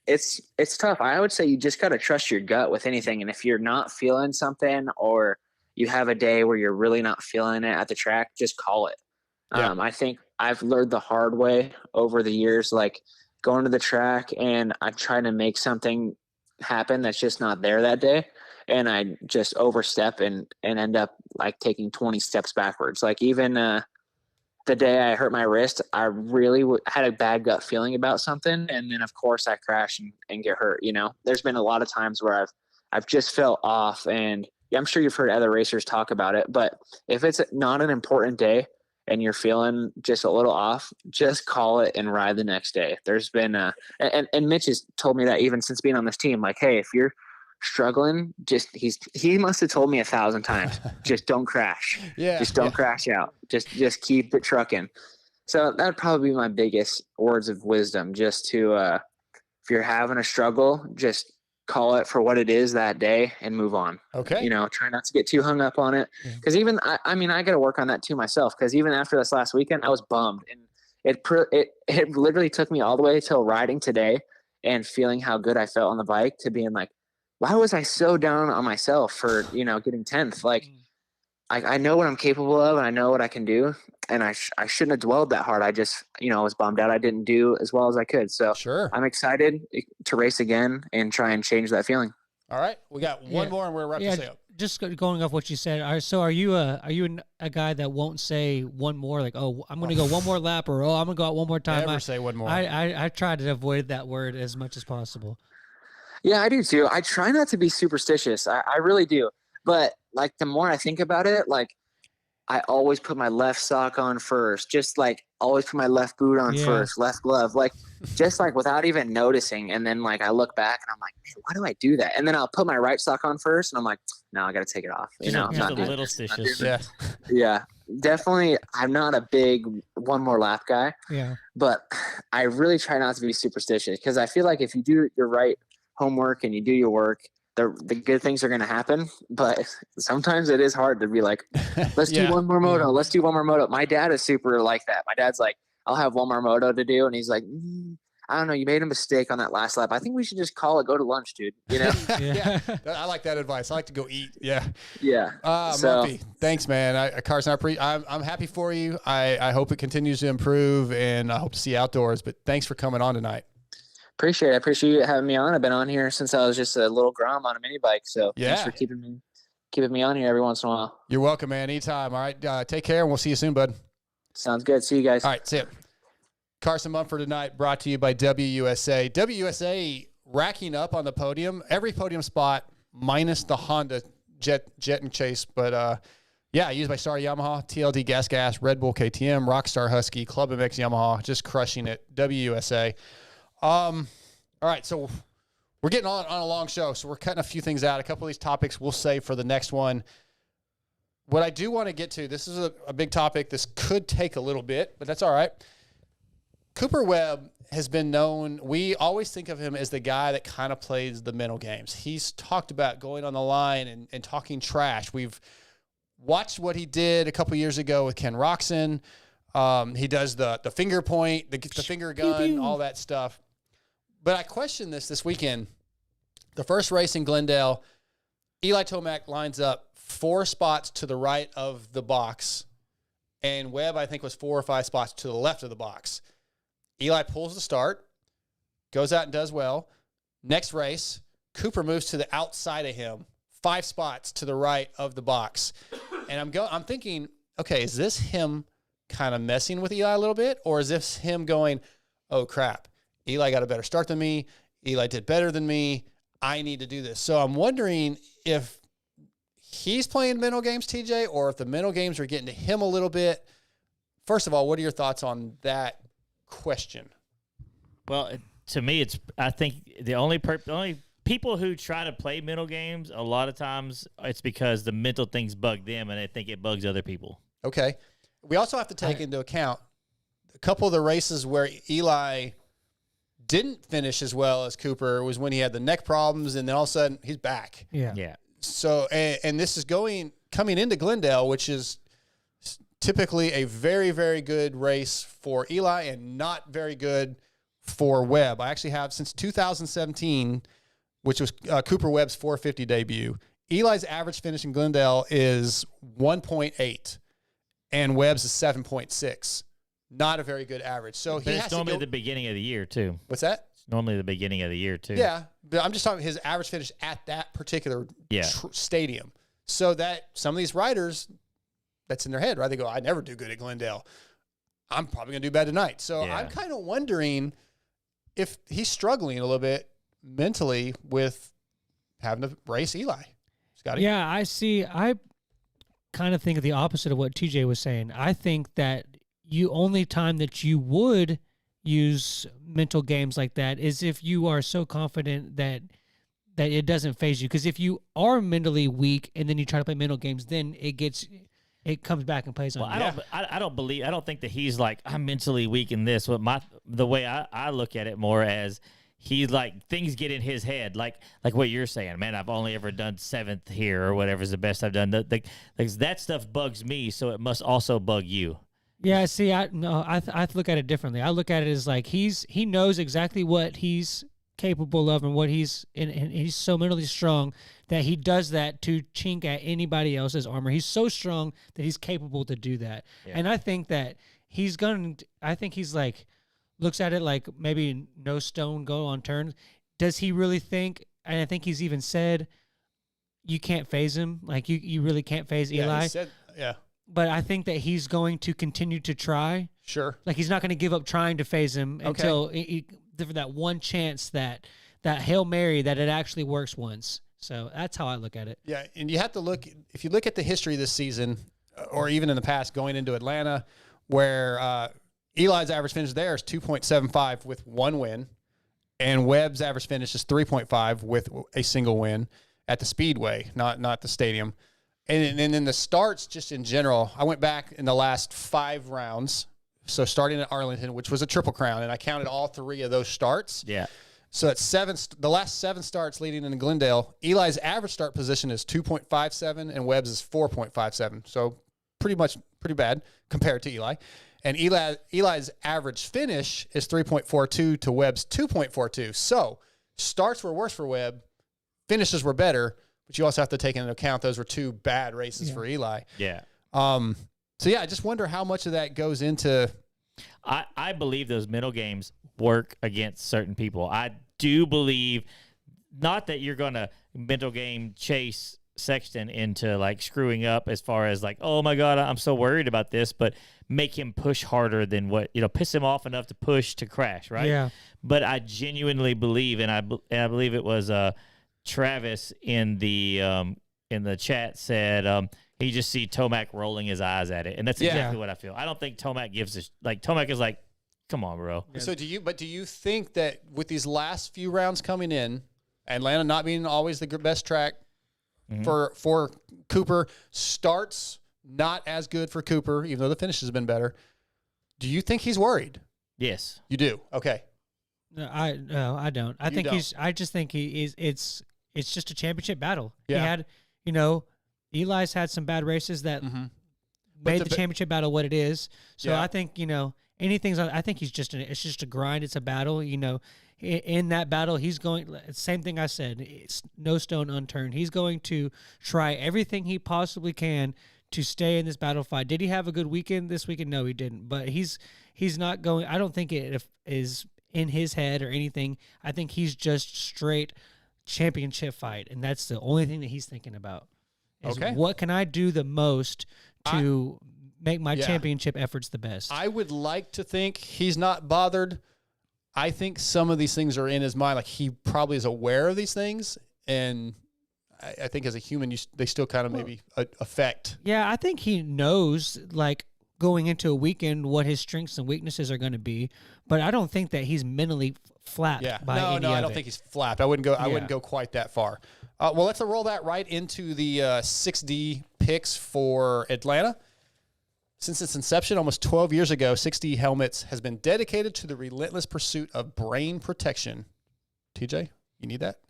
it's tough. I would say you just got to trust your gut with anything. And if you're not feeling something or you have a day where you're really not feeling it at the track, just call it. Yeah. I think I've learned the hard way over the years, like going to the track and I try to make something happen that's just not there that day. And I just overstep and end up like taking 20 steps backwards. Like even the day I hurt my wrist, I really had a bad gut feeling about something. And then of course I crash and get hurt. There's been a lot of times where I've just felt off, and I'm sure you've heard other racers talk about it, but if it's not an important day and you're feeling just a little off, just call it and ride the next day. There's been and Mitch has told me that even since being on this team, like, hey, if you're struggling, he must have told me 1,000 times, just don't crash. Just don't crash out. Just keep it trucking. So that'd probably be my biggest words of wisdom, just to, if you're having a struggle, just call it for what it is that day and move on. Okay. Try not to get too hung up on it. Cause even, I got to work on that too myself. Cause even after this last weekend, I was bummed, and it literally took me all the way till riding today and feeling how good I felt on the bike to being like, why was I so down on myself for, getting 10th? Like, I know what I'm capable of and I know what I can do. And I shouldn't have dwelled that hard. I just, I was bummed out I didn't do as well as I could. So sure, I'm excited to race again and try and change that feeling. All right. We got one more and we're wrapping this up. Just going off what you said. So are you a guy that won't say one more, like, oh, I'm going to go one more lap, or, oh, I'm going to go out one more time? Never say one more. I try to avoid that word as much as possible. Yeah, I do too. I try not to be superstitious. I really do. But like the more I think about it, like I always put my left sock on first, just like always put my left boot on first, left glove, like just like without even noticing. And then like I look back and I'm like, man, why do I do that? And then I'll put my right sock on first and I'm like, no, I got to take it off. I'm not a little stitious. Yeah. Yeah, definitely. I'm not a big one more lap guy. Yeah. But I really try not to be superstitious, because I feel like if you do your right homework and you do your work, the good things are going to happen. But sometimes it is hard to be like, let's do one more moto. Let's do one more moto. My dad is super like that. My dad's like, I'll have one more moto to do. And he's like, I don't know. You made a mistake on that last lap. I think we should just call it, go to lunch, dude. You know? Yeah. I like that advice. I like to go eat. Yeah. Yeah. Mumpy, thanks, man. Carson, I'm happy for you. I hope it continues to improve, and I hope to see you outdoors. But thanks for coming on tonight. Appreciate it. I appreciate you having me on. I've been on here since I was just a little grom on a mini bike. So thanks for keeping me on here every once in a while. You're welcome, man. Anytime. All right. Take care, and we'll see you soon, bud. Sounds good. See you guys. All right. See you. Carson Mumford tonight, brought to you by WUSA. WUSA racking up on the podium, every podium spot minus the Honda Jet and Chase. But used by Star Yamaha, TLD Gas, Red Bull KTM, Rockstar Husky, ClubMX Yamaha, just crushing it. WUSA. All right, so we're getting on a long show, so we're cutting a few things out. A couple of these topics we'll save for the next one. What I do want to get to, this is a big topic. This could take a little bit, but that's all right. Cooper Webb has been known, we always think of him as the guy that kind of plays the mental games. He's talked about going on the line and talking trash. We've watched what he did a couple years ago with Ken Roczen. He does the finger point, the finger gun, all that stuff. But I questioned this weekend. The first race in Glendale, Eli Tomac lines up 4 spots to the right of the box, and Webb, I think, was 4 or 5 spots to the left of the box. Eli pulls the start, goes out and does well. Next race, Cooper moves to the outside of him, 5 spots to the right of the box. And I'm thinking, okay, is this him kind of messing with Eli a little bit? Or is this him going, oh, crap, Eli got a better start than me. Eli did better than me. I need to do this. So I'm wondering if he's playing mental games, TJ, or if the mental games are getting to him a little bit. First of all, what are your thoughts on that question? Well, to me, I think the only people who try to play mental games, a lot of times it's because the mental things bug them and they think it bugs other people. Okay. We also have to take into account a couple of the races where Eli didn't finish as well as Cooper was when he had the neck problems, and then all of a sudden he's back. Yeah. So, and this is coming into Glendale, which is typically a very, very good race for Eli and not very good for Webb. I actually have since 2017, which was Cooper Webb's 450 debut. Eli's average finish in Glendale is 1.8 and Webb's is 7.6. Not a very good average. So but it's normally the beginning of the year too. What's that? It's normally the beginning of the year too. Yeah, but I'm just talking his average finish at that particular stadium. So that some of these riders, that's in their head, right? They go, I never do good at Glendale. I'm probably going to do bad tonight. So I'm kind of wondering if he's struggling a little bit mentally with having to race Eli. Scotty? Yeah, I kind of think of the opposite of what TJ was saying. I think that only time that you would use mental games like that is if you are so confident that it doesn't phase you. Because if you are mentally weak and then you try to play mental games, then it comes back and plays on you. I don't think that he's like, I'm mentally weak in this. But the way I look at it more as he's like, things get in his head, like what you're saying, man, I've only ever done 7th here or whatever is the best I've done. That stuff bugs me, so it must also bug you. Yeah, see, I look at it differently. I look at it as like he knows exactly what he's capable of and what he's so mentally strong that he does that to chink at anybody else's armor. He's so strong that he's capable to do that. Yeah. And I think that he's like looks at it like maybe no stone go unturned. Does he really think, and I think he's even said, you can't phase him. Like you really can't phase Eli. He said, yeah. But I think that he's going to continue to try. Sure. Like he's not going to give up trying to phase him until for that one chance, that Hail Mary, that it actually works once. So that's how I look at it. Yeah, and you have to look, if you look at the history this season, or even in the past going into Atlanta, where Eli's average finish there is 2.75 with 1 win, and Webb's average finish is 3.5 with a single win at the Speedway, not the stadium. And then the starts just in general, I went back in the last 5 rounds. So starting at Arlington, which was a Triple Crown, and I counted all 3 of those starts. Yeah. So at the last 7 starts leading into Glendale, Eli's average start position is 2.57 and Webb's is 4.57. So pretty bad compared to Eli. And Eli's average finish is 3.42 to Webb's 2.42. So starts were worse for Webb, finishes were better, but you also have to take into account those were 2 bad races for Eli. Yeah. So yeah, I just wonder how much of that goes into. I believe those middle games work against certain people. I do believe, not that you're going to mental game chase Sexton into like screwing up as far as like, oh my God, I'm so worried about this, but make him push harder than what, piss him off enough to push to crash, right? Yeah. But I genuinely believe, and I believe it was Travis in the chat said he just see Tomac rolling his eyes at it, and that's exactly what I feel. I don't think Tomac gives a Tomac is like, come on, bro. So do you think that with these last few rounds coming in, Atlanta not being always the best track for Cooper, starts not as good for Cooper, even though the finish has been better. Do you think he's worried? Yes. You do? Okay. No, I don't. I just think he is. It's just a championship battle. Yeah. He had, Eli's had some bad races that made the championship battle what it is. So I think anything's. I think it's just a grind. It's a battle. In that battle, he's going. Same thing I said. It's no stone unturned. He's going to try everything he possibly can to stay in this battle fight. Did he have a good weekend this weekend? No, he didn't. But he's not going. I don't think it is in his head or anything. I think he's just straight championship fight, and that's the only thing that he's thinking about. Okay. What can I do the most to make my championship efforts the best? I would like to think he's not bothered. I think some of these things are in his mind. Like, he probably is aware of these things, and I think as a human, they still kind of maybe affect. Yeah, I think he knows, like, going into a weekend what his strengths and weaknesses are going to be, but I don't think that he's mentally flapped by any No, of I don't it. think he's flapped. I wouldn't go quite that far. Well, let's roll that right into the 6D picks for Atlanta. Since its inception almost 12 years ago, 6D Helmets has been dedicated to the relentless pursuit of brain protection. TJ, you need that?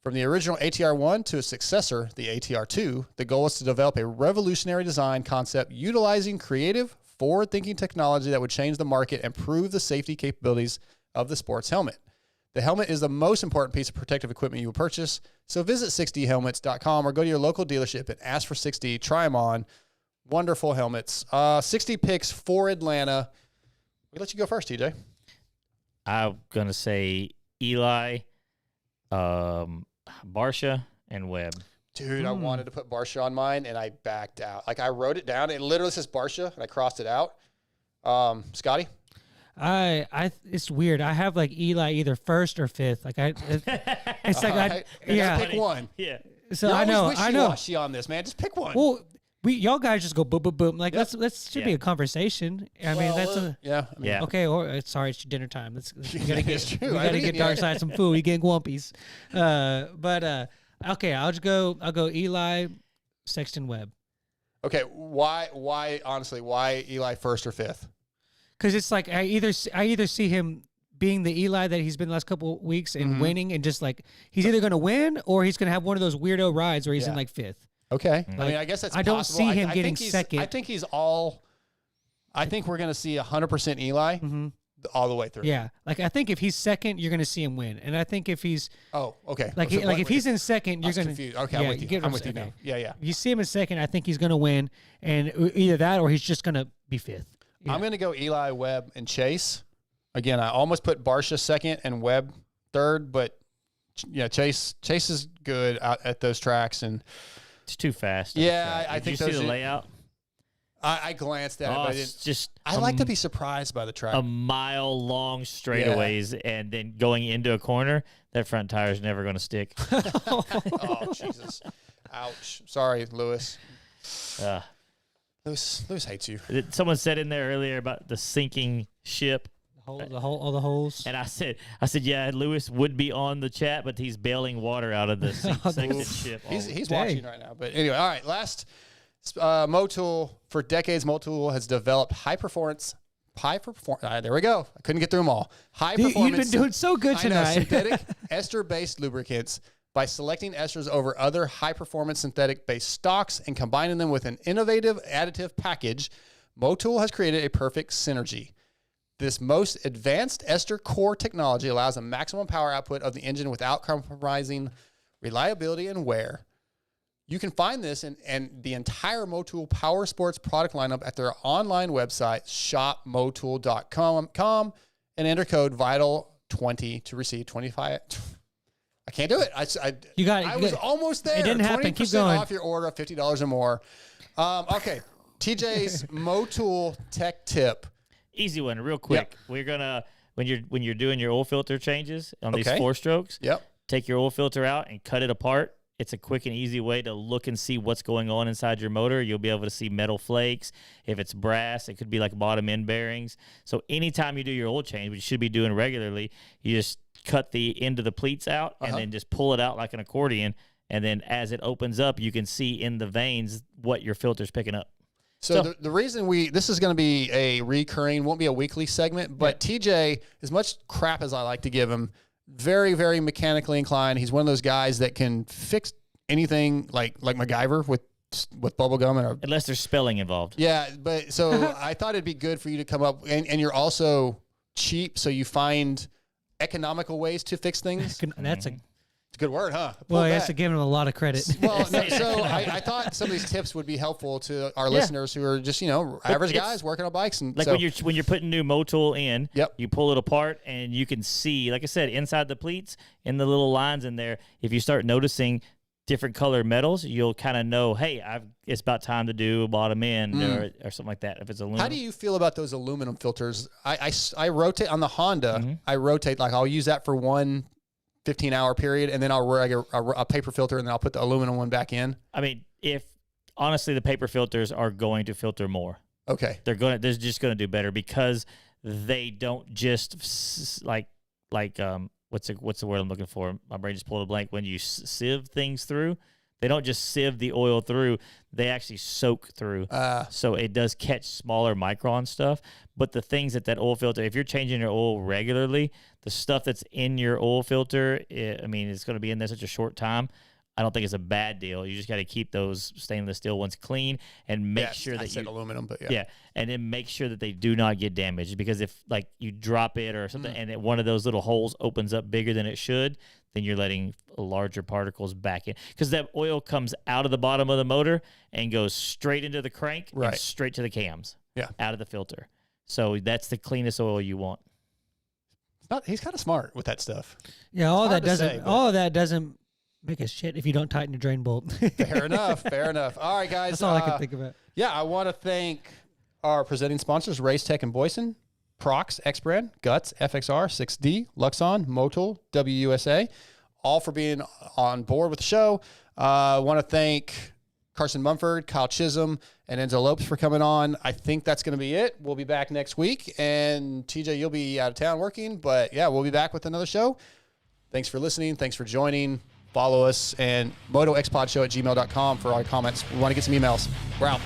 From the original ATR-1 to its successor, the ATR-2, the goal is to develop a revolutionary design concept utilizing creative, forward-thinking technology that would change the market and prove the safety capabilities of the sports helmet. The helmet is the most important piece of protective equipment you will purchase, so visit 6dhelmets.com or go to your local dealership and ask for 6D. Try them on. Wonderful helmets. 60 picks for Atlanta. We'll let you go first, TJ. I'm going to say Eli, Barsha, and Webb. Dude, I wanted to put Barsha on mine, and I backed out. Like, I wrote it down. It literally says Barsha, and I crossed it out. Scotty? It's weird. I have like Eli either first or fifth. Like it's like Right. Just pick one. Yeah. So You're I know. wishy-washy on this, man. Just pick one. Well, y'all guys just go boom, boom, boom. Like let's should be a conversation. I mean, yeah. Yeah. okay. Or sorry, it's dinner time. We gotta get It's true. we gotta get dark side some food. We getting gwumpies. But okay, I'll go Eli, Sexton, Webb. Okay, why? Honestly, why Eli first or fifth? Because it's like I either see him being the Eli that he's been the last couple of weeks and winning, and just like he's either going to win or he's going to have one of those weirdo rides where he's in like fifth. Okay, I mean, I guess that's. I don't possible. see him I getting think second. I think he's all. I think we're going to see 100% Eli all the way through. Yeah, like I think if he's second, you're going to see him win, and I think if he's okay, like So if he's in second, you're going to confused. Okay, I'm with you. get what I'm with you saying? now. Yeah. If you see him in second, I think he's going to win, and either that or he's just going to be fifth. Yeah. I'm going to go Eli, Webb, and Chase. Again, I almost put Barsha second and Webb third, but yeah, Chase is good out at those tracks, and It's too fast. yeah, I Did think you see those the layout? I glanced at it, but I It's didn't. just I like to be surprised by the track. a mile long straightaways, and then going into a corner, that front tire is never going to stick. Oh Jesus! Ouch! Sorry, Lewis. Uh, Lewis hates you. Someone said in there earlier about the sinking ship, all the holes. and I said, yeah, Lewis would be on the chat, but he's bailing water out of the sinking ship. He's watching right now. But anyway, all right. Last, Motul, for decades, Motul has developed high-performance There we go. I couldn't get through them all. High performance. You've been doing so good tonight. Synthetic ester-based lubricants. By selecting esters over other high-performance synthetic-based stocks and combining them with an innovative additive package, Motul has created a perfect synergy. This most advanced ester core technology allows a maximum power output of the engine without compromising reliability and wear. You can find this and the entire Motul Power Sports product lineup at their online website, shopmotul.com, and enter code VITAL20 to receive 25. I can't do it. I was almost there. It didn't happen. Keep 20% going. off your order of $50 or more. Okay, TJ's Motul tech tip. Easy one, real quick. Yep. We're gonna when you're doing your oil filter changes on these Okay. 4 strokes. Yep. Take your oil filter out and cut it apart. It's a quick and easy way to look and see what's going on inside your motor. You'll be able to see metal flakes. If it's brass, it could be like bottom end bearings. So anytime you do your oil change, which you should be doing regularly, you just cut the end of the pleats out and then just pull it out like an accordion. And then as it opens up, you can see in the veins what your filter's picking up. So the reason this is going to be a recurring, won't be a weekly segment, but TJ, as much crap as I like to give him, very, very mechanically inclined. He's one of those guys that can fix anything like MacGyver with bubble gum and unless there's spelling involved. Yeah, but so I thought it'd be good for you to come up, and you're also cheap, so you find economical ways to fix things. That's a It's a good word, huh? well. He has to give him a lot of credit. Well, no, so I thought some of these tips would be helpful to our listeners who are just average guys working on bikes. And like so, when you're putting new Motul in, Yep. you pull it apart and you can see, like I said, inside the pleats in the little lines in there. If you start noticing different color metals, you'll kind of know, hey, it's about time to do a bottom end or something like that. If it's aluminum. how do you feel about those aluminum filters? I rotate on the Honda. I rotate, like I'll use that for one 15-hour period, and then I'll rig a paper filter, and then I'll put the aluminum one back in. I mean, honestly, the paper filters are going to filter more. Okay. They're just going to do better because they don't just like what's the word I'm looking for? My brain just pulled a blank. When you sieve things through, they don't just sieve the oil through. They actually soak through. So it does catch smaller micron stuff. But the things that oil filter, if you're changing your oil regularly, the stuff that's in your oil filter, it's going to be in there such a short time. I don't think it's a bad deal. You just got to keep those stainless steel ones clean and make sure that I said aluminum, but yeah, and then make sure that they do not get damaged, because if like you drop it or something and one of those little holes opens up bigger than it should, then you're letting larger particles back in, because that oil comes out of the bottom of the motor and goes straight into the crank and straight to the cams, out of the filter. So that's the cleanest oil you want. He's kind of smart with that stuff. Yeah, all of that doesn't make a shit if you don't tighten your drain bolt. Fair enough. Fair enough. All right, guys. That's all I can think about. Yeah, I want to thank our presenting sponsors, Race Tech and Boyesen, Prox, X-Brand, Guts, FXR, 6D, Luxon, Motul, WUSA, all for being on board with the show. I want to thank Carson Mumford, Kyle Chisholm, and Enzo Lopes for coming on. I think that's going to be it. We'll be back next week. And TJ, you'll be out of town working. But yeah, we'll be back with another show. Thanks for listening. Thanks for joining. Follow us and MotoXpod Show at gmail.com for all your comments. We want to get some emails. We're out.